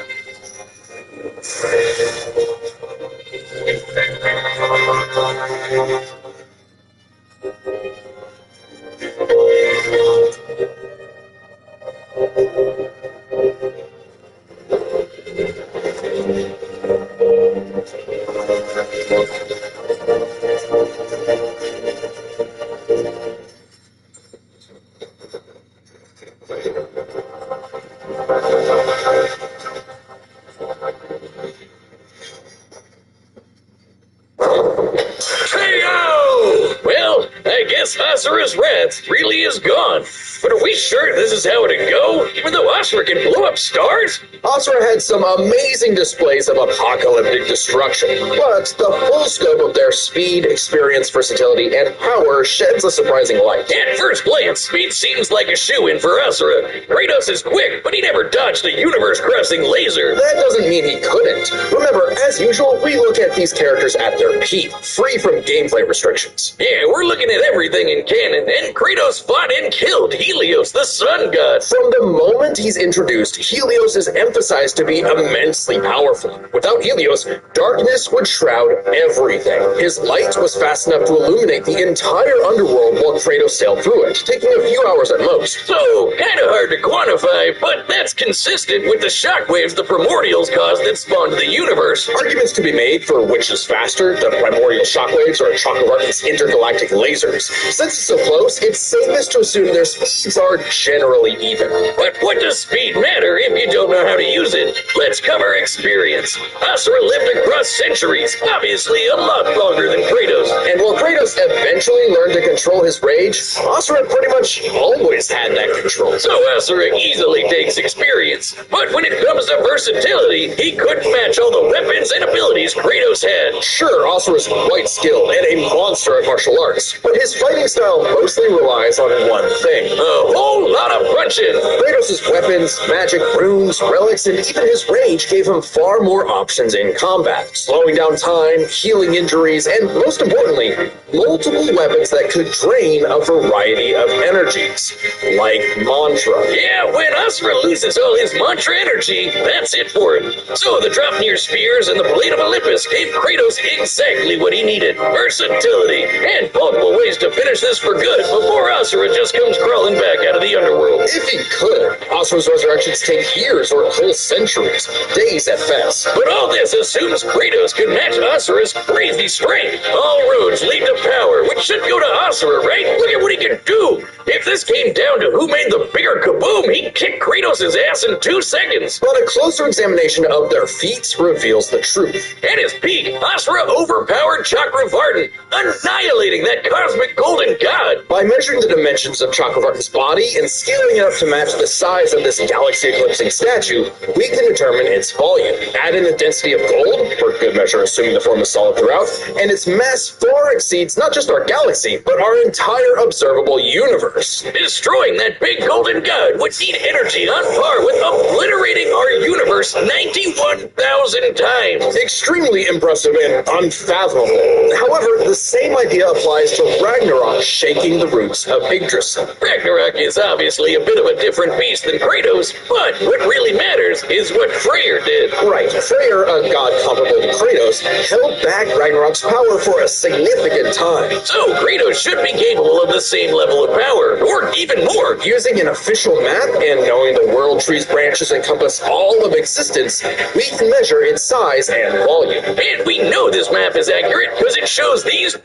Hey-o! Well, I guess Osiris Wrath really is gone. But are we sure this is how it'd go? Even though Asura can blow up stars? Asura had some amazing displays of apocalyptic destruction, but the full scope of their speed, experience, versatility, and power sheds a surprising light. At first glance, speed seems like a shoo-in for Asura. Kratos is quick, but he never dodged a universe-crossing laser. That doesn't mean he couldn't. Remember, as usual, we look at these characters at their peak, free from gameplay restrictions. Yeah, we're looking at everything in canon, and Kratos fought and killed Helios, the sun god. From the moment he's introduced, Helios is emphasized to be immensely powerful. Without Helios, darkness would shroud everything. His light was fast enough to illuminate the entire underworld while Kratos sailed through it, taking a few hours at most. So, kinda hard to quantify, but that's consistent with the shockwaves the primordials caused that spawned the universe. Arguments to be made for which is faster, the primordial shockwaves or Xxxfux intergalactic lasers. Since it's so close, it's safest to assume their speeds are generally even. But what does speed matter if you don't know how to use it? Let's cover experience. Asura lived across centuries, obviously a lot longer than Kratos. And while Kratos eventually learned to control his rage, Asura pretty much always had that control. So Asura easily takes experience. But when it comes to versatility, he couldn't match all the weapons and abilities Kratos had. Sure, Asura's quite skilled and a monster at martial arts, but his fighting style mostly relies on one thing. A whole lot of punching. Kratos' weapons, magic, runes, relics, and even his rage gave him far more options in combat, slowing down time, healing injuries, and most importantly, multiple weapons that could drain a variety of energies, like mantra. Yeah, when Asura loses all his mantra energy, that's it for him. So the Draupnir spears and the Blade of Olympus gave Kratos exactly what he needed. Versatility, and multiple ways to finish this for good before Asura just comes crawling back out of the underworld. If he could, Asura's resurrections take years or whole centuries, days at best. But all this assumes Kratos could match Asura's crazy strength. All roads lead to power, which should go to Asura, right? Look at what he can do. If this came down to who made the bigger kaboom, he'd kick Kratos' ass in 2 seconds. But a closer examination of their feats reveals the truth. At his peak, Asura overpowered Xxxfux, annihilating that cosmic golden god. By measuring the dimensions of Xxxfux' body and scaling it up to match the size of this galaxy-eclipsing statue, we can determine its volume. Add in the density of gold, for good measure assuming the form is solid throughout, and its mass far exceeds not just our galaxy, but our entire observable universe. Destroying that big golden god would need energy on par with obliterating our universe 91,000 times. Extremely impressive and unfathomable. However, the same idea applies to Ragnarok shaking the roots of Yggdrasil. Ragnarok is obviously a bit of a different beast than Kratos, but what really matters is what Freyr did. Right, Freyr, a god comparable to Kratos, held back Ragnarok's power for a significant time. So Kratos should be capable of the same level of power, or even more. Using an official map and knowing the world tree's branches encompass all of existence, we can measure its size and volume. And we know this map is accurate because it shows these.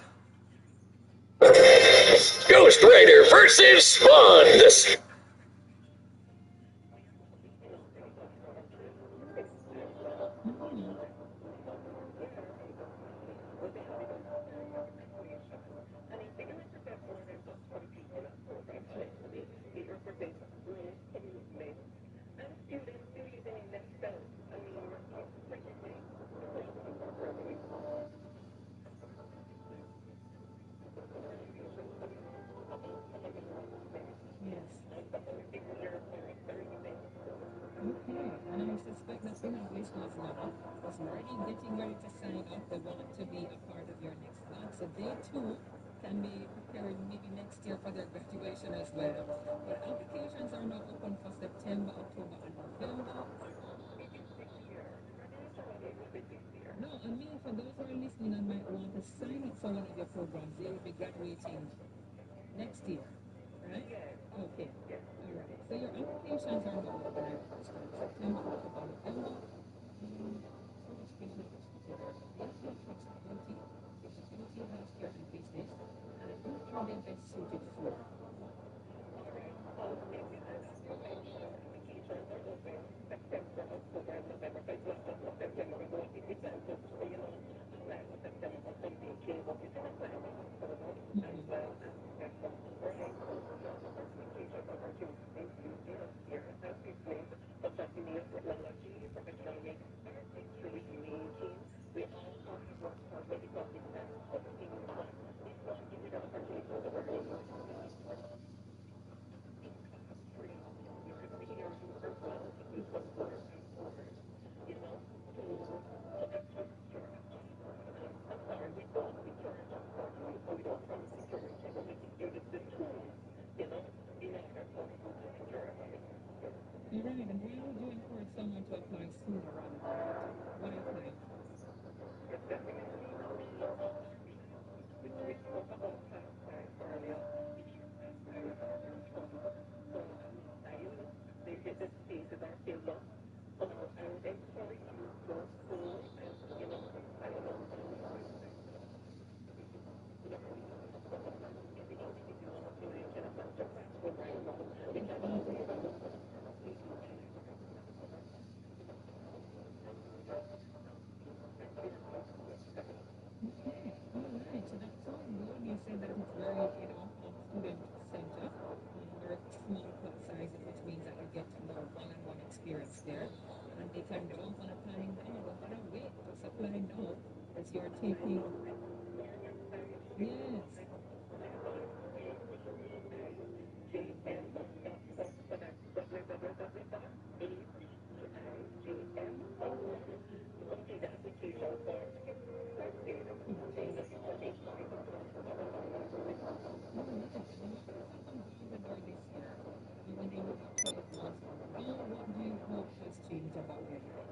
Ghost Rider versus Spawn. This. And I suspect that some of these listeners now is already getting ready to sign up. They want to be a part of your next vlog. So they too can be preparing maybe next year for their graduation as well. But applications are now open for September, October, and November. No, I mean for those who are listening and might want to sign up for one of your programs, they will be graduating next year, right? Okay. All right. So your applications are now open. I understand. September, October, November. So much business together. Business flexibility, disability, healthcare, and business. And who are they best suited for? You're right, and why would you encourage someone to apply sooner rather than later? Why apply now? Alright, so that's all good. You said that it's very, student center. Very small class sizes, which means that you get more one-on-one experience there. And they can jump on applying now. Don't bother wait, just apply now as you're taking. Yes. What do you hope has changed about your life?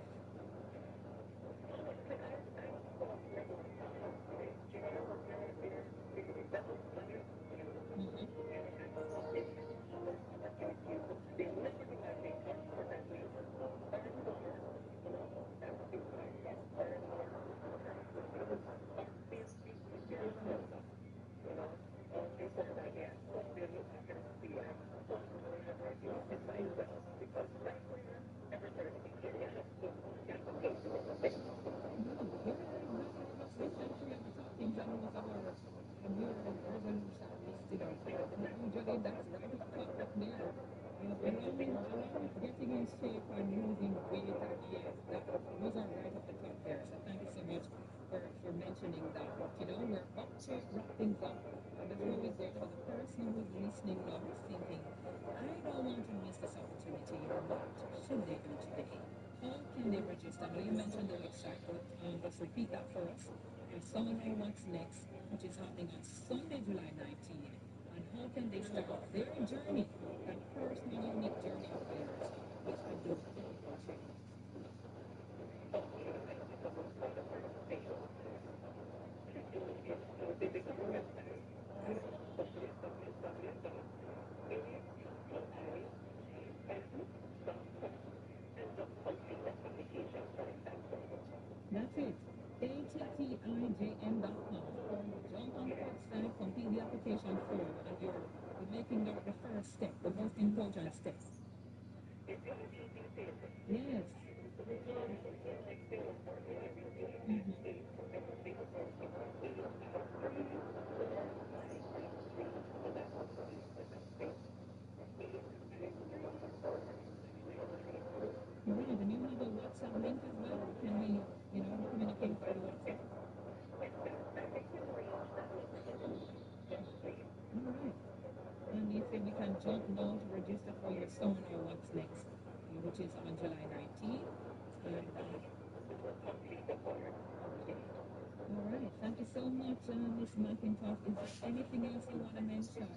Usually that's right up top up there. Getting in shape and losing weight and yes, those are right up the top there. So thank you so much for mentioning that. But we're about to wrap things up. And before we go, for the person who's listening now who's thinking, I don't want to miss this opportunity, what should they do today? How can they register? Now you mentioned the website, but just repeat that for us. And someone know what's next, which is happening on Sunday, July 19th. And how can they start their journey, that personal, unique journey of theirs with adult coaching? That's it. ATTIJM.com. Jump on the website, complete the application form, and you're making the first step, the most important step. Yes. Right, and you have a WhatsApp link as well. Can we, communicate via WhatsApp? All right. And you said we can jump now to register for your seminar What's Next, which is on July 19th. And, okay. All right. Thank you you so much, Miss McIntosh. Is there anything else you want to mention?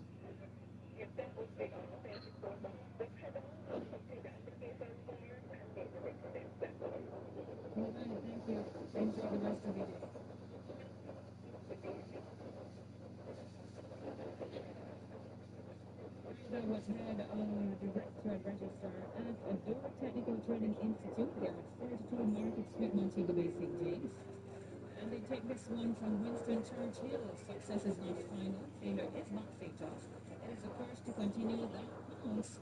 All right, thank you. Enjoy the rest of your day. That was head director and registrar at Adore Technical Training Institute. They are at 42 Market Street, Montego Bay, St. James. And they take this one from Winston Churchill. Success is not final. Failure is not fatal. It is a curse to continue that counts.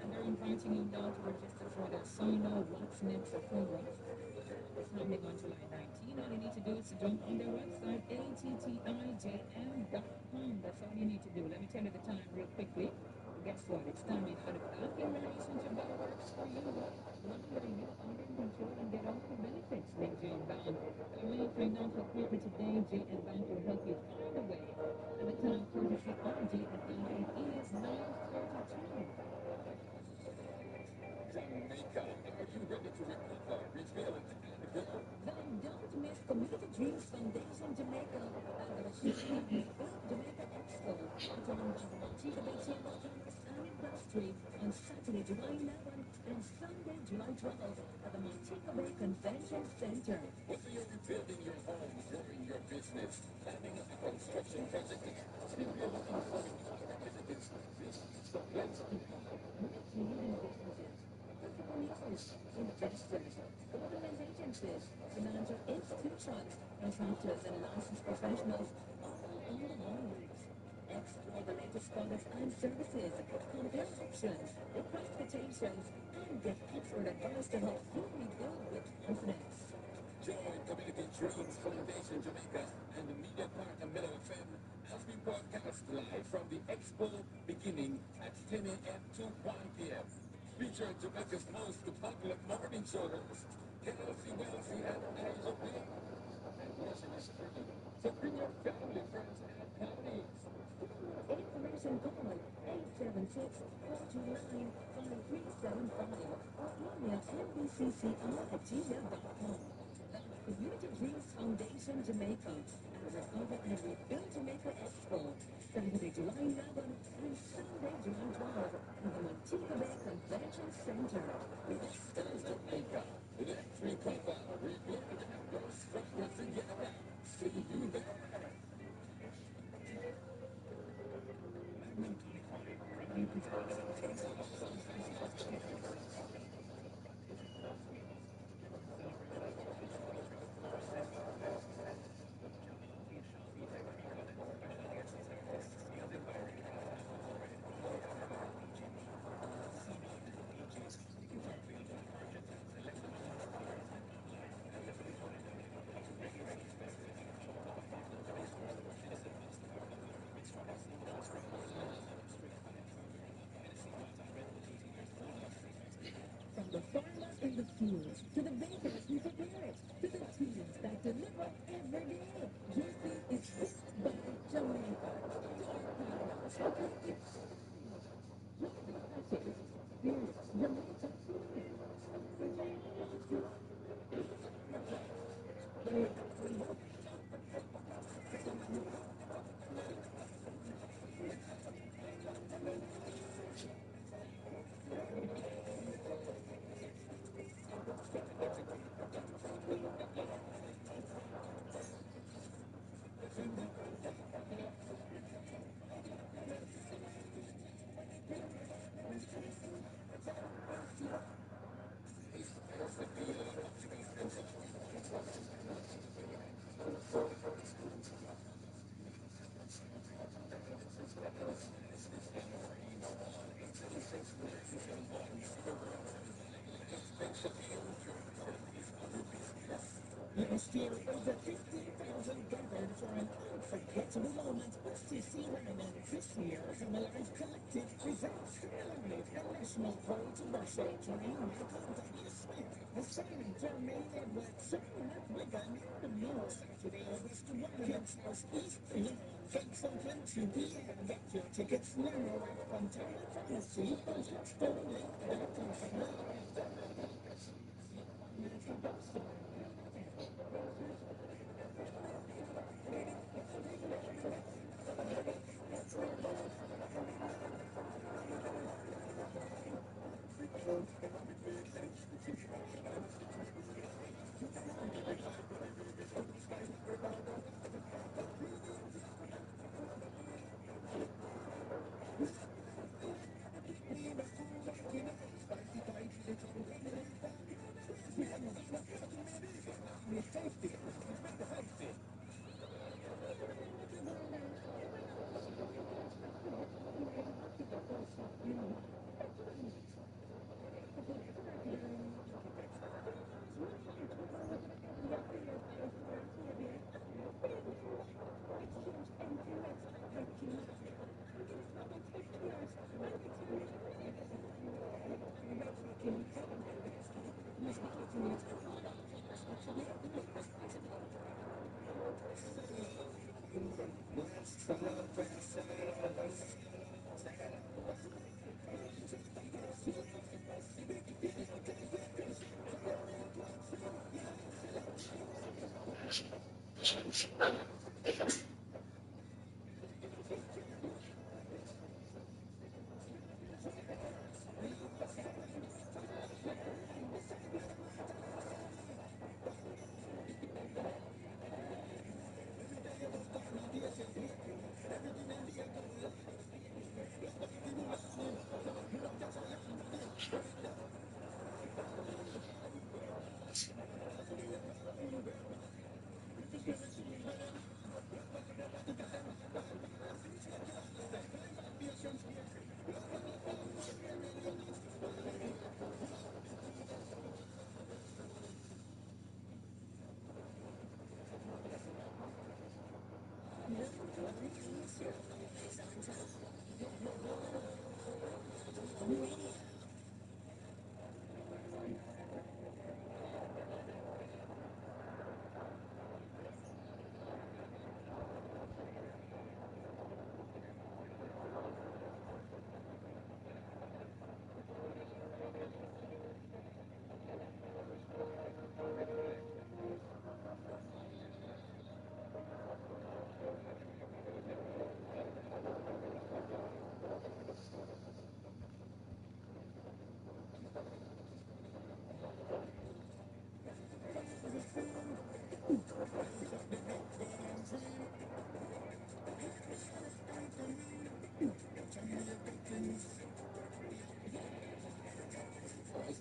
And they're inviting you now to register for their Sino What's Next program. It's happening on July 19. All you need to do is to jump on their website, attijm.com. That's all you need to do. Let me tell you the time real quickly. Guess what? It's time in out of that in relationship that works for you. One where you are in control and get all the benefits with Jane Bank. When you find out your partner today, Jane Bank will help you find a way. And the time courtesy of Jane Bank is 9:32. Jamaica, are you ready to recover, rebuild, and go? Then don't miss Community Dreams Foundation Jamaica and the Jamaica Expo during the Montego Bay Chamber of Commerce and Industry on Saturday, July 11th and Sunday, July 12th at the Montego Bay Convention Center. Whether you're rebuilding your home, growing your business, planning a construction project, still you're looking for new opportunities, this is the place to be. Leading businesses, entrepreneurs, investors, government agencies, financial institutions, contractors, and licensed professionals all on the lines. Explore the latest products and services, compare options, request quotations, and get expert advice to help you rebuild with confidence. Join Community Dreams Foundation Jamaica and the media partner Miller FM as we broadcast live from the Expo beginning at 10 a.m. to 1 p.m. Featuring Jamaica's most popular morning show host, Kelsey Wellesley and Angela Payne. Admission is free, so bring your family, friends, and colleagues. Information call 876-429-5375 or email nbcci@gmail.com. Community Dreams Foundation Jamaica and Recover and Rebuild Jamaica Expo, Saturday, July 11th and Sunday, July 12th at the Montego Bay Convention Center. Let's Jamaica. Let's recover, rebuild, and go stronger together. See you there. From the farmer in the fields, to the bakers who prepare it, to the teams that deliver every day. Juicy is picked by Jamaica. Last year, over 50,000 gathered for an unforgettable moment to see women. This year, Family Life Collective presents Celebrate the National Road to Russia Dream Michael W. Smith, the signing Jermaine Edwards, signing up with a new news Saturday, August 1, Gamesxxx East Field. Gates open 2 p.m. Get your tickets now at Fontana Pharmacy, Expo.com.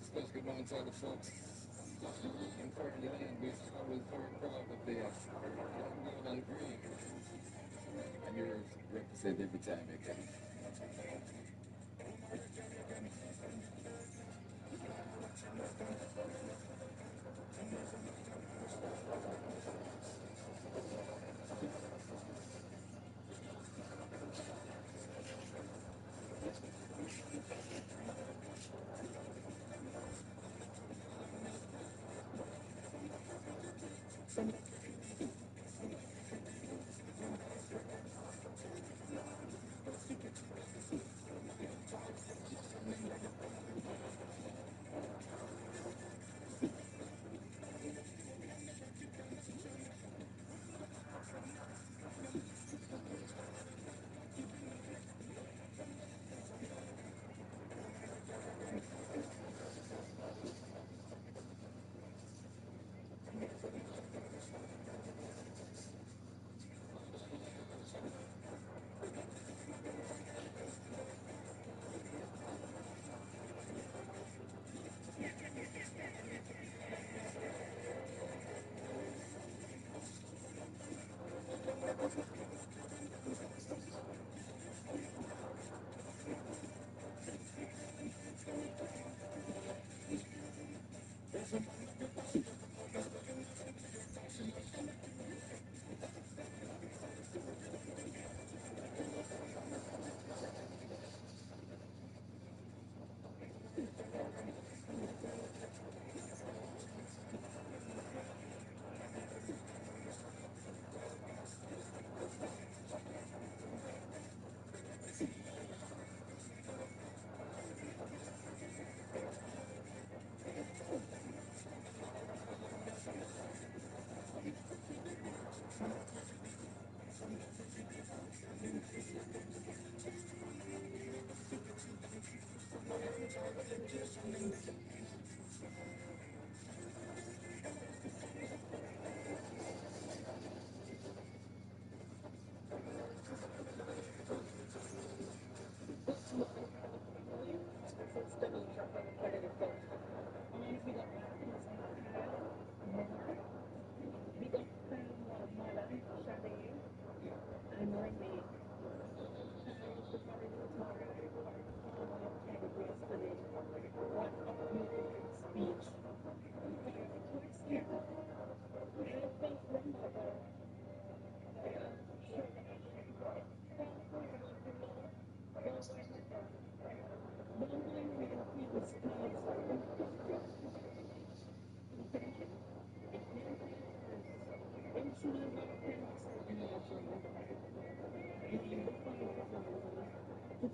Especially one type of folks. I'm currently land based always very proud of their young girl and green. And you represent every time I can.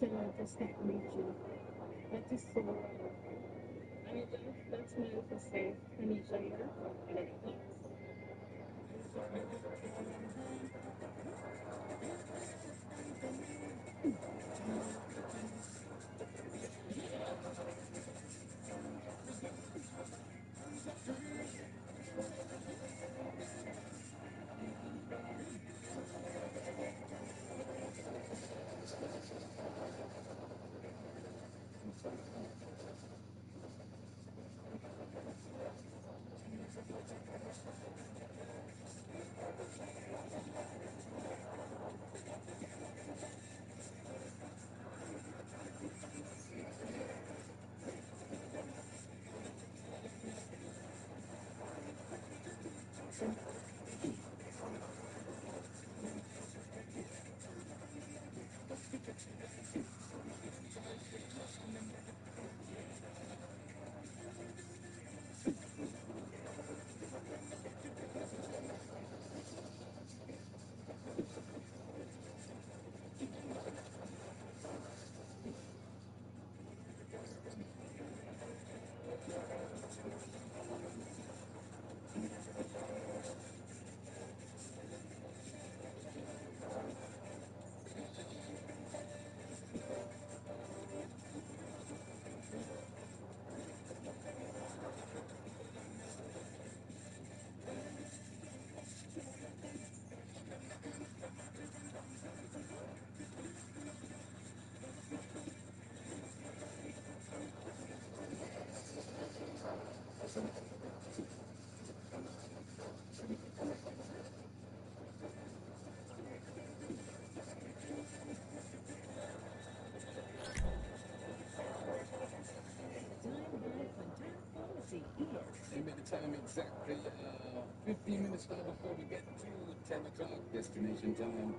still I just can't reach you. That is so wrong. Anyway, let's move to say Anisha here. And then thanks. Amen. The time exactly 15 minutes now before we get to 10 o'clock destination time.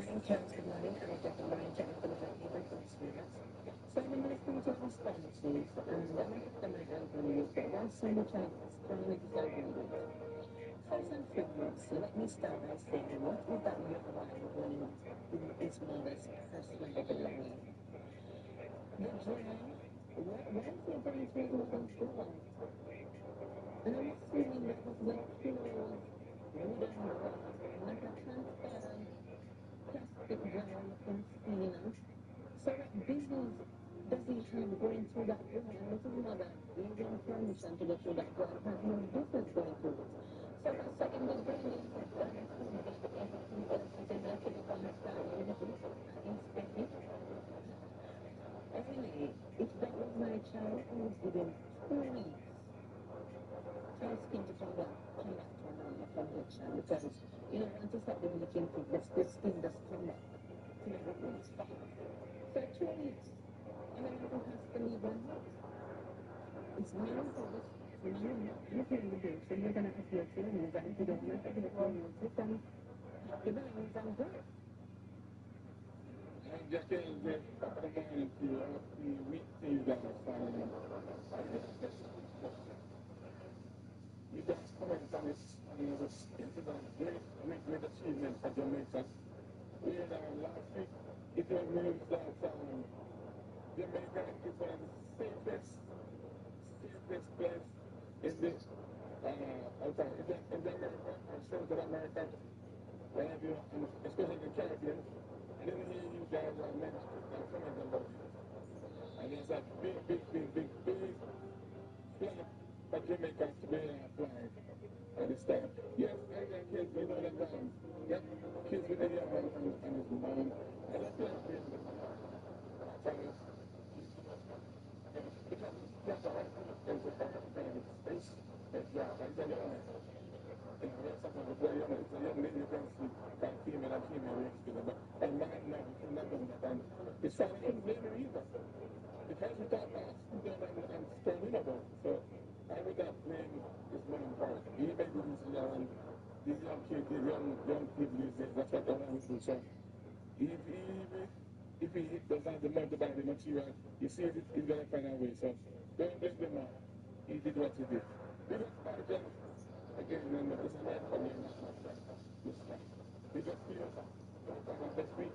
Marine carries the Marine object, the Marine carries the Marine experience. So I'm in my spiritual responses, and I'm after my algorithm, but there's so much I strongly disagree with. First and foremost, let me start by saying, what is that your mind when it's mother's personal belonging? The journey, why is it going through the control? And I'm assuming that was the clothes, wooden rod, like a transparent plastic jar from Spain. So that business doesn't have going through that room, and this is mother using permission to go through that door, has no business going through it. So the second is bringing everything else is in that telephone style in Spain. Anyway, if that was my child, I was given 2 weeks. Tell skin to come back from injection because you know once you start doing the thing, the skin just come back to everything is fine. So 2 weeks, and then everyone has to leave one house. It's my house. It's my home. I'm paying the bills, so you're gonna appear to me, and if you don't want to appear to me, you can the belongings and go. I'm just saying that the morning to the week things that are fine. You just comment on this incident, great achievement for Jamaica. We had last week, it was news that Jamaica is one of the safest place in the, in the America, or Central America, wherever you, especially in the Caribbean. And then here you guys are mentioned, comment about it. And it's a big flag for Jamaica to be applied at this time. Yes, I got kids, you know that yep, kids with a young man and his mom. And that's not really because that's all right. There's a space. Yeah, that's a young you know, that's something with a young lady you can see that female and female race together. But a man now, he's not doing that. And it's fine, he couldn't blame her either. Because we thought that and standing about it. So I would not blame this woman for it. He may do this young, these young kids, these young people these days, that's what they want to do. So if he doesn't have the money to buy the material, he sees it, he's going to find a way. So don't blame the man. He did what he did. Because again, remember, this is not for me. We just feel that's weak.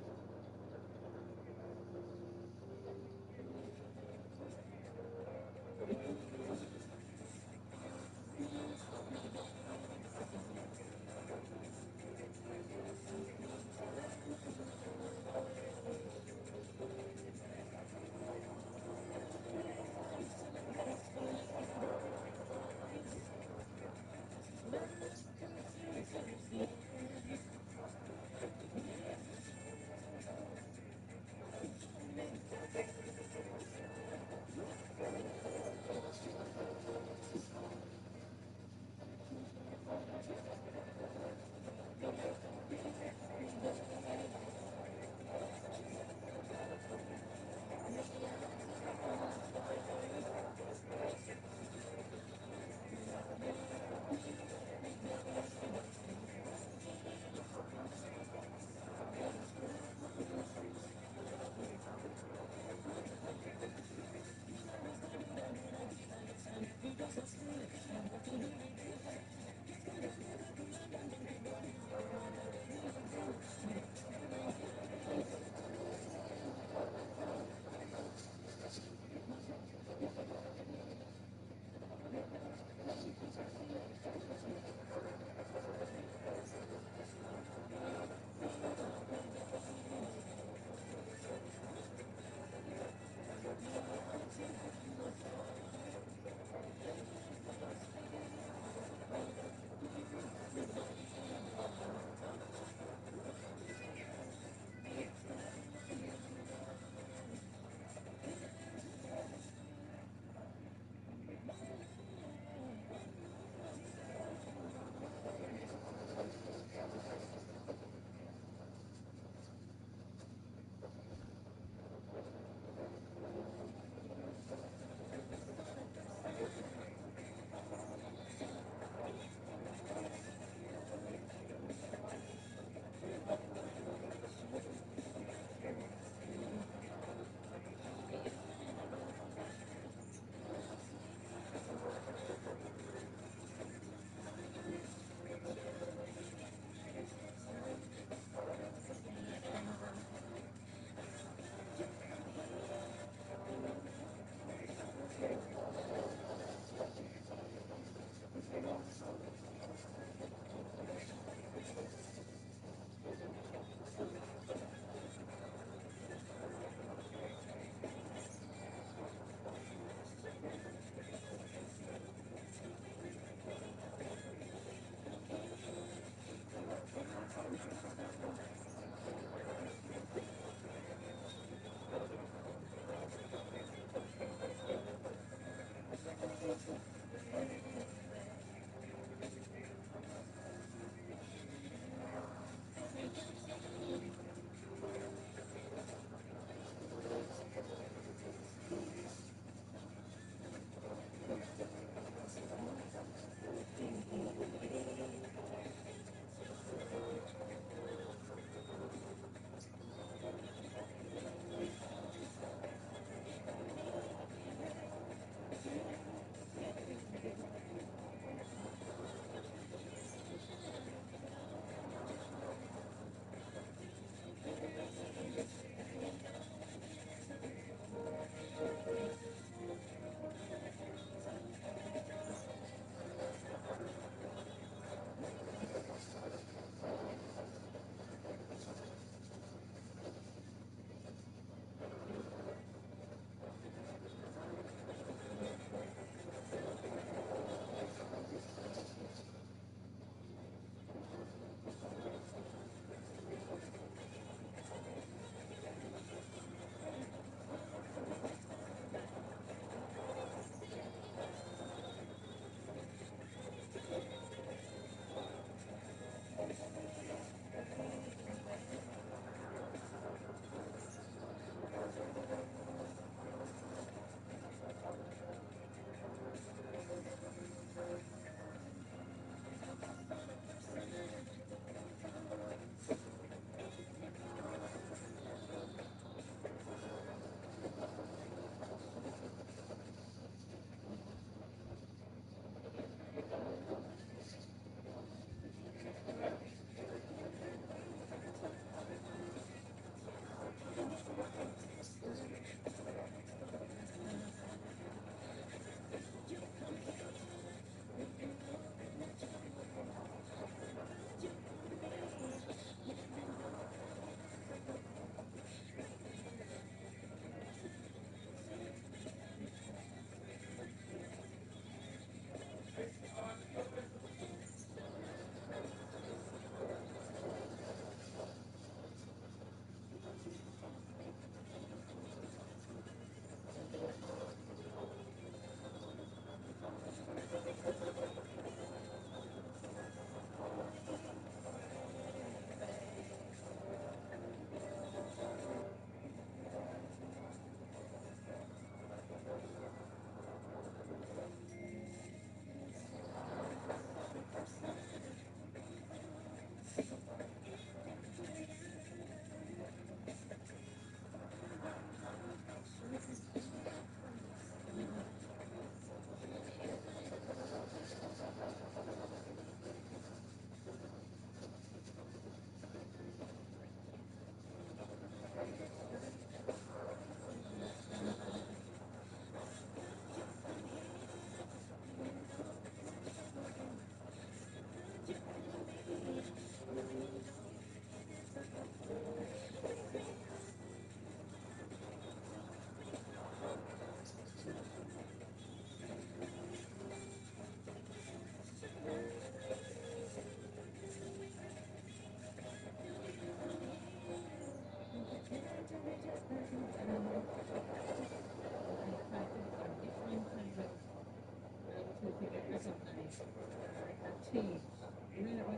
Okay.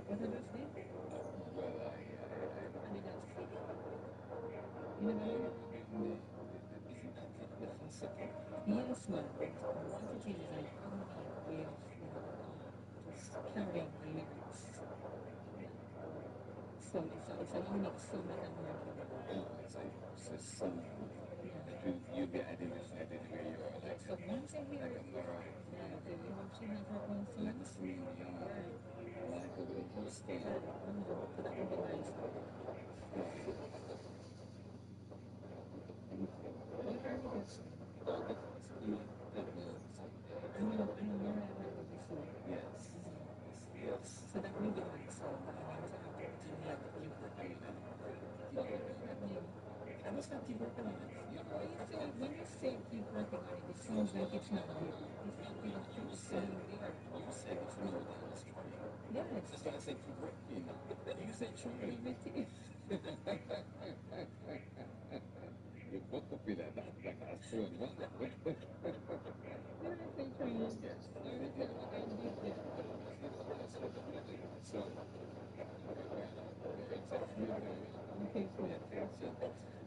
What did I say? Well, I did not say. isn't that the falsetto? Yes, ma'am. What it is, an unique way of, just carrying the lyrics. So it's a unique song that I'm working on. It's a song that you'll be identified anywhere you are. Like, So once I hear it, yeah, she has her own song. like a Celine Dion, like a Whitney Houston. So that would be nice. Yes. So that will be nice. So I want to have the opportunity to you. I must not keep working on it. When you say keep working on it, it sounds like it's not there. It's not really true. It's saying there. You said it's no down the street. Yes. That's why I said keep working. You said try. You both of you that that's true.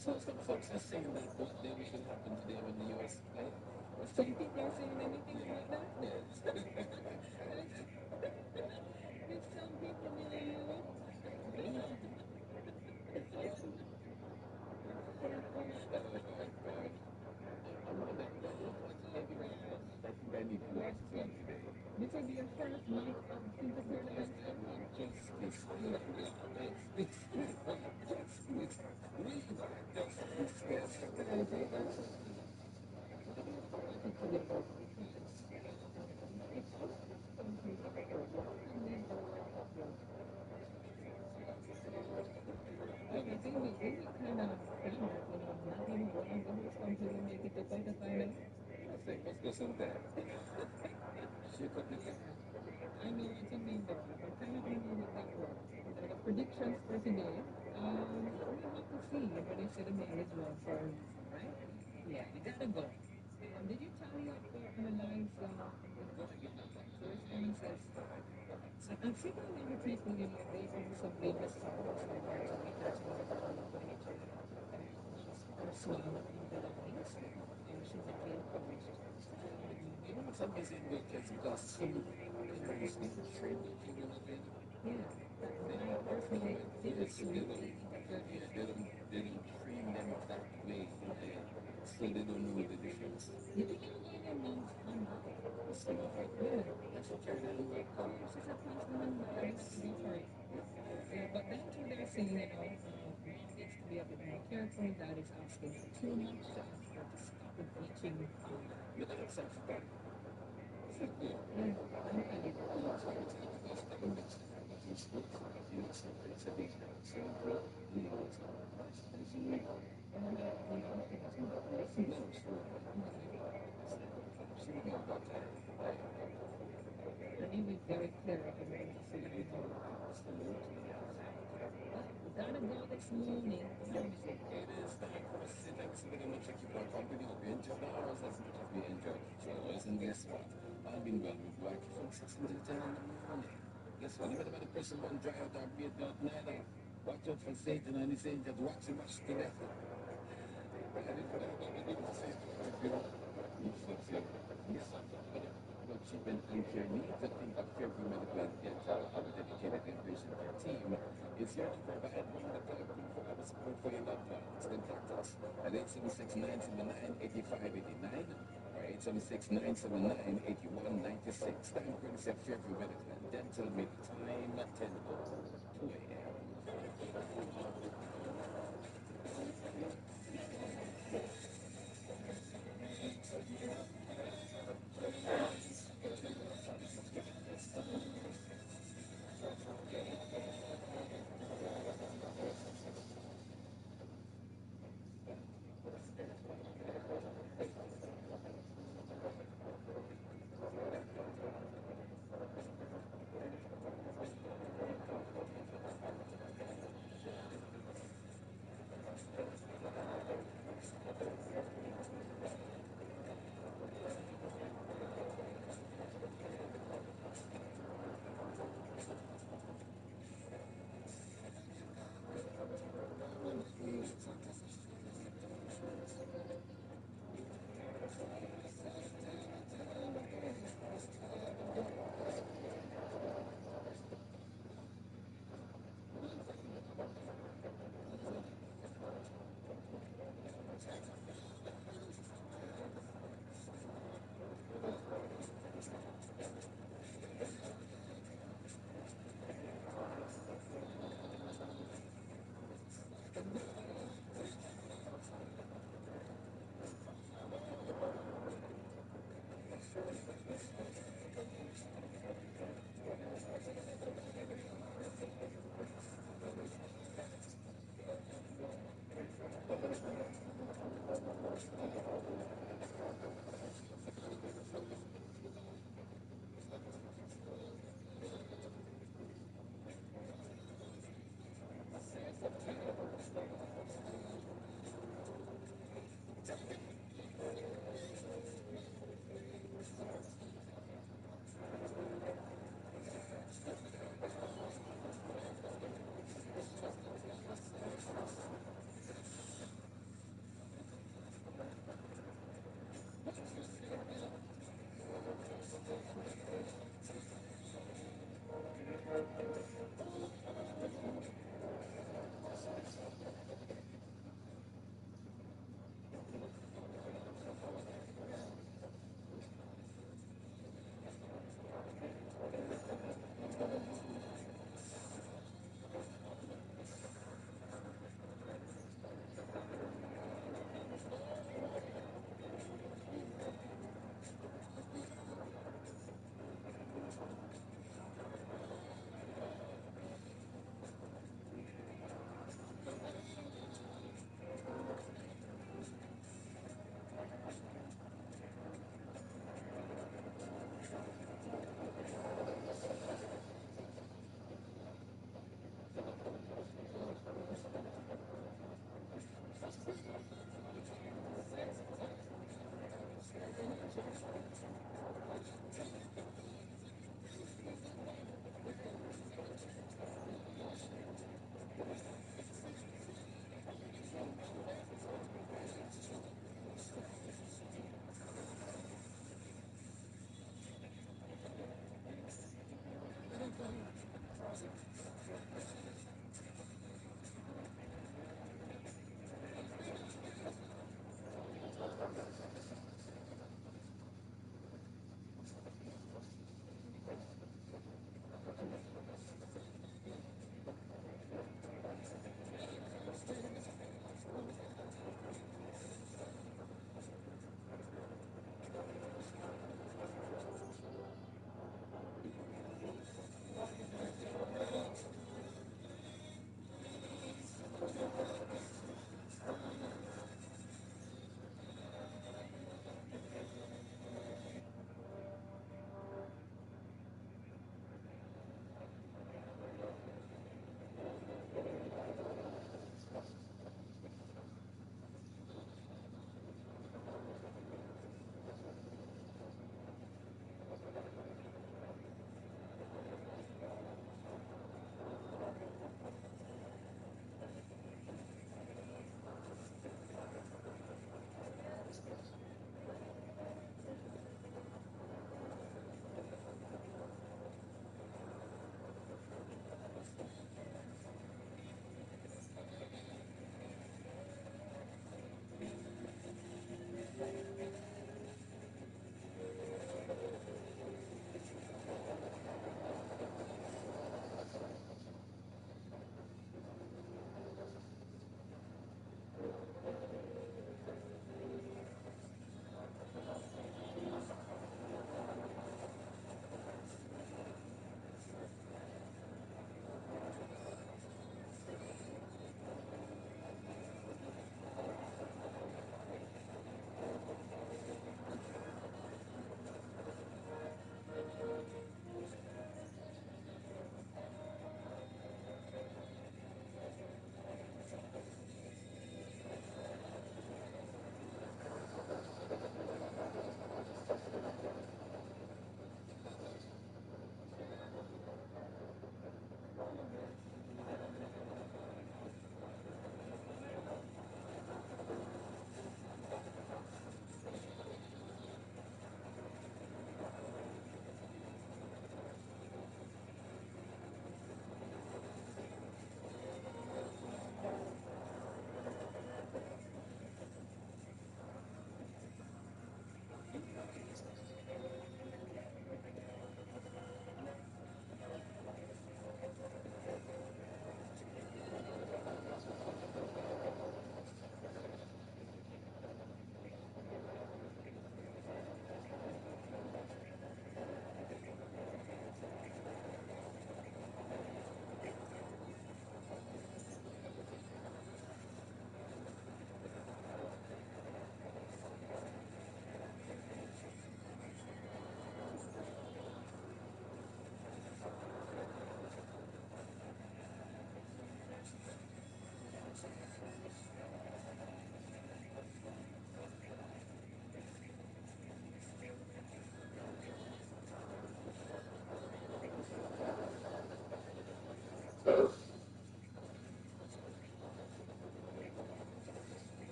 So some folks are saying that what they wish would happen to them in the US play. Some people are saying anything like that? Yes. If some people I need to watch this one today. This will be your first night of synthesis. I think we kind of nothing wrong when it comes to make it to quarterfinal. Let's go sometime. I know what you mean though. I kind of agree with that one. The predictions for today, we have to see, but they said the name is wrong for a reason, right? Yeah, we gotta go. Did you tally up our lives, responses? I'm thinking of the people, they also made the songs and where to make that personal belongings. She's a real coach. You know, some busy because you got so many friendly people up in. Yeah. Personally, they don't train them that way, so they don't know the difference. You think you're going to months online? So, that's what you're doing. She's a person that's different. Yeah, but then too, they're saying, mom needs to be a bit more careful. Dad is asking for too much to ask her to stop bleaching You like self-care. And he was very clear about what to say. Gotta go this morning. It is time for us to sit and see whether much I keep our company or we enjoy ours as much as we enjoy. So, listen, guess what? I've been well with like from 6 until 10 in the morning. Guess what? Even about the person won't dry out our beard out neither. Watch out for Satan and his angels. Watch him much to death. About cheap and unfair needs, I think a Fairview Medical and Dental, our dedicated and patient care team, is here to provide wonderful 24-hour support for your loved ones. Contact us at 876-979-8589 or 876-979-8196. Time courtesy of Fairview Medical and Dental, make time 10:02 a.m.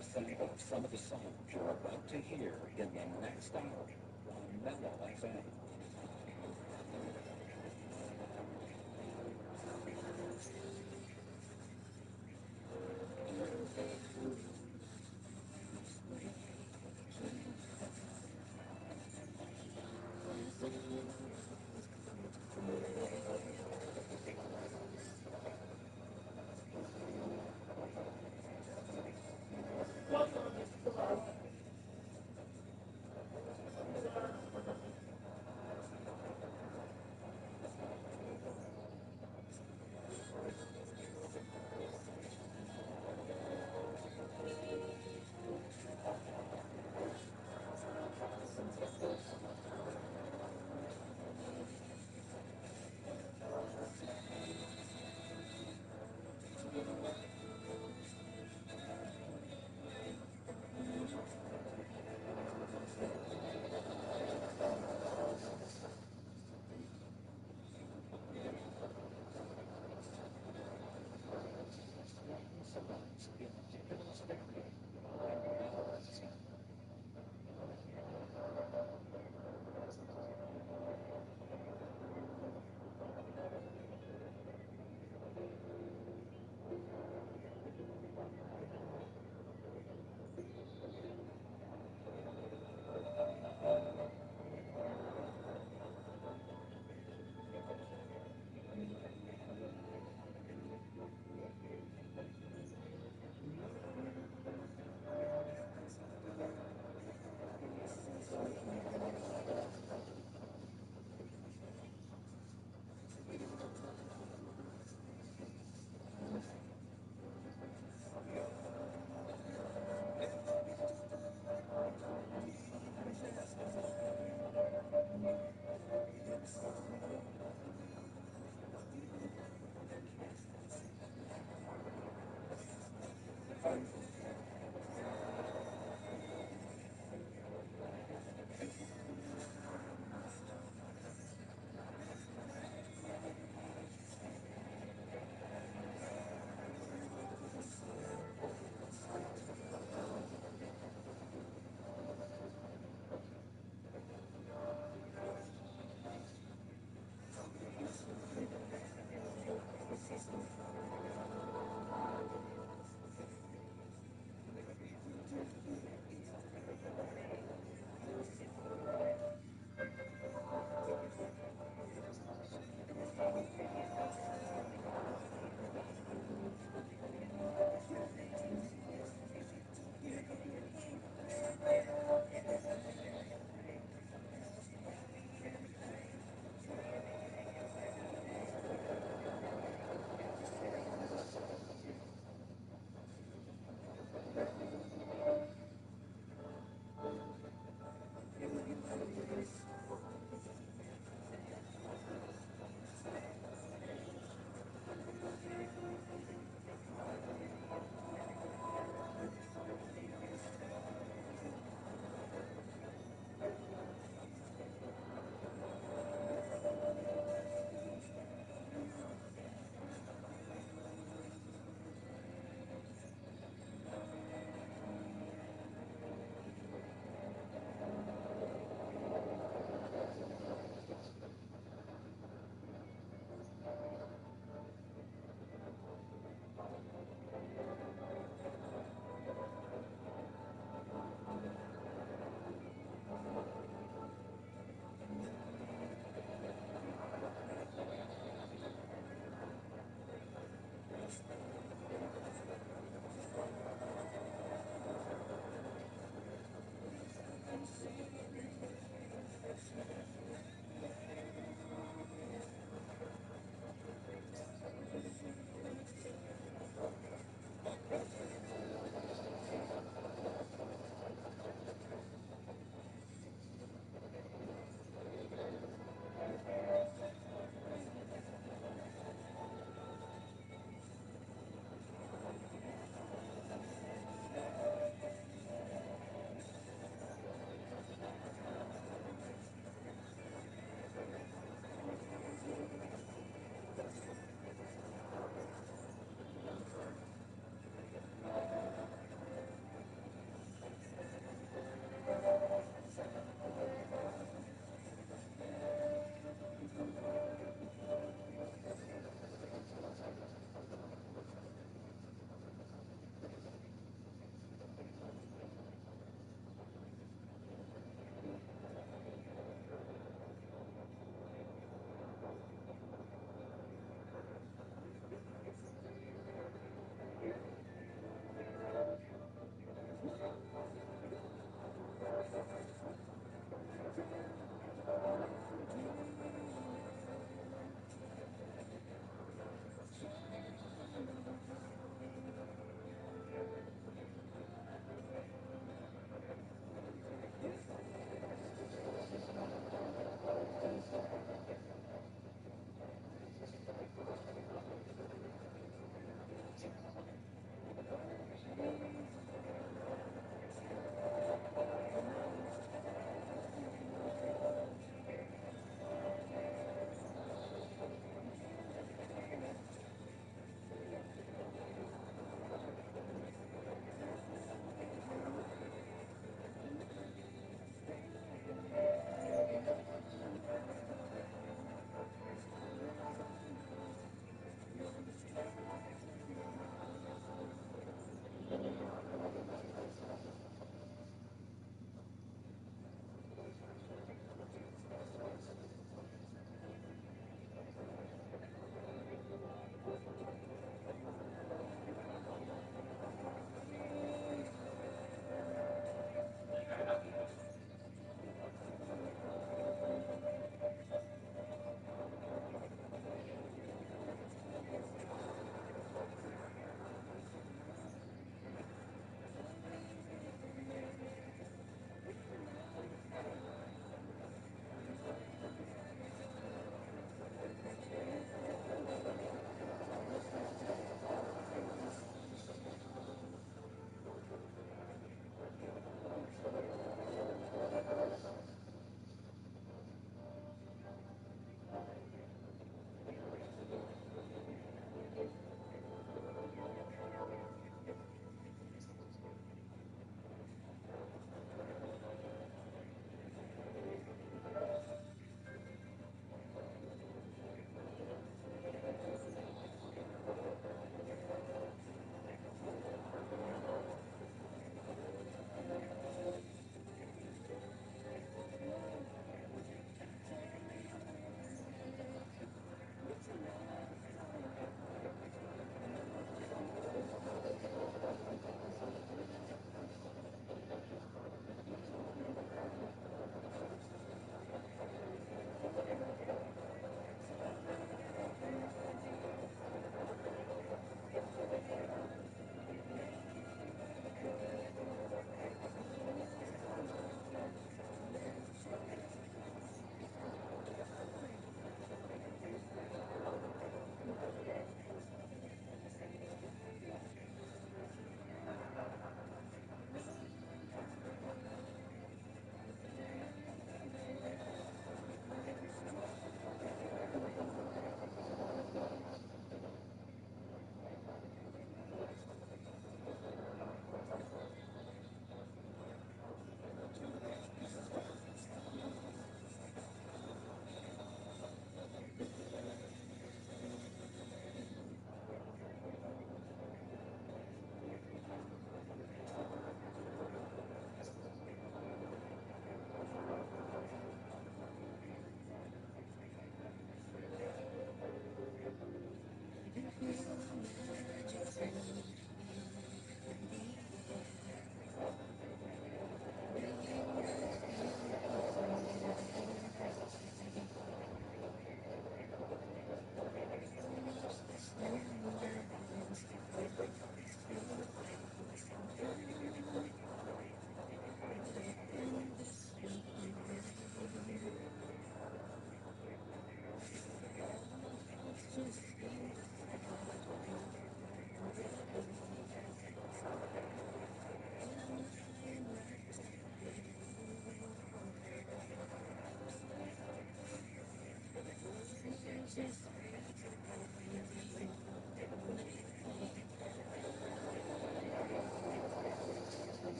a sample of some of the songs you're about to hear in the next hour on Mellow FM.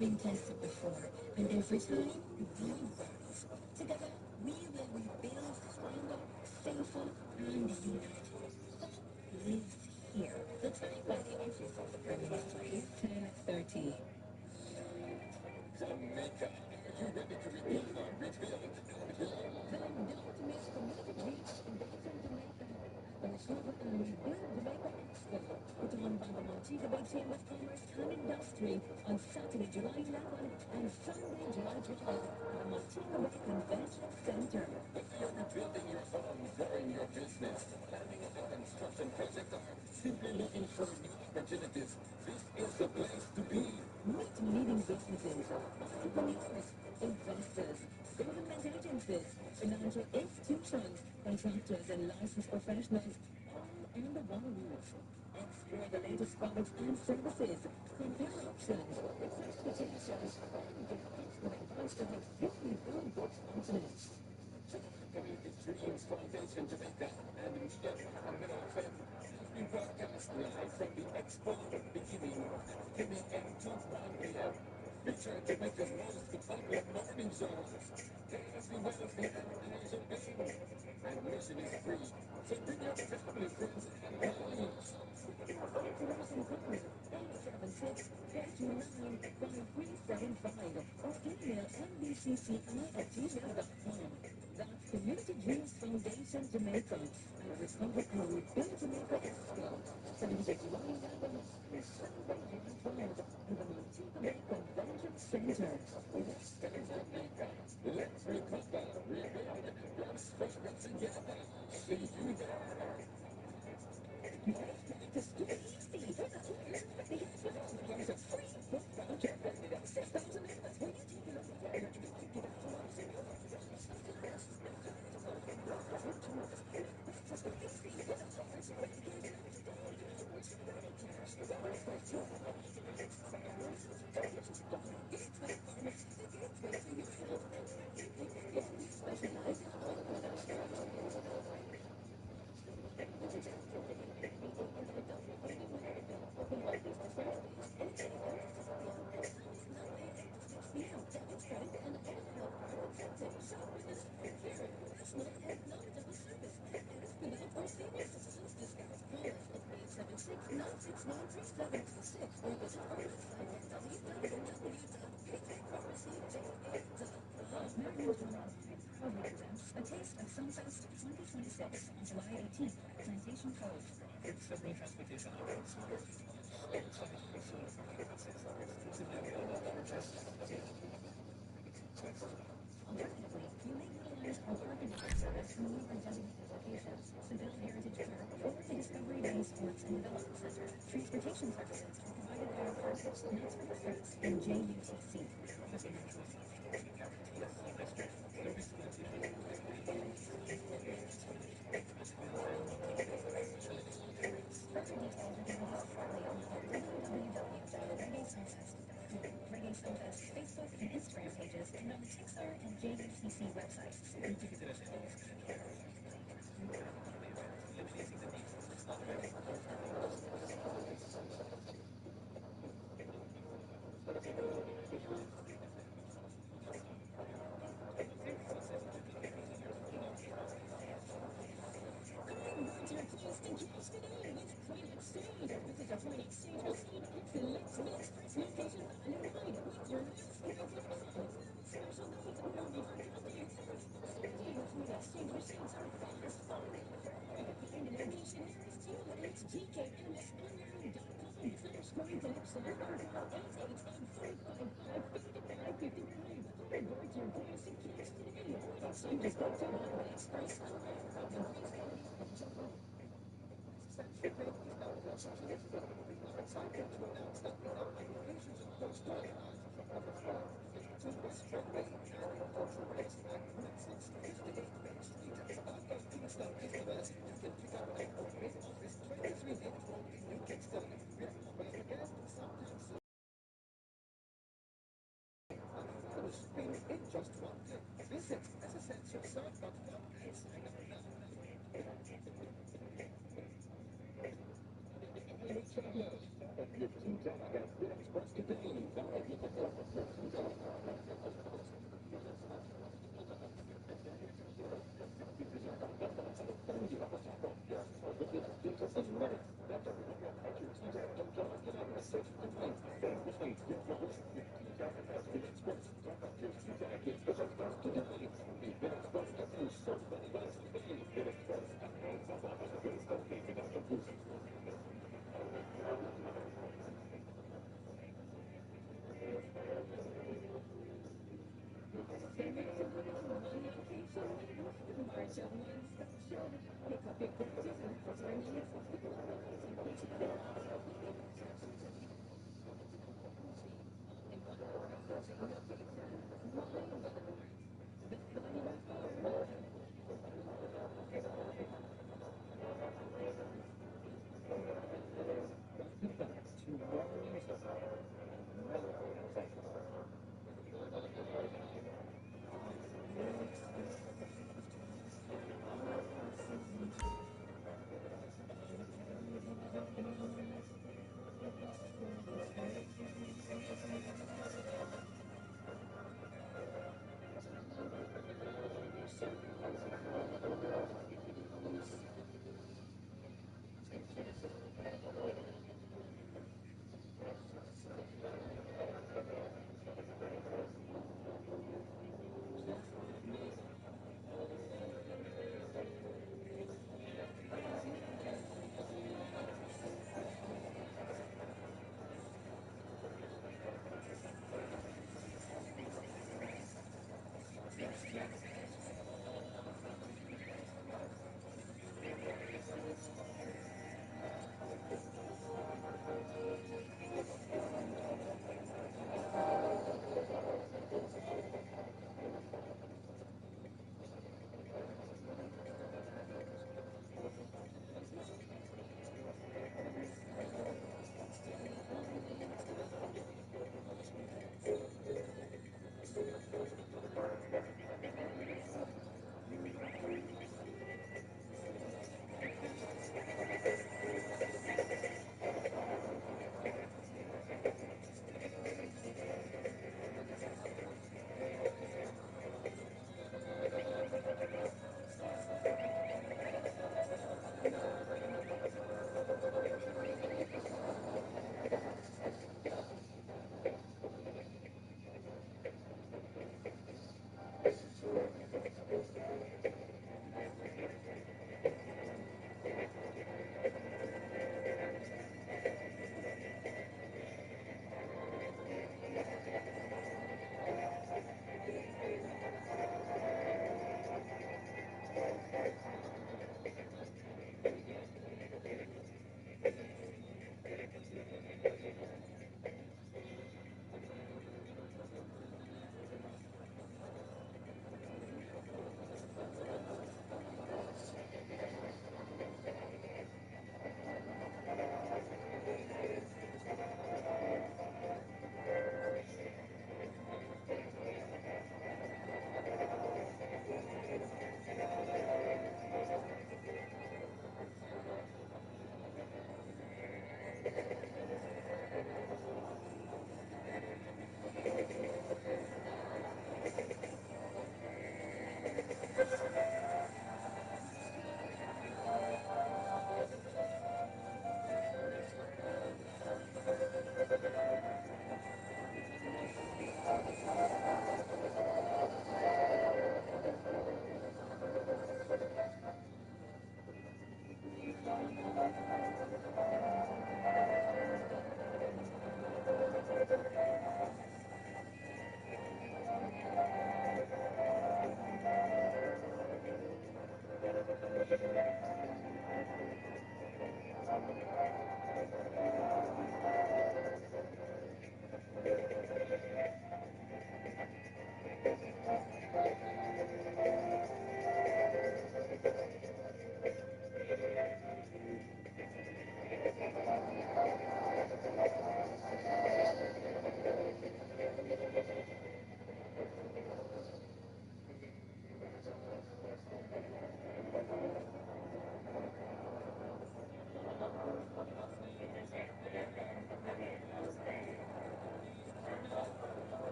been tested before, and every time, we rise. Together, we will rebuild stronger, safer, and united. Lives here. The time by the office of the Prime Minister is 10:30. Jamaica, are you ready to rebuild or rebuild? Then don't miss the Music Beach Invasion Jamaica, the Recover and Rebuild Jamaica Expo, put on by the Montego Bay Chamber of Commerce and Industry on Saturday, July 11 and Sunday, July 12 at the Montego Bay Convention Center. If you're rebuilding your home, growing your business, planning a construction project, or simply looking for new opportunities, this is the place to be. Meet leading businesses, entrepreneurs, investors, government agencies, financial institutions, contractors, and licensed professionals, all under one roof. Explore the latest products and services, compare options, request quotations, and get expert advice to help you rebuild your confidence. Community Dreams Foundation Jamaica and Media Middle FM has been broadcast live from the Expo beginning at 10 a.m. to 1 p.m. Feature Jamaica's most popular morning shows. Every Wednesday at Asian Bay. Admission is free, so bring your family, friends, and colleagues. Information code 876-429-5375 or email mbcci@gmail.com. That's Community Dreams Foundation Jamaica and Recover and Rebuild Jamaica Expo. Saturday, July 11 and Sunday, July 12 at the Montego Bay Convention Center. Let's start Jamaica. Let's recover, rebuild, let's prosper together. See you there. It's too easy. There's a free book voucher valued at $6,000. When you take it over there, A Taste of Sunfest 2026, July 18th, Plantation Cove. Several transportation options. Alternatively, you may utilize our parking lots at smooth and designated locations, Seville Heritage Park, or the Discovery Bay Sports and Development Center. Transportation services are provided by our partners, Knoxford Express and JUTC. Further details will be released shortly on our www.reggaesunfest.com, Reggae Sunfest Facebook and Instagram pages, and on the Xxxfux and JUTC websites. Just one click. Visit xxfux.com. Travelers, if you're too tired, express today.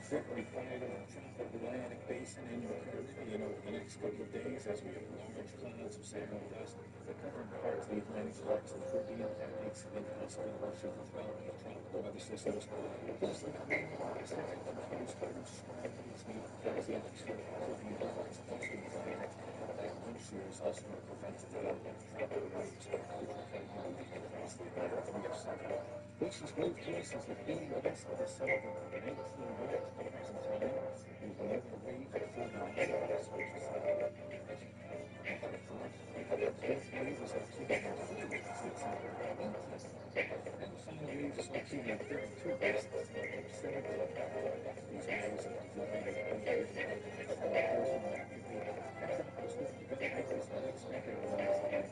Exactly fired on top of the Atlantic Basin and the Caribbean over the next couple of days as we have large clouds of Saharan dust covering parts of the Atlantic, parts of the Caribbean. That makes it impossible to the development of tropical weather systems. Just like the Pacific continues to push its way towards the atmosphere, including the parts of the Atlantic. Wind shear is also going to prevent the development of tropical waves, which will come across the Atlantic from the Pacific. Ocean's wave classes have been against the south of 19 watts at the present time, with another wave at 49 watts, which is fourth wave is located at 50 watts, that's at 18. And the final wave is located at 32 watts, that's at 17. These waves are divided into different portion activity, and tropical storm development is not expected along the Pacific.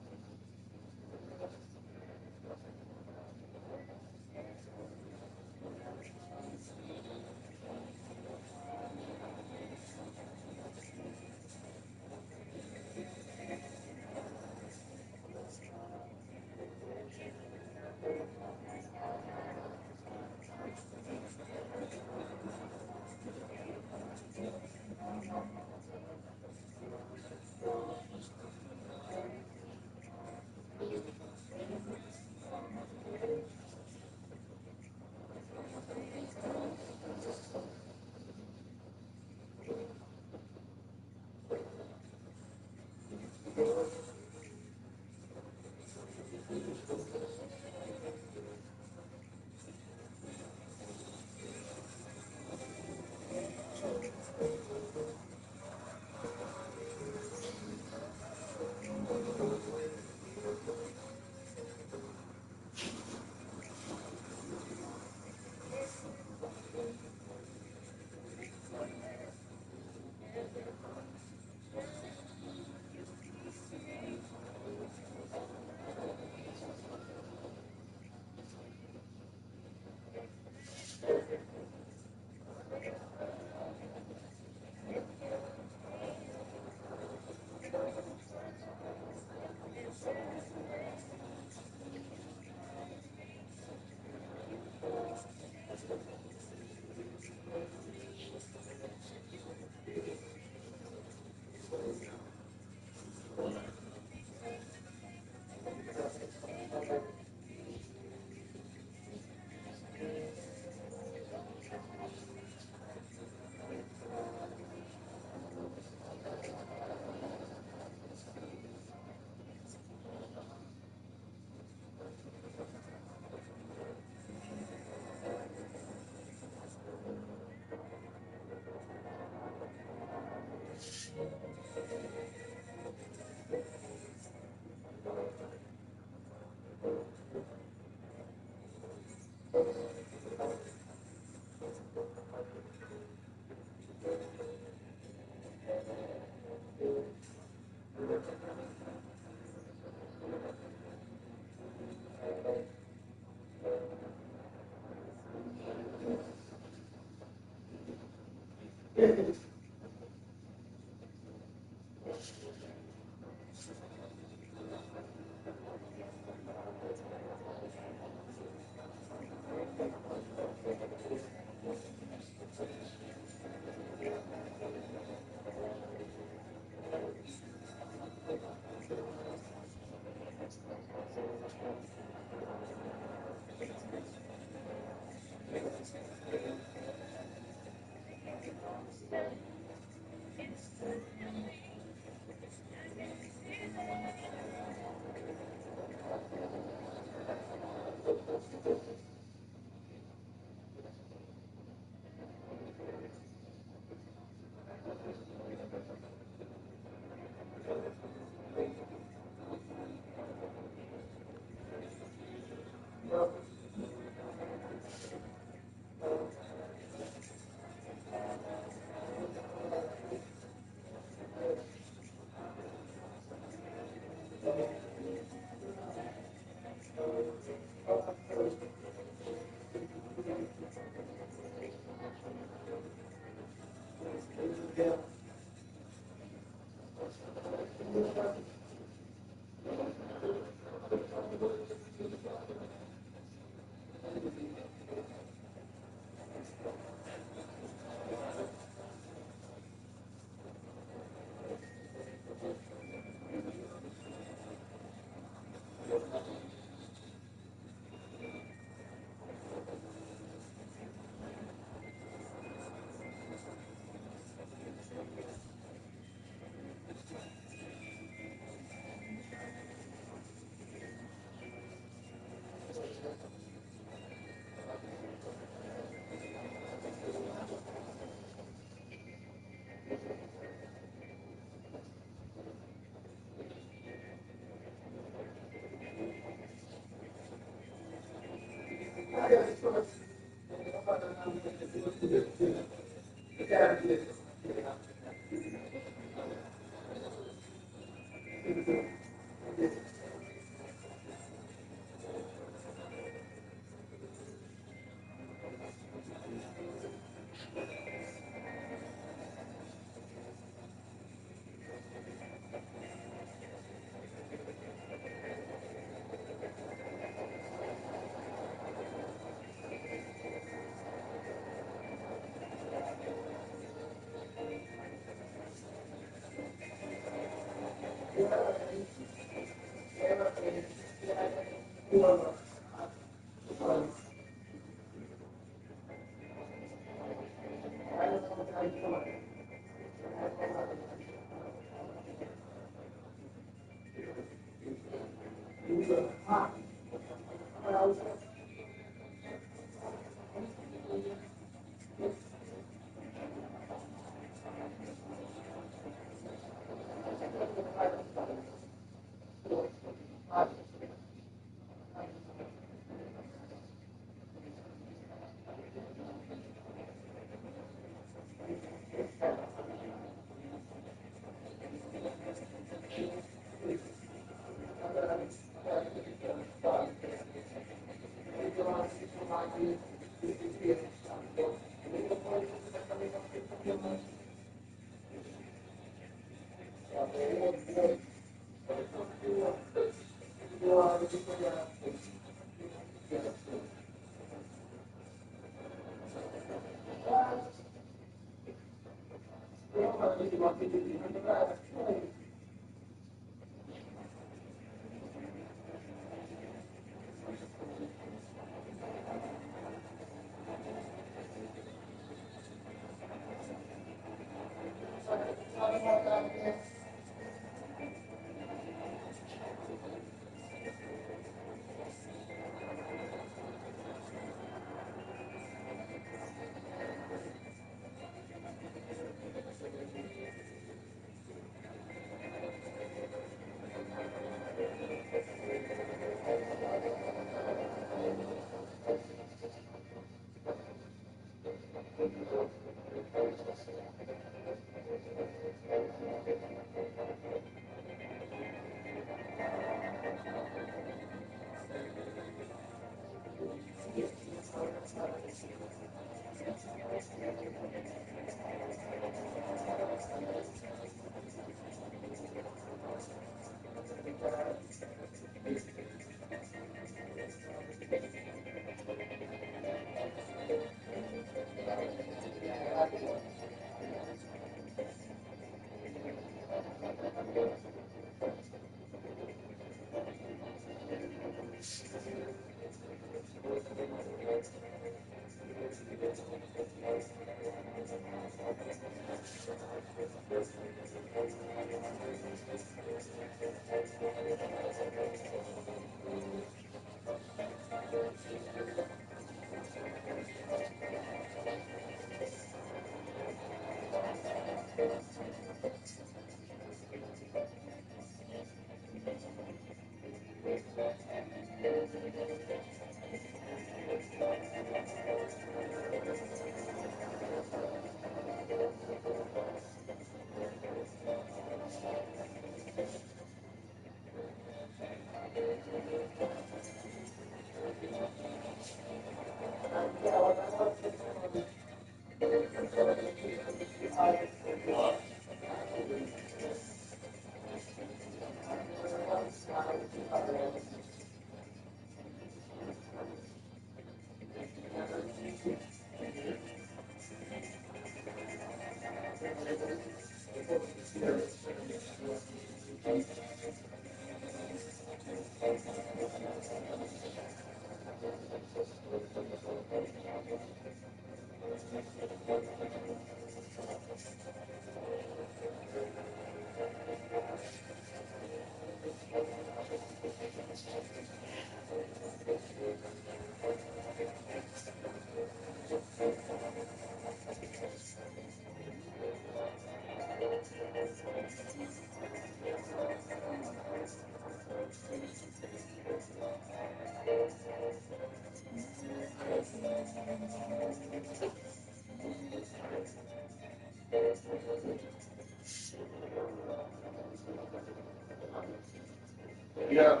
Yeah.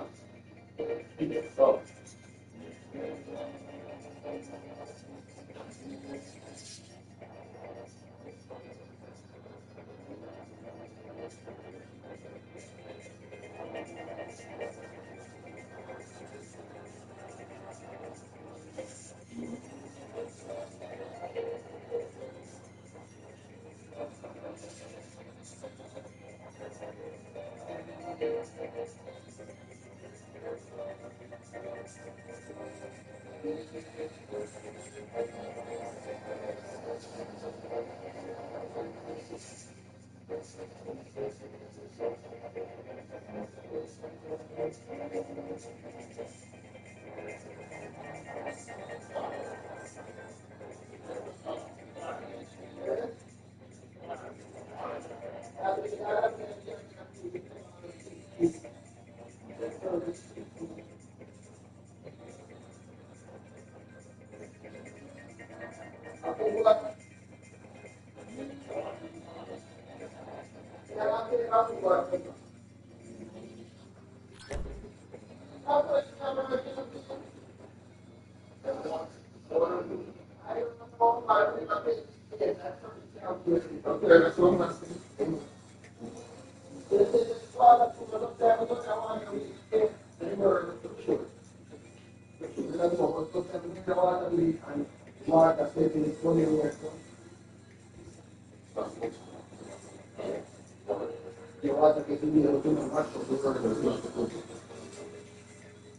Oh.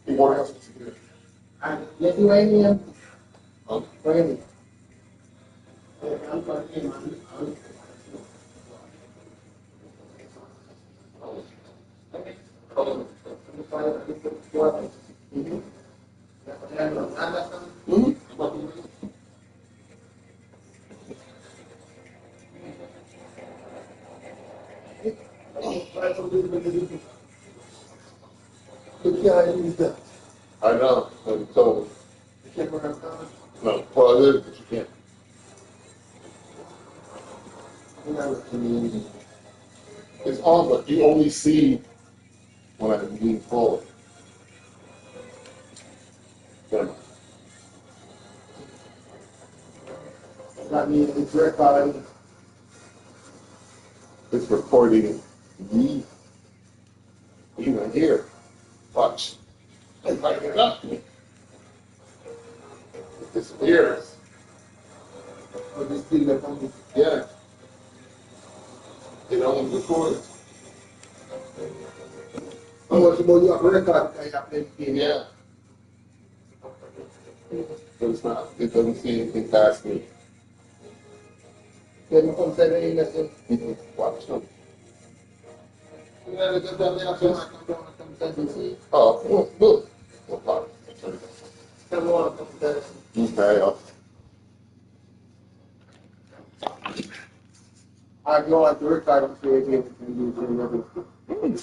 What else is good? Lithuanian. Oh. Brandy. I know, I'm told. No, well, it is, but you can't. It's on, but you only see when I lean forward. Yeah. That means it's recording. It's recording me even here. Watch. If I get up, it disappears. Yeah. It only records. How much more you have record? Yeah. So it's not, it doesn't see anything past me. Can you come say the innocent? Watch them. You know, just tell me I'm going to come say the see. Oh, good. Well, fine. Tell me what to come say. Okay, I go on to record and say again and do